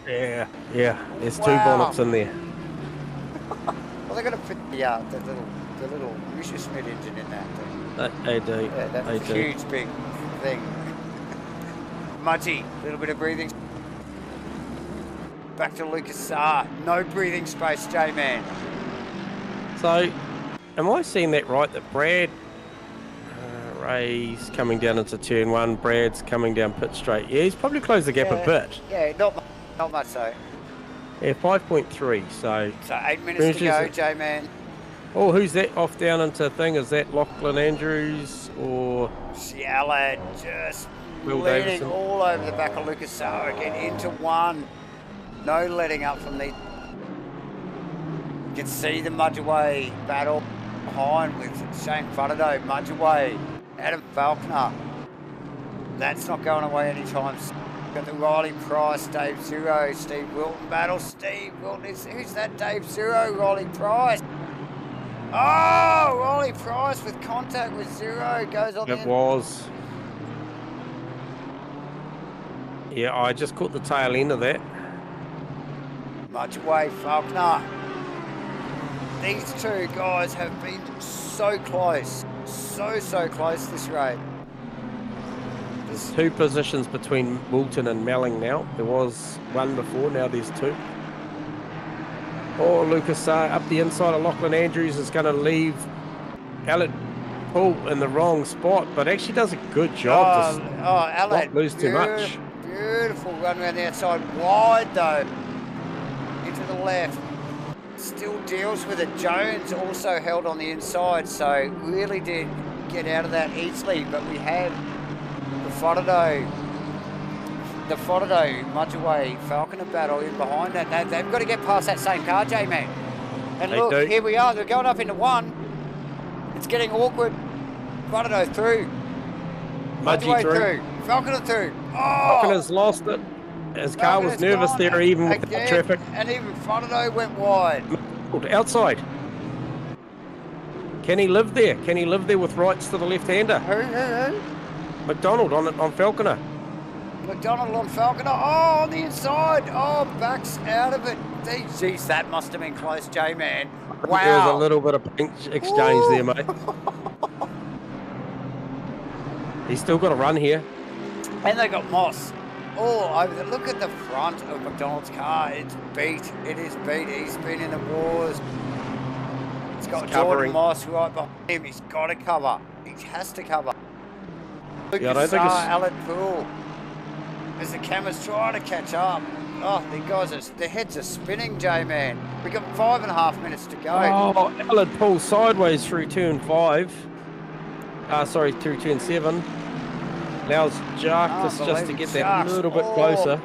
S2: Yeah. There's 2 bonnets in there.
S1: Well, they're going to put the little Messerschmitt engine in that thing.
S2: They do.
S1: Yeah, that's a huge big thing. Mudgy, a little bit of breathing. Back to Lucas R. No breathing space, J-Man.
S2: So, am I seeing that right? That Brad Ray's coming down into turn 1. Brad's coming down pit straight. Yeah, he's probably closed the gap a bit.
S1: Yeah, not much so.
S2: Yeah, 5.3. So
S1: 8 minutes to go, J-Man.
S2: Oh, who's that off down into thing? Is that Lachlan Andrews or
S1: Allard just
S2: Will
S1: leaning
S2: Davison?
S1: all over the back of Lucas R again into 1. No letting up from the. You can see the Mudgeway battle behind with Shane Fudderdo, Mudgeway, Adam Falconer. That's not going away anytime soon. Got the Riley Price, Dave Zero, Steve Wilton battle. Steve Wilton who's that? Dave Zero, Riley Price. Oh, Riley Price with contact with Zero goes on.
S2: It was. Yeah, I just caught the tail end of that.
S1: Mudgeway, Falconer. These 2 guys have been so close. So close this race.
S2: 2 positions between Wilton and Melling now. There was 1 before, now there's 2. Oh, Lucas up the inside of Lachlan Andrews is going to leave Alan Poole in the wrong spot, but actually does a good job to
S1: Alan,
S2: not lose too much.
S1: Beautiful run around the outside, wide though, into the left. Still deals with it. Jones also held on the inside, so really did get out of that easily, but we have the Fodderdo, Mudgeway, Falconer battle in behind that. They've got to get past that same car, J-Man. And look, here we are. They're going up into 1. It's getting awkward. Fodderdo through. Mudgeway through. Falconer through. Oh!
S2: Falconer's lost it. His car was nervous there, even with the traffic.
S1: And even Fodderdo went wide.
S2: Outside. Can he live there? Can he live there with rights to the left-hander?
S1: Who?
S2: McDonald on Falconer.
S1: McDonald on Falconer. Oh, on the inside. Oh, backs out of it. Jeez, that must have been close, J-Man. Wow.
S2: There was a little bit of exchange there, mate. He's still got a run here.
S1: And they got Moss all over the. Look at the front of McDonald's car. It's beat. It is beat. He's been in the wars. It's got Jordan Moss right behind him. He's got to cover. He has to cover. Lucas Alan Poole. As the camera's trying to catch up. Oh, the guys, their heads are spinning, J-Man. We've got 5.5 minutes to go.
S2: Oh, Alan Poole sideways through turn 5. Through turn 7. Allows Jarkus just to get that a little bit closer.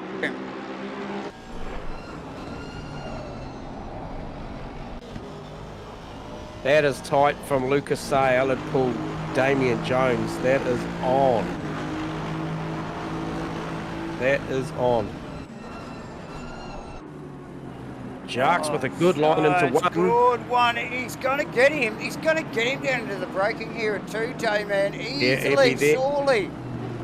S2: That is tight from Lucas Say, Alan Poole, Damien Jones. That is on. That is on. Jarks with a good line into 1.
S1: Good one. He's going to get him. He's going to get him down into the braking here at 2, J-Man. Easily, surely.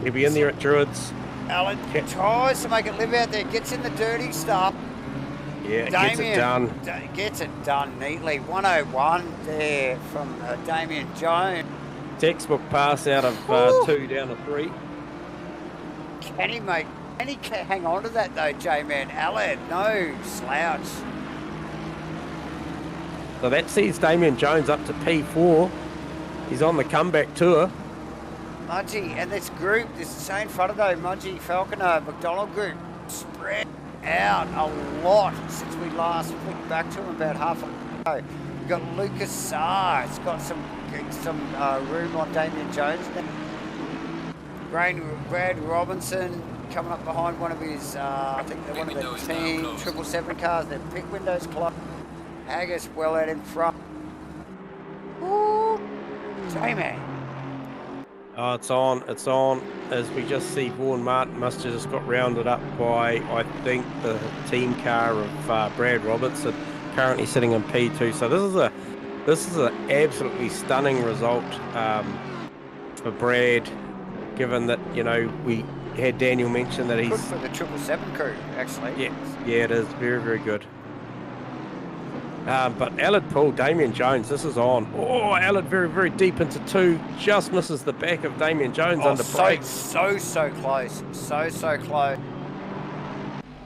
S2: He'll be in there at Druids.
S1: Alan tries to make it live out there. Gets in the dirty stuff.
S2: Yeah, gets it done.
S1: Gets it done neatly. 101 there from Damien Jones.
S2: Textbook pass out of 2 down to 3.
S1: Can he hang on to that though, J-Man? Alan, no slouch.
S2: So that sees Damien Jones up to P4. He's on the comeback tour.
S1: Mudgy and this group, this Shane Fudderdo, Mudgy, Falconer, McDonald group, spread out a lot since we last flicked back to him about half an hour ago. We've got Lucas Sarr. It's got some room on Damien Jones. Brad Robinson coming up behind one of his, I think they're one of the team 777 cars. Their pit windows closed. Haggis well out in front. Ooh, Jamie.
S2: Oh, it's on. It's on. As we just see, Vaughan Martin must have just got rounded up by, I think, the team car of Brad Robertson, currently sitting in P2. So this is an absolutely stunning result for Brad, given that, you know, we had Daniel mention that he's
S1: good for the 777 crew, actually.
S2: Yeah, it is very, very good. But Allard Poole, Damien Jones, this is on. Oh, Allard very, very deep into 2. Just misses the back of Damien Jones under brakes.
S1: So close. So close.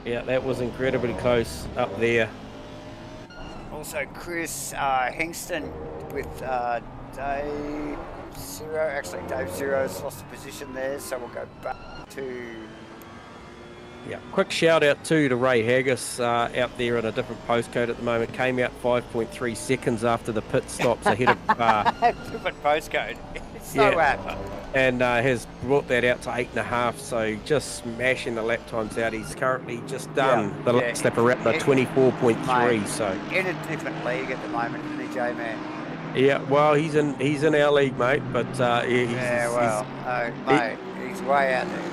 S2: Yeah, that was incredibly close up there.
S1: Also, Chris Hingston with Dave Zero. Actually, Dave Zero's lost the position there, so we'll go back to...
S2: Yeah, quick shout out too to Ray Haggis out there in a different postcode at the moment. Came out 5.3 seconds after the pit stops ahead of...
S1: different postcode. It's so apt.
S2: And has brought that out to 8.5, so just smashing the lap times out. He's currently just done the last lap around the 24.3. So
S1: in a different league at the moment, isn't he, J-Man?
S2: Yeah, well, he's in our league, mate. But
S1: mate, he's way out there.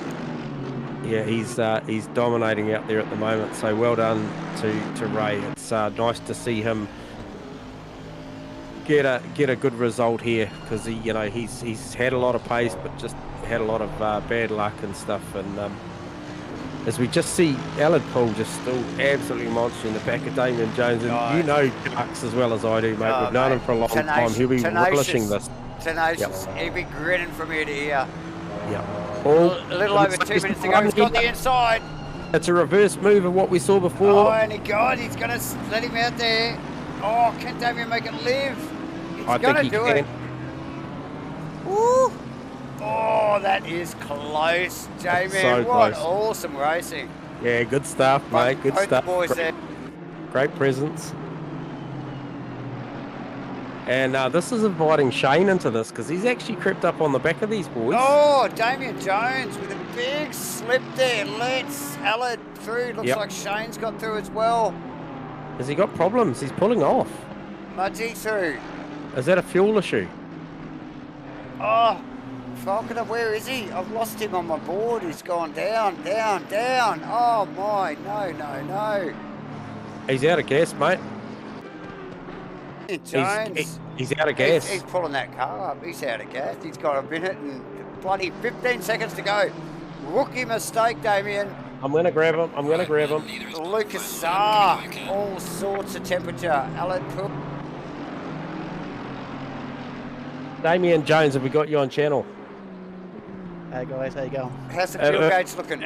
S2: Yeah, he's dominating out there at the moment. So well done to Ray. It's nice to see him get a good result here, because he's had a lot of pace, but just had a lot of bad luck and stuff. And as we just see Allard Poole just still absolutely monster in the back of Damien Jones, and you know Ducks as well as I do, mate. We've known him for a long time. He'll be relishing this.
S1: Tenacious. He'll be grinning from ear to ear.
S2: Yeah.
S1: A little over 2 minutes to go. He's got the inside.
S2: It's a reverse move of what we saw before.
S1: Oh, and he's going to let him out there. Oh, can Damien make it live? He's going to do it. Woo. Oh, that is close, Jamie.
S2: So
S1: what
S2: close.
S1: Awesome racing.
S2: Yeah, good stuff, mate. Good
S1: Both
S2: stuff.
S1: The boys there.
S2: Great presence. And this is inviting Shane into this, because he's actually crept up on the back of these boys.
S1: Oh, Damien Jones with a big slip there. Let's Allard through. Looks like Shane's got through as well.
S2: Has he got problems? He's pulling off.
S1: Mudgy through.
S2: Is that a fuel issue?
S1: Oh, Falconer, where is he? I've lost him on my board. He's gone down. Oh my, no.
S2: He's out of gas, mate.
S1: Jones.
S2: He's out of gas.
S1: He's pulling that car up. He's out of gas. He's got a minute and bloody 15 seconds to go. Rookie mistake, Damien.
S2: I'm going to grab him.
S1: Lucas Saar. All sorts of temperature. Allard Poole.
S2: Damien Jones, have we got you on channel?
S6: Hey guys, how you going?
S1: How's the fuel gauge looking?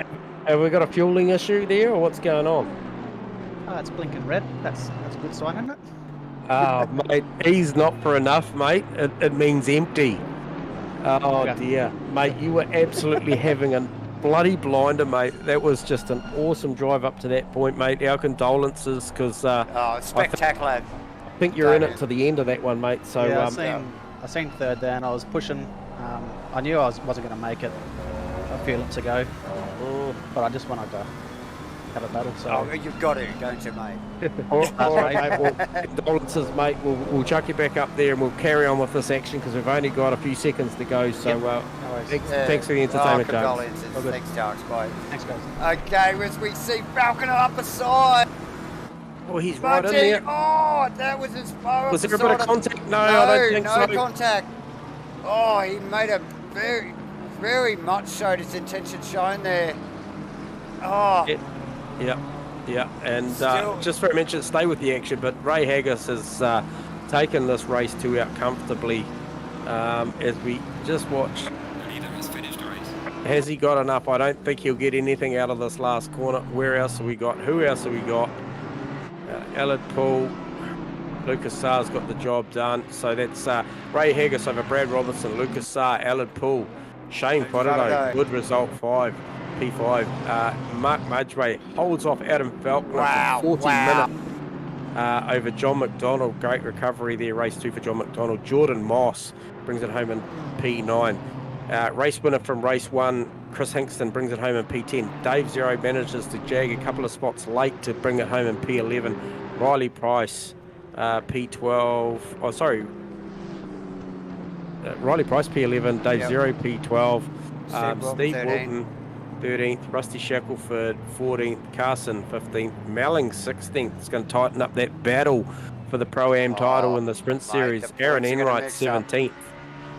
S2: Have we got a fueling issue there, or what's going on?
S6: Oh, it's blinking red. That's a good sign, isn't it?
S2: Mate, he's not for enough, mate. It means empty. Oh dear, mate, you were absolutely having a bloody blinder, mate. That was just an awesome drive up to that point, mate. Our condolences, because
S1: spectacular.
S2: I think you're in it to the end of that one, mate. So
S6: yeah, I seen third there, and I was pushing. I knew I wasn't going to make it a few laps ago, but I just wanted to have a battle. So
S1: you've got to, don't you, mate?
S2: All right, mate. Well, condolences, mate. We'll chuck you back up there, and we'll carry on with this action, because we've only got a few seconds to go. So thanks for the entertainment,
S1: condolences. Thanks, Darks. Bye.
S6: Thanks, guys.
S1: Okay, as we see Falconer up the side.
S2: Oh, he's right in there.
S1: Oh, that was as far
S2: Was
S1: as
S2: there a bit of contact? No, I don't think so.
S1: No contact. Oh, he made a very, very much showed his intention shown there. Oh.
S2: Yeah. And just for a mention, stay with the action, but Ray Haggis has taken this race 2 out comfortably as we just watch. Has he got enough? I don't think he'll get anything out of this last corner. Where else have we got? Who else have we got? Allard Poole, Lucas Saar's got the job done. So that's Ray Haggis over Brad Robertson, Lucas Saar, Allard Poole, Shane Prodido, good result 5, P5. Mark Mudgway holds off Adam Falconer for 40 minutes over John McDonald. Great recovery there, race 2 for John McDonald. Jordan Moss brings it home in P9. Race winner from race 1, Chris Hinkston brings it home in P10. Dave Zero manages to jag a couple of spots late to bring it home in P11. Riley Price, P12. Oh, sorry. Riley Price, P11. Dave Zero, P12. Steve Wilton, 13th. Rusty Shackelford, 14th. Carson, 15th. Melling, 16th. It's going to tighten up that battle for the Pro-Am title in the Sprint Series. Aaron Enright, 17th.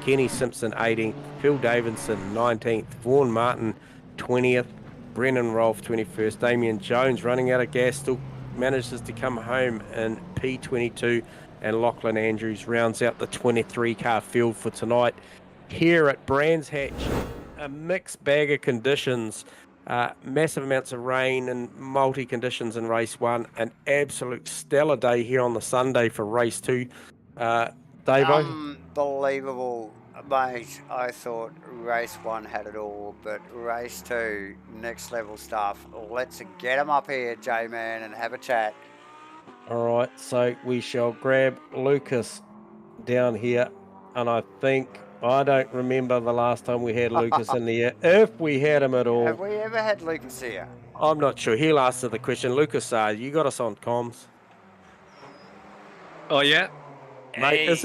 S2: Kenny Simpson, 18th. Phil Davidson, 19th. Vaughan Martin, 20th. Brennan Rolfe, 21st. Damien Jones, running out of gas, still manages to come home in P22. And Lachlan Andrews rounds out the 23-car field for tonight. Here at Brands Hatch, a mixed bag of conditions. Massive amounts of rain and multi-conditions in race 1. An absolute stellar day here on the Sunday for race 2. Davo?
S1: Unbelievable, mate. I thought race 1 had it all, but race 2, next level stuff. Let's get them up here, J-Man, and have a chat.
S2: All right, so we shall grab Lucas down here, and I don't remember the last time we had Lucas in the air, if we had him at all.
S1: Have we ever had Lucas here?
S2: I'm not sure. He'll answer the question. Lucas, you got us on comms.
S7: Oh yeah,
S2: Mate,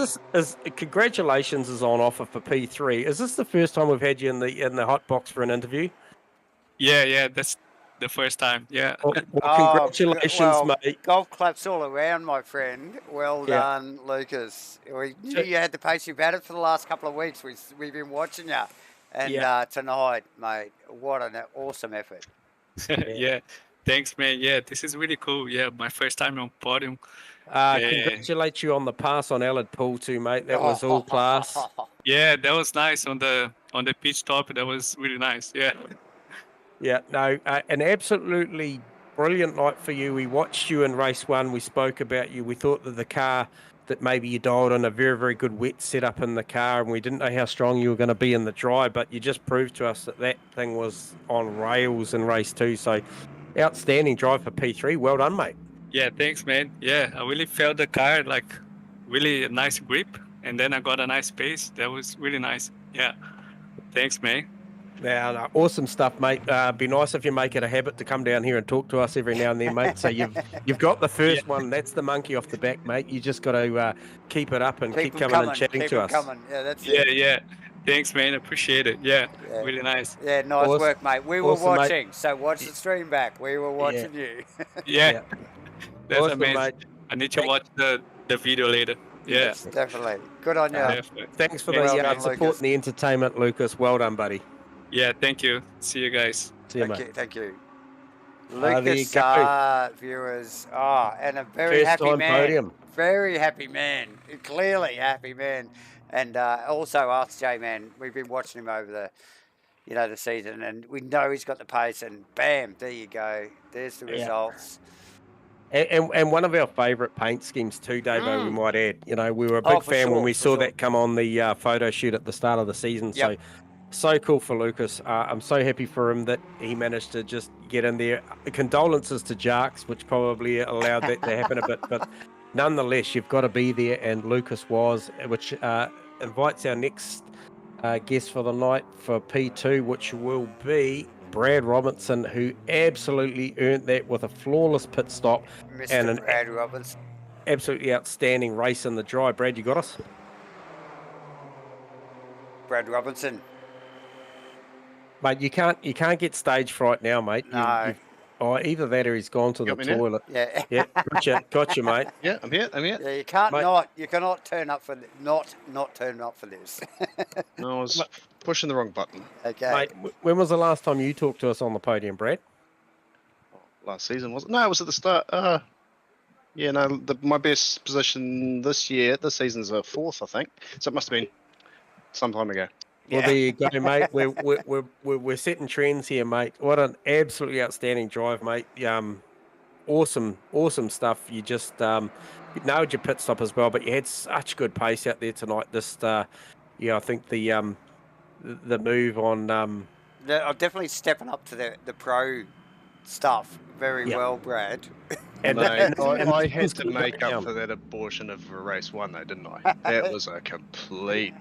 S2: congratulations is on offer for P3. Is this the first time we've had you in the hot box for an interview?
S7: yeah, that's the first time. Yeah.
S2: Well, congratulations, mate.
S1: Golf claps all around, my friend. Well done, Lucas. We knew you had the pace you've had it for the last couple of weeks. We've been watching you. And tonight, mate, what an awesome effort.
S7: Yeah, thanks, man. Yeah, this is really cool. Yeah, my first time on podium.
S2: Congratulate you on the pass on Allard Pool too, mate. That was all class.
S7: Yeah, that was nice on the pitch stop. That was really nice. Yeah.
S2: Yeah, no, an absolutely brilliant night for you. We watched you in race 1. We spoke about you. We thought that the car that maybe you dialed on a very, very good wet setup in the car, and we didn't know how strong you were going to be in the dry, but you just proved to us that thing was on rails in race 2. So outstanding drive for P3. Well done, mate.
S7: Yeah, thanks, man. Yeah, I really felt the car, like, really a nice grip, and then I got a nice pace. That was really nice. Yeah, thanks, man.
S2: Yeah, awesome stuff, mate. Be nice if you make it a habit to come down here and talk to us every now and then, mate. So you've got the first one. That's the monkey off the back, mate. You just got to keep it up and keep coming and chatting to us.
S1: Yeah, that's it.
S7: Yeah. Thanks, man. Appreciate it. Yeah, really nice.
S1: Yeah, nice work, mate. We were watching, so watch the stream back. We were watching you.
S7: Yeah. That's
S2: awesome,
S7: amazing.
S2: Mate.
S7: I need to watch the video later. Yeah.
S1: Yes, definitely. Good on you.
S2: Thanks for the support and the entertainment, Lucas. Well done, buddy.
S7: Yeah, thank you. See you guys.
S2: See you, mate.
S1: Thank you. Lucas, viewers. And a very happy man.
S2: Podium.
S1: Very happy man. Clearly happy man. And also Arts J-Man. We've been watching him over the season, and we know he's got the pace, and bam, there you go. There's the results.
S2: And one of our favourite paint schemes too, Davo, we might add. We were a big fan when we saw that come on the photo shoot at the start of the season.
S1: Yep.
S2: So cool for Lucas. I'm so happy for him that he managed to just get in there. Condolences to Jarks, which probably allowed that to happen a bit. But nonetheless, you've got to be there, and Lucas was, which invites our next guest for the night for P2, which will be Brad Robinson, who absolutely earned that with a flawless pit stop.
S1: Mr. Brad Robinson.
S2: Absolutely outstanding race in the dry. Brad, you got us?
S1: Brad Robinson.
S2: Mate, you can't get stage fright now, mate.
S1: No.
S2: Either that or he's gone to the toilet.
S1: Yeah.
S2: Yeah, gotcha, mate.
S8: Yeah, I'm here.
S1: Yeah, you can't you cannot turn up for not turn up for this.
S8: No, I was pushing the wrong button.
S1: Okay.
S2: Mate, when was the last time you talked to us on the podium, Brad?
S8: Last season, was it? No, it was at the start. My best position this season's a 4th, I think. So it must have been some time ago.
S2: Well, there you go, mate. We're setting trends here, mate. What an absolutely outstanding drive, mate. Awesome stuff. You just nailed your pit stop as well, but you had such good pace out there tonight. I think the move on.
S1: They're definitely stepping up to the pro stuff very well, Brad.
S8: And I had to make up for that abortion of race 1, though, didn't I? That was a complete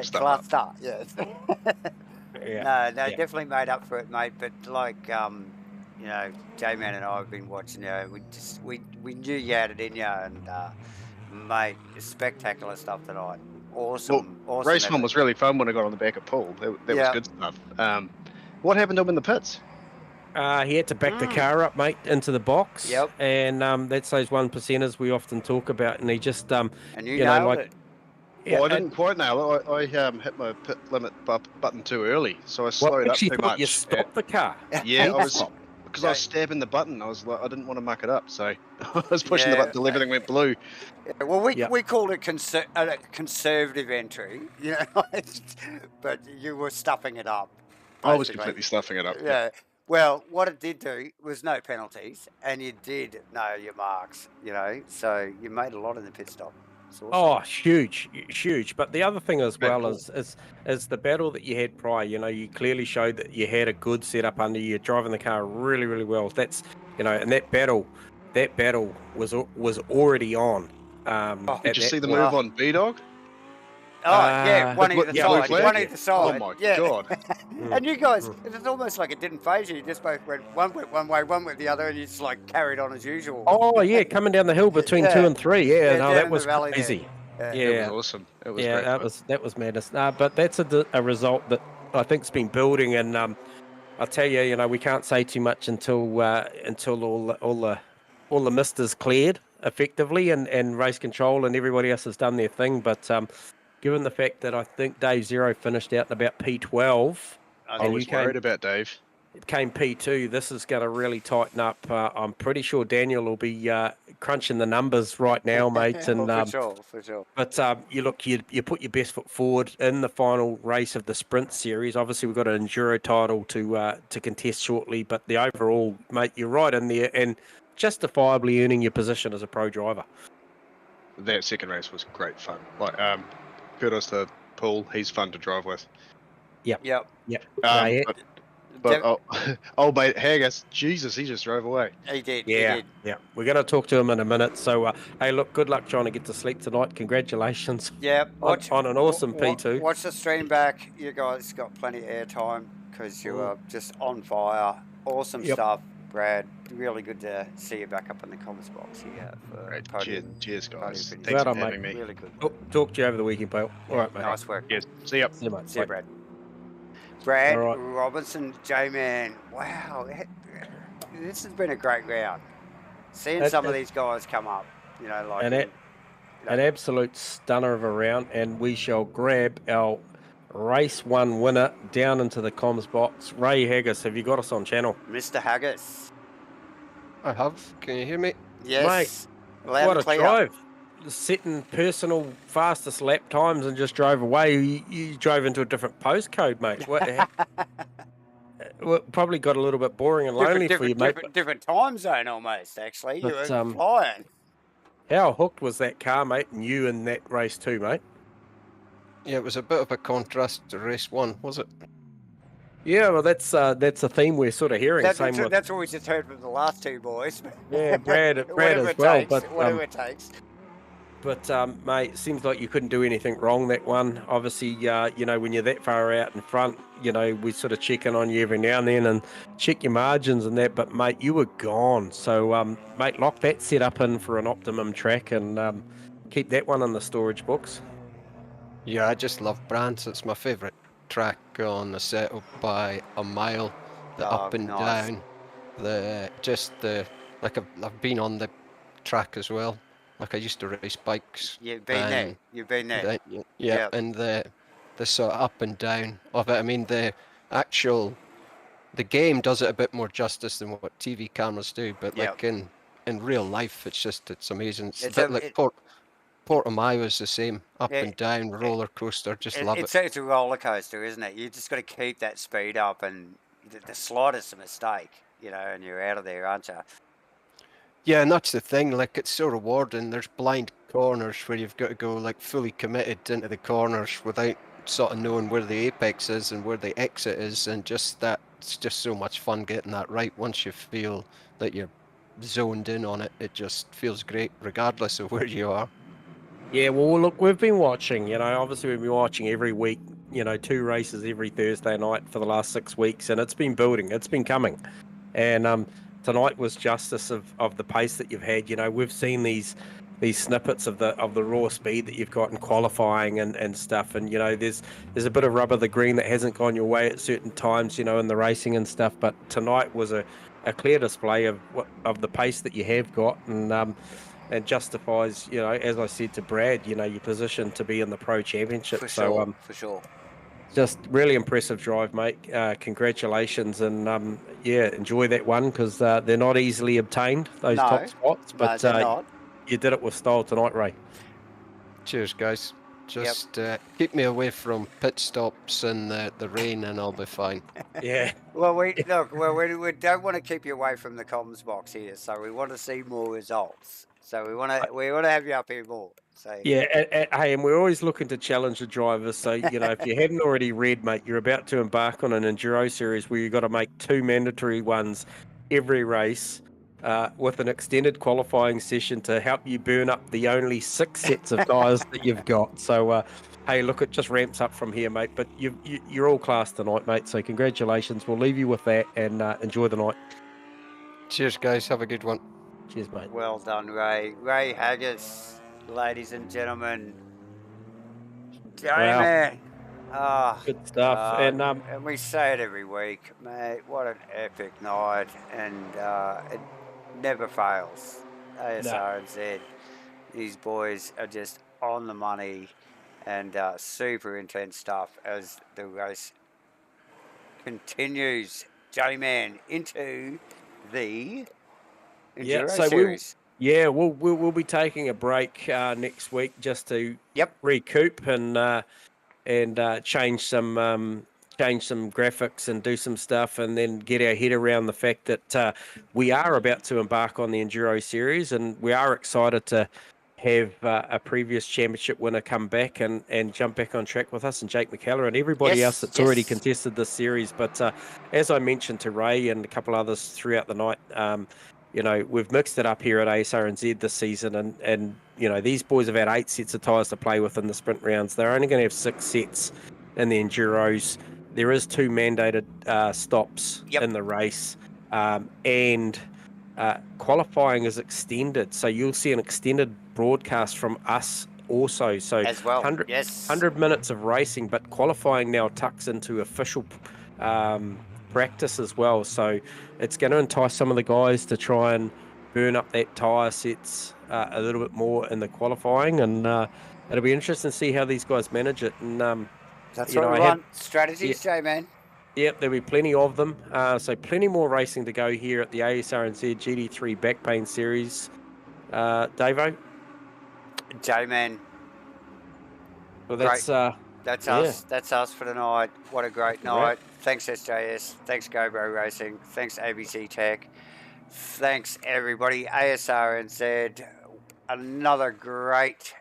S8: Stuff
S1: cluster, yes.
S2: Yeah.
S1: No,
S2: Yeah.
S1: definitely made up for it, mate. But like, you know, J-Man and I have been watching you. We knew you had it in you, and mate, spectacular stuff tonight. Awesome, awesome.
S8: Race one
S1: effort.
S8: was really fun when I got on the back of Paul. That was
S1: Yeah.
S8: good stuff. What happened to him in the pits?
S2: He had to back the car up, mate, into the box.
S1: Yep.
S2: And that's those 1%ers we often talk about. And he just,
S1: And you
S2: know,
S1: nailed
S2: like,
S1: it.
S2: yeah,
S8: Well, I didn't quite nail it. I hit my pit limit button too early, so I
S2: well,
S8: slowed up
S2: actually
S8: too
S2: thought
S8: much.
S2: you stopped the car.
S8: Yeah, I was
S2: Stop.
S8: because I was stabbing the button. I was like, I didn't want to muck it up, so I was pushing the button till everything went blue.
S1: Yeah, well, we
S2: Yeah.
S1: we called it a conservative entry, you know, but you were stuffing it up.
S8: I was
S1: basically.
S8: completely stuffing it up.
S1: Yeah. Well, what it did do was no penalties, and you did know your marks, you know, so you made a lot in the pit stop. It's awesome.
S2: Oh, huge. But the other thing as
S8: Great
S2: well
S8: call.
S2: is the battle that you had prior. You know, you clearly showed that you had a good setup under you. You're driving the car really, really well. That's, you know, and that battle was already on.
S8: Did you see the move on B-Dog?
S1: Oh, yeah, one
S8: With
S1: either
S8: the blue
S1: side,
S8: flag?
S1: one either side.
S8: Oh my
S1: yeah.
S8: god!
S1: And you guys, it's almost like it didn't phase you. You just both went one way, one went the other, and you just like carried on as usual.
S2: Oh yeah, coming down the hill between 2 and 3. Yeah,
S1: Yeah,
S2: no,
S1: down
S2: that
S1: in
S2: was
S1: the valley there.
S2: crazy.
S1: Yeah.
S2: Yeah,
S8: It was awesome. It was great fun.
S2: that was madness. But that's a result that I think's been building, and I tell you, you know, we can't say too much until all the mist is cleared effectively, and race control and everybody else has done their thing. But given the fact that I think Dave Zero finished out in about P12,
S8: I was worried about Dave.
S2: it came P2, this is going to really tighten up. I'm pretty sure Daniel will be crunching the numbers right now, mate. And
S1: for sure.
S2: But you put your best foot forward in the final race of the sprint series. Obviously, we've got an enduro title to contest shortly, but the overall, mate, you're right in there and justifiably earning your position as a pro driver.
S8: That second race was great fun. Like, kudos to Paul. He's fun to drive with.
S1: Yep.
S8: But old mate Haggis, Jesus, he just drove away.
S1: He did.
S2: Yeah. We're going to talk to him in a minute. So, hey, look, good luck trying to get to sleep tonight. Congratulations.
S1: Yeah.
S2: On an awesome P2.
S1: Watch the stream back. You guys got plenty of airtime because you are just on fire. Awesome stuff, Brad. Really good to see you back up in the comments box here.
S8: Great.
S1: Podium.
S8: Cheers, guys.
S1: Podium
S8: Thanks
S2: Well
S8: for
S2: done,
S8: having me.
S1: Really good.
S2: Talk to you over the weekend, pal. All right, mate.
S1: Nice work.
S8: Yes. See ya.
S2: See you, mate.
S1: See you,
S2: Bye.
S1: Brad. Brad
S2: All right.
S1: Robinson, J-Man. Wow, this has been a great round. Seeing some of these guys come up, you know, like
S2: an absolute stunner of a round, and we shall grab our race one winner down into the comms box. Ray Haggis, have you got us on channel?
S1: Mr. Haggis.
S9: I have. Can you hear me?
S1: Yes. Loud
S2: What
S1: and
S2: a
S1: clear.
S2: drive. Setting personal fastest lap times and just drove away. You drove into a different postcode, mate. Well, probably got a little bit boring and lonely for you, mate.
S1: Different time zone almost, actually. You
S2: But,
S1: were flying.
S2: How hooked was that car, mate, and you in that race too, mate?
S9: Yeah, it was a bit of a contrast to race one, was it?
S2: Yeah, well, that's a theme we're sort of hearing.
S1: That's
S2: Same with,
S1: what we just heard from the last two boys.
S2: yeah, Brad
S1: Whatever
S2: as
S1: it
S2: well.
S1: takes,
S2: But
S1: whatever it takes.
S2: But, mate, it seems like you couldn't do anything wrong that one. Obviously, you know, when you're that far out in front, you know, we sort of check in on you every now and then and check your margins and that. But, mate, you were gone. So, mate, lock that setup in for an optimum track and keep that one in the storage books.
S9: Yeah, I just love Brands. It's my favourite track on the setup by a mile. The up and
S1: nice.
S9: down. Like I've been on the track as well. Like I used to race bikes.
S1: You've been there. You've been there.
S9: Yeah, and the sort of up and down of it. I mean, the game does it a bit more justice than what TV cameras do. But like in real life, it's amazing. It's a bit like Portimao is the same, up and down roller coaster. Just love it.
S1: It's a roller coaster, isn't it? You just got to keep that speed up, and the slightest mistake, you know, and you're out of there, aren't you?
S9: Yeah, and that's the thing, like it's so rewarding. There's blind corners where you've got to go like fully committed into the corners without sort of knowing where the apex is and where the exit is, and just that, it's just so much fun getting that right. Once you feel that you're zoned in on it, it just feels great regardless of where you are.
S2: Yeah, well, look, we've been watching, obviously we've been watching every week, 2 races every Thursday night for the last 6 weeks, and it's been building, it's been coming. And tonight was justice of the pace that you've had. We've seen these snippets of the raw speed that you've got in qualifying and stuff, and there's a bit of rub of the green that hasn't gone your way at certain times, in the racing and stuff. But tonight was a clear display of the pace that you have got, and justifies, as I said to Brad, your position to be in the Pro Championship.
S1: For
S2: So
S1: sure, for sure.
S2: just really impressive drive, mate. Congratulations, and enjoy that one, because they're not easily obtained, those
S1: No,
S2: top spots.
S1: no,
S2: But
S1: they're not.
S2: you did it with style tonight, Ray.
S9: Cheers, guys. Just keep me away from pit stops and the rain, and I'll be fine.
S2: Yeah.
S1: Well, we don't want to keep you away from the comms box here, so we want to see more results. So we want to have you up here more. So
S2: Yeah, hey, and we're always looking to challenge the drivers. So, if you hadn't already read, mate, you're about to embark on an enduro series where you've got to make 2 mandatory ones every race, with an extended qualifying session to help you burn up the only 6 sets of tyres that you've got. So, hey, look, it just ramps up from here, mate. But you're all class tonight, mate. So congratulations. We'll leave you with that, and enjoy the night.
S9: Cheers, guys. Have a good one.
S2: Cheers, mate.
S1: well done, Ray. Ray Haggis, ladies and gentlemen.
S2: Wow.
S1: Man. Oh,
S2: Good stuff.
S1: God.
S2: And
S1: we say it every week, mate. What an epic night, and it never fails. Asrnz. These boys are just on the money, and super intense stuff as the race continues. J-Man into the Enduro series.
S2: We'll be taking a break next week just to recoup and change some graphics and do some stuff, and then get our head around the fact that we are about to embark on the Enduro series, and we are excited to have a previous championship winner come back and jump back on track with us, and Jake McKellar and everybody else that's already contested this series. But as I mentioned to Ray and a couple others throughout the night, we've mixed it up here at Asrnz this season, and these boys have had 8 sets of tyres to play with in the sprint rounds. They're only going to have 6 sets in the Enduros. There is 2 mandated stops in the race, and qualifying is extended, so you'll see an extended broadcast from us also. So
S1: as well,
S2: 100 minutes of racing, but qualifying now tucks into official practice as well. So it's going to entice some of the guys to try and burn up that tyre sets a little bit more in the qualifying, and it'll be interesting to see how these guys manage it. And
S1: that's what we want. Strategies, J-Man.
S2: Yep, there'll be plenty of them. So plenty more racing to go here at the Asrnz GT3 Back Pain Series. Davo?
S1: J-Man.
S2: Well, that's us.
S1: That's us for tonight. What a great night. Thanks, SJS. Thanks, GoBro Racing. Thanks, ABC Tech. Thanks, everybody. Asrnz. Another great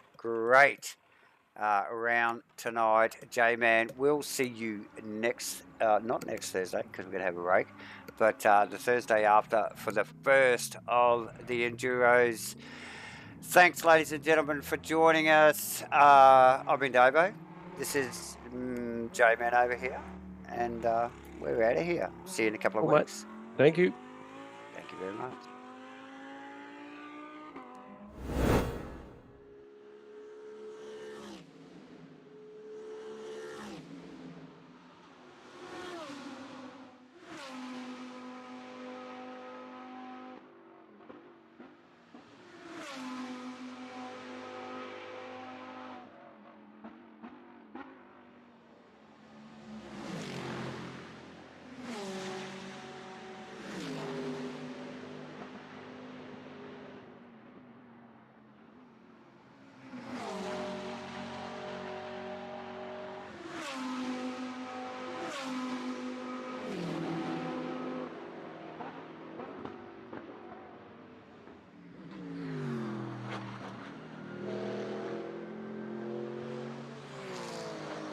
S1: round tonight. J-Man, we'll see you not next Thursday, because we're going to have a break, but the Thursday after for the first of the Enduros. Thanks, ladies and gentlemen, for joining us. I've been Davo. This is J-Man over here, and we're out of here. See you in a couple of weeks.
S2: Thank you.
S1: Thank you very much.